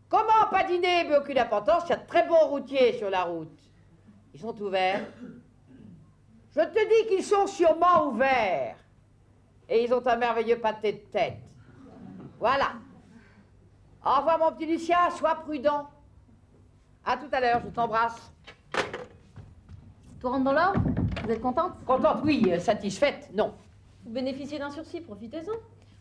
Speaker 7: Comment pas dîner, mais aucune importance. Il y a de très bons routiers sur la route. Ils sont ouverts. Je te dis qu'ils sont sûrement ouverts. Et ils ont un merveilleux pâté de tête. Voilà. Au revoir, mon petit Lucien. Sois prudent. À tout à l'heure. Je t'embrasse.
Speaker 2: Tout rentre dans l'ordre? Vous êtes contente?
Speaker 7: Contente, oui. Satisfaite, non.
Speaker 2: Vous bénéficiez d'un sursis, profitez-en.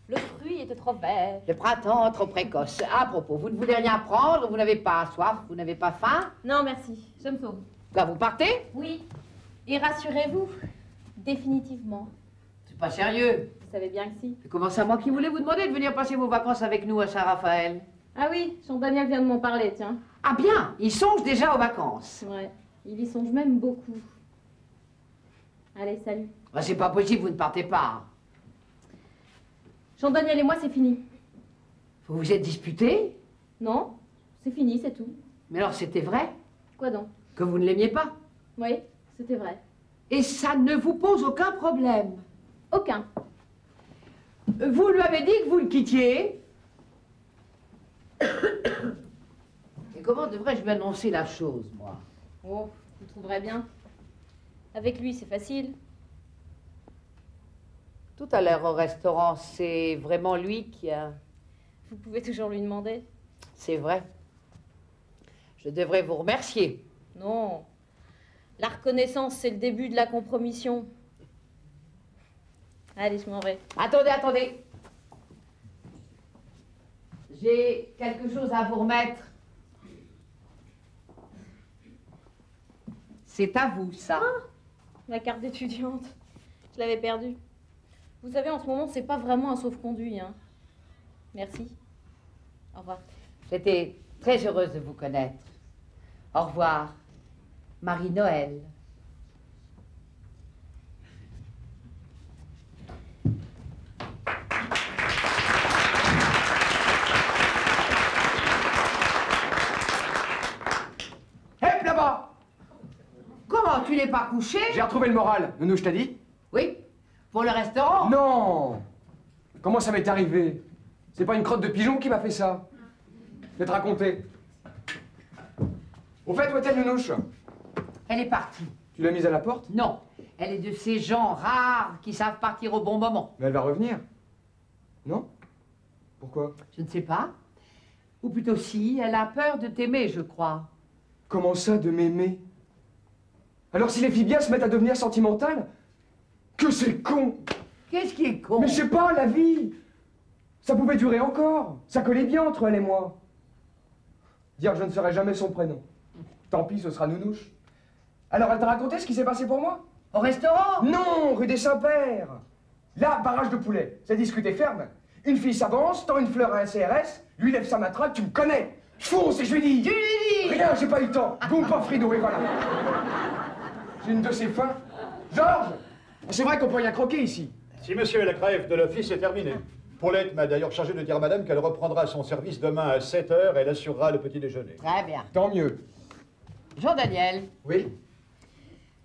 Speaker 2: Le fruit était trop vert.
Speaker 7: Le printemps, trop précoce. À propos, vous ne voulez rien prendre, vous n'avez pas soif, vous n'avez pas faim?
Speaker 2: Non, merci. Je me sauve.
Speaker 7: Là, vous partez?
Speaker 2: Oui. Et rassurez-vous, définitivement.
Speaker 7: C'est pas sérieux.
Speaker 2: Vous savez bien que si.
Speaker 7: Comment ça, moi qui voulais vous demander de venir passer vos vacances avec nous à Saint-Raphaël?
Speaker 2: Ah oui, Jean-Daniel vient de m'en parler, tiens.
Speaker 7: Ah bien, il songe déjà aux vacances.
Speaker 2: Ouais, il y songe même beaucoup. Allez, salut.
Speaker 7: Ah, c'est pas possible, vous ne partez pas.
Speaker 2: Jean-Daniel et moi, c'est fini.
Speaker 7: Vous vous êtes disputés?
Speaker 2: Non, c'est fini, c'est tout.
Speaker 7: Mais alors, c'était vrai?
Speaker 2: Quoi donc?
Speaker 7: Que vous ne l'aimiez pas?
Speaker 2: Oui, c'était vrai.
Speaker 7: Et ça ne vous pose aucun problème?
Speaker 2: Aucun.
Speaker 7: Vous lui avez dit que vous le quittiez? Et comment devrais-je lui annoncer la chose, moi?
Speaker 2: Oh, vous trouverez bien. Avec lui, c'est facile.
Speaker 7: Tout à l'heure au restaurant, c'est vraiment lui qui a...
Speaker 2: Vous pouvez toujours lui demander.
Speaker 7: C'est vrai. Je devrais vous remercier.
Speaker 2: Non. La reconnaissance, c'est le début de la compromission. Allez, je m'en vais.
Speaker 7: Attendez, attendez. J'ai quelque chose à vous remettre. C'est à vous, ça.
Speaker 2: Ah, ma carte d'étudiante. Je l'avais perdue. Vous savez, en ce moment, c'est pas vraiment un sauf-conduit, hein. Merci. Au revoir.
Speaker 7: J'étais très heureuse de vous connaître. Au revoir, Marie-Noël.
Speaker 6: Hep, là-bas!
Speaker 7: Comment, tu n'es pas couché?
Speaker 6: J'ai retrouvé le moral. Nounou, je t'ai dit?
Speaker 7: Oui, pour le restaurant.
Speaker 6: Non! Comment ça m'est arrivé? C'est pas une crotte de pigeon qui m'a fait ça. Je vais te raconter. Au fait, où est-elle, Nounouche?
Speaker 7: Elle est partie.
Speaker 6: Tu l'as mise à la porte?
Speaker 7: Non, elle est de ces gens rares qui savent partir au bon moment.
Speaker 6: Mais elle va revenir. Non? Pourquoi?
Speaker 7: Je ne sais pas. Ou plutôt si, elle a peur de t'aimer, je crois.
Speaker 6: Comment ça, de m'aimer? Alors si les filles bien se mettent à devenir sentimentales, que c'est con!
Speaker 7: Qu'est-ce qui est con?
Speaker 6: Mais je sais pas, la vie! Ça pouvait durer encore. Ça collait bien entre elle et moi. Dire que je ne serai jamais son prénom. Tant pis, ce sera Nounouche. Alors, elle t'a raconté ce qui s'est passé pour moi?
Speaker 7: Au restaurant?
Speaker 6: Non, rue des Saints-Pères. Là, barrage de poulet. C'est discuté ferme. Une fille s'avance, tend une fleur à un CRS, lui lève sa matraque, tu me connais. Je fonce et je lui dis.
Speaker 7: Tu lui dis.
Speaker 6: Rien, j'ai pas eu le temps. Boum, pas Frido, et voilà. J'ai une de ses fins. Georges, c'est vrai qu'on peut rien croquer ici.
Speaker 1: Si monsieur, la grève de l'office est terminée. Paulette m'a d'ailleurs chargé de dire à madame qu'elle reprendra son service demain à 7 h et elle assurera le petit déjeuner.
Speaker 7: Très bien.
Speaker 6: Tant mieux.
Speaker 7: Jean-Daniel,
Speaker 6: Oui.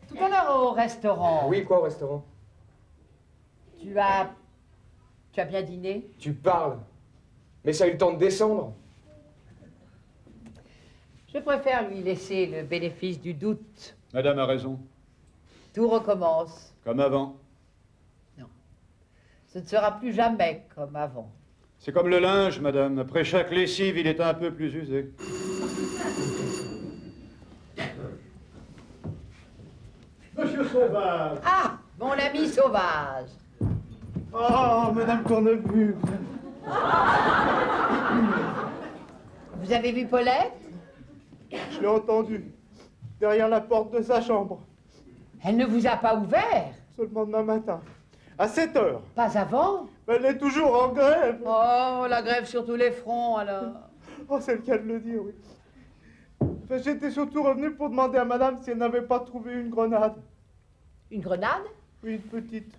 Speaker 7: tout à l'heure au restaurant,
Speaker 6: Oui, quoi au restaurant?
Speaker 7: tu as bien dîné?
Speaker 6: Tu parles. Mais ça a eu le temps de descendre.
Speaker 7: Je préfère lui laisser le bénéfice du doute.
Speaker 1: Madame a raison.
Speaker 7: Tout recommence.
Speaker 1: Comme avant.
Speaker 7: Ce ne sera plus jamais comme avant.
Speaker 1: C'est comme le linge, madame. Après chaque lessive, il est un peu plus usé. Monsieur Sauvage.
Speaker 7: Ah, mon ami sauvage.
Speaker 10: Oh, madame Cornebugle.
Speaker 7: Vous avez vu Paulette?
Speaker 10: Je l'ai entendue. Derrière la porte de sa chambre.
Speaker 7: Elle ne vous a pas ouvert?
Speaker 10: Seulement demain matin. À 7 h.
Speaker 7: Pas avant?
Speaker 10: Elle est toujours en grève.
Speaker 7: Oh, la grève sur tous les fronts, alors.
Speaker 10: Oh, c'est le cas de le dire, oui. Enfin, j'étais surtout revenu pour demander à madame si elle n'avait pas trouvé une grenade.
Speaker 7: Une grenade?
Speaker 10: Oui, une petite.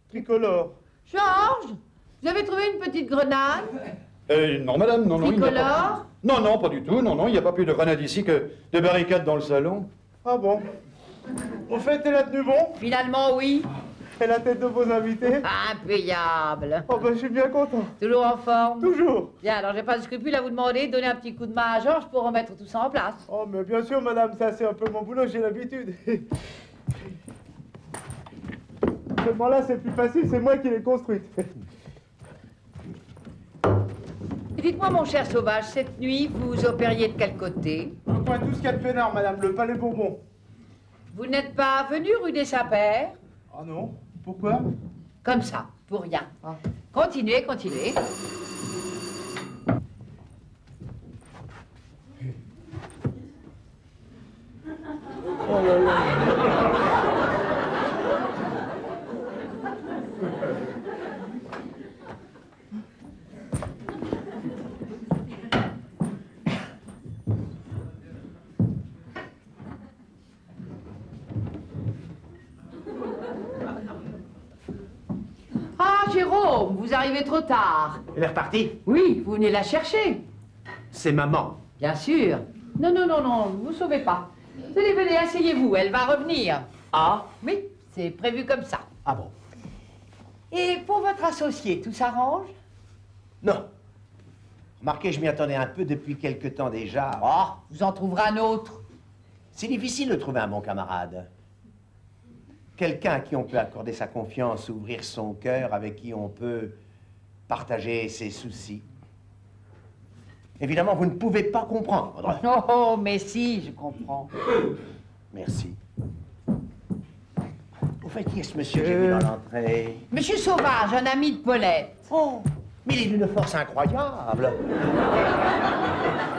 Speaker 10: Tricolore.
Speaker 7: Georges, vous avez trouvé une petite grenade?
Speaker 1: Non, madame, non, non.
Speaker 7: Tricolore?
Speaker 1: Non, non, pas du tout. Non, non, il n'y a pas plus de grenade ici que de barricades dans le salon.
Speaker 10: Ah bon? Au fait, elle a tenu bon?
Speaker 7: Finalement, oui.
Speaker 10: Et la tête de vos invités?
Speaker 7: Impayable.
Speaker 10: Oh ben, je suis bien content.
Speaker 7: Toujours en forme?
Speaker 10: Toujours.
Speaker 7: Bien, alors j'ai pas de scrupule à vous demander de donner un petit coup de main à Georges pour remettre tout ça en place.
Speaker 10: Oh, mais bien sûr, madame, ça c'est un peu mon boulot, j'ai l'habitude. Seulement là, c'est plus facile, c'est moi qui l'ai construite.
Speaker 7: Et dites-moi, mon cher sauvage, cette nuit, vous opériez de quel côté?
Speaker 10: Un point tout ce qu'il y a de peinard, madame, le Palais Bourbon.
Speaker 7: Vous n'êtes pas venu rue des Saints-Pères?
Speaker 10: Ah non? Pourquoi?
Speaker 7: Comme ça, pour rien. Continuez, continuez.
Speaker 10: Oh là là.
Speaker 7: Ah, Jérôme, vous arrivez trop tard.
Speaker 4: Elle est repartie?
Speaker 7: Oui, vous venez la chercher.
Speaker 4: C'est maman.
Speaker 7: Bien sûr. Non, non, non, non, vous sauvez pas. Tenez, venez, asseyez-vous, elle va revenir.
Speaker 4: Ah?
Speaker 7: Oui, c'est prévu comme ça.
Speaker 4: Ah bon?
Speaker 7: Et pour votre associé, tout s'arrange?
Speaker 4: Non. Remarquez, je m'y attendais un peu depuis quelque temps déjà.
Speaker 7: Oh, vous en trouverez un autre.
Speaker 4: C'est difficile de trouver un bon camarade. Quelqu'un à qui on peut accorder sa confiance, ouvrir son cœur, avec qui on peut partager ses soucis. Évidemment, vous ne pouvez pas comprendre.
Speaker 7: Oh, mais si, je comprends.
Speaker 4: Merci. Au fait, qui est ce monsieur que j'ai vu dans l'entrée?
Speaker 7: Monsieur Sauvage, un ami de Paulette.
Speaker 4: Oh, mais il est d'une force incroyable.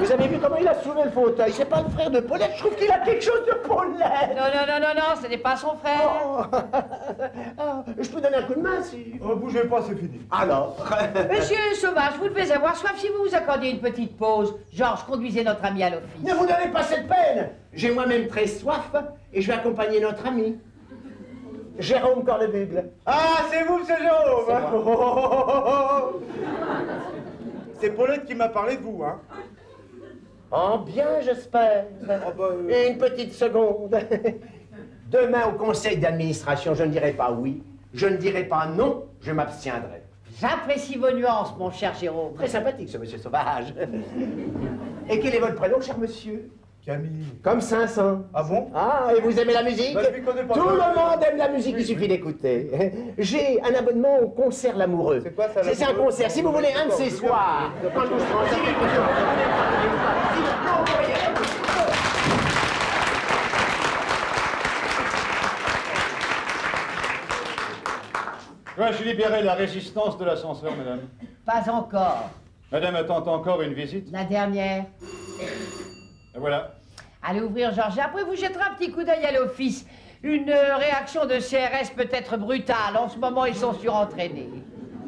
Speaker 4: Vous avez vu comment il a soulevé le fauteuil? C'est pas le frère de Paulette, je trouve qu'il a quelque chose de Paulette.
Speaker 7: Non, non, non, non, non, ce n'est pas son frère.
Speaker 4: Oh. Ah, je peux donner un coup de main si...
Speaker 10: Oh, bougez pas, c'est fini.
Speaker 4: Alors?
Speaker 7: Monsieur Sauvage, vous devez avoir soif si vous vous accordiez une petite pause. Georges, conduisez notre ami à l'office.
Speaker 4: Ne vous donnez pas cette peine. J'ai moi-même très soif et je vais accompagner notre ami. Jérôme Cornebugle.
Speaker 10: Ah, c'est vous, monsieur Jérôme.
Speaker 4: C'est moi.
Speaker 10: C'est Paulette qui m'a parlé de vous, hein.
Speaker 4: Oh, bien, j'espère. Et une petite seconde. Demain, au conseil d'administration, je ne dirai pas oui, je ne dirai pas non, je m'abstiendrai.
Speaker 7: J'apprécie vos nuances, mon cher Jérôme.
Speaker 4: Très sympathique, ce monsieur Sauvage. Et quel est votre prénom, cher monsieur?
Speaker 10: Camille.
Speaker 4: Comme 500.
Speaker 10: Ah bon?
Speaker 4: Ah, et vous aimez la musique?
Speaker 10: Bah, je m'y connais pas.
Speaker 4: Tout le monde aime la musique, il suffit d'écouter. J'ai un abonnement au concert L'Amoureux.
Speaker 10: C'est quoi ça,
Speaker 4: C'est un
Speaker 10: L'Amoureux?
Speaker 4: concert, si vous voulez un de ces soirs.
Speaker 1: Dois-je libérer la résistance de l'ascenseur, madame?
Speaker 7: Pas encore.
Speaker 1: Madame attend encore une visite.
Speaker 7: La dernière.
Speaker 1: Et voilà.
Speaker 7: Allez ouvrir, Georges. Après, vous jetterez un petit coup d'œil à l'office. Une réaction de CRS peut être brutale. En ce moment, ils sont surentraînés.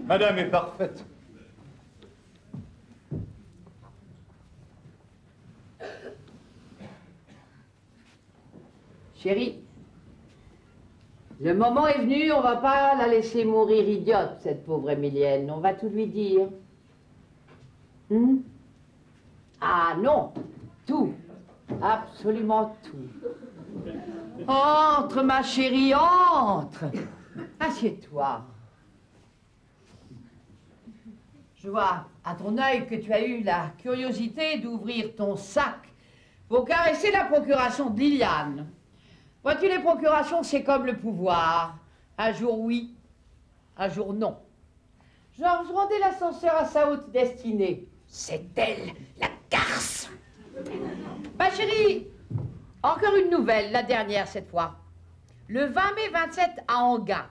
Speaker 1: Madame est parfaite.
Speaker 7: Chérie, le moment est venu, on va pas la laisser mourir idiote, cette pauvre Émilienne. On va tout lui dire. Ah non, tout. Absolument tout. Entre, ma chérie, entre. Assieds-toi. Je vois à ton œil que tu as eu la curiosité d'ouvrir ton sac pour caresser la procuration de Liliane. Vois-tu, les procurations, c'est comme le pouvoir. Un jour oui, un jour non. Je rendais l'ascenseur à sa haute destinée. C'est elle, la garce. Ma chérie, encore une nouvelle, la dernière cette fois. Le 20 mai 27 à Enghien,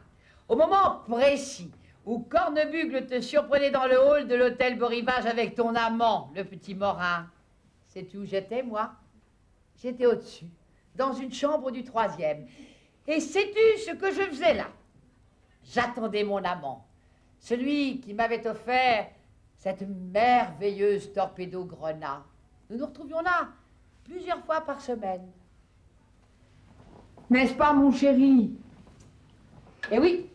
Speaker 7: au moment précis où Cornebugle te surprenait dans le hall de l'hôtel Beau Rivage avec ton amant, le petit Morin. Sais-tu où j'étais, moi? J'étais au-dessus, dans une chambre du 3e. Et sais-tu ce que je faisais là? J'attendais mon amant, celui qui m'avait offert cette merveilleuse torpedo Grenat. Nous nous retrouvions là plusieurs fois par semaine. N'est-ce pas, mon chéri? Eh oui,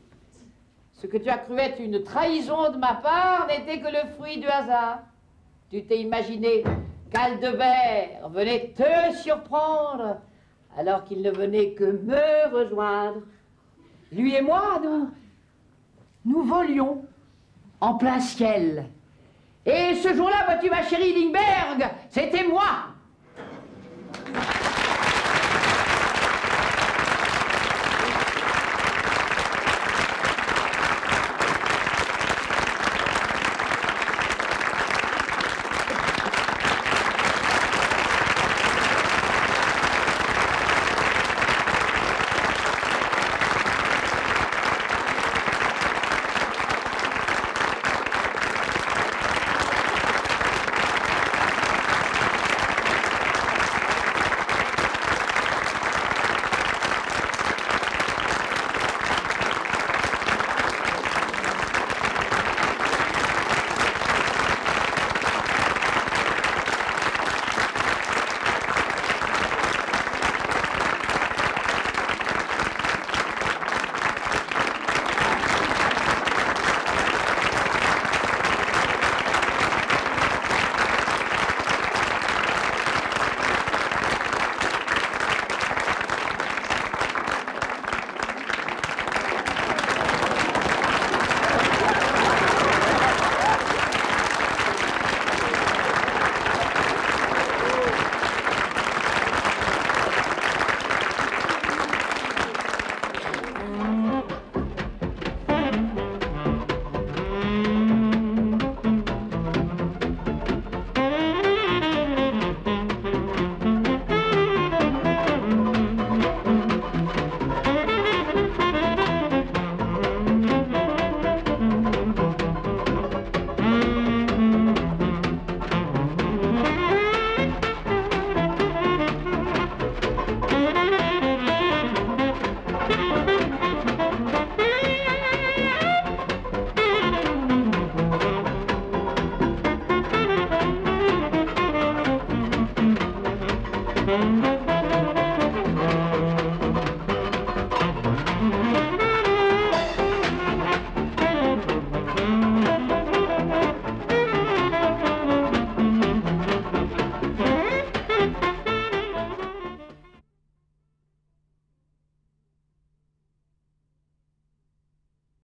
Speaker 7: ce que tu as cru être une trahison de ma part n'était que le fruit du hasard. Tu t'es imaginé qu'Aldebert venait te surprendre alors qu'il ne venait que me rejoindre. Lui et moi, nous volions en plein ciel. Et ce jour-là, vois-tu, ma chérie Lindbergh, c'était moi.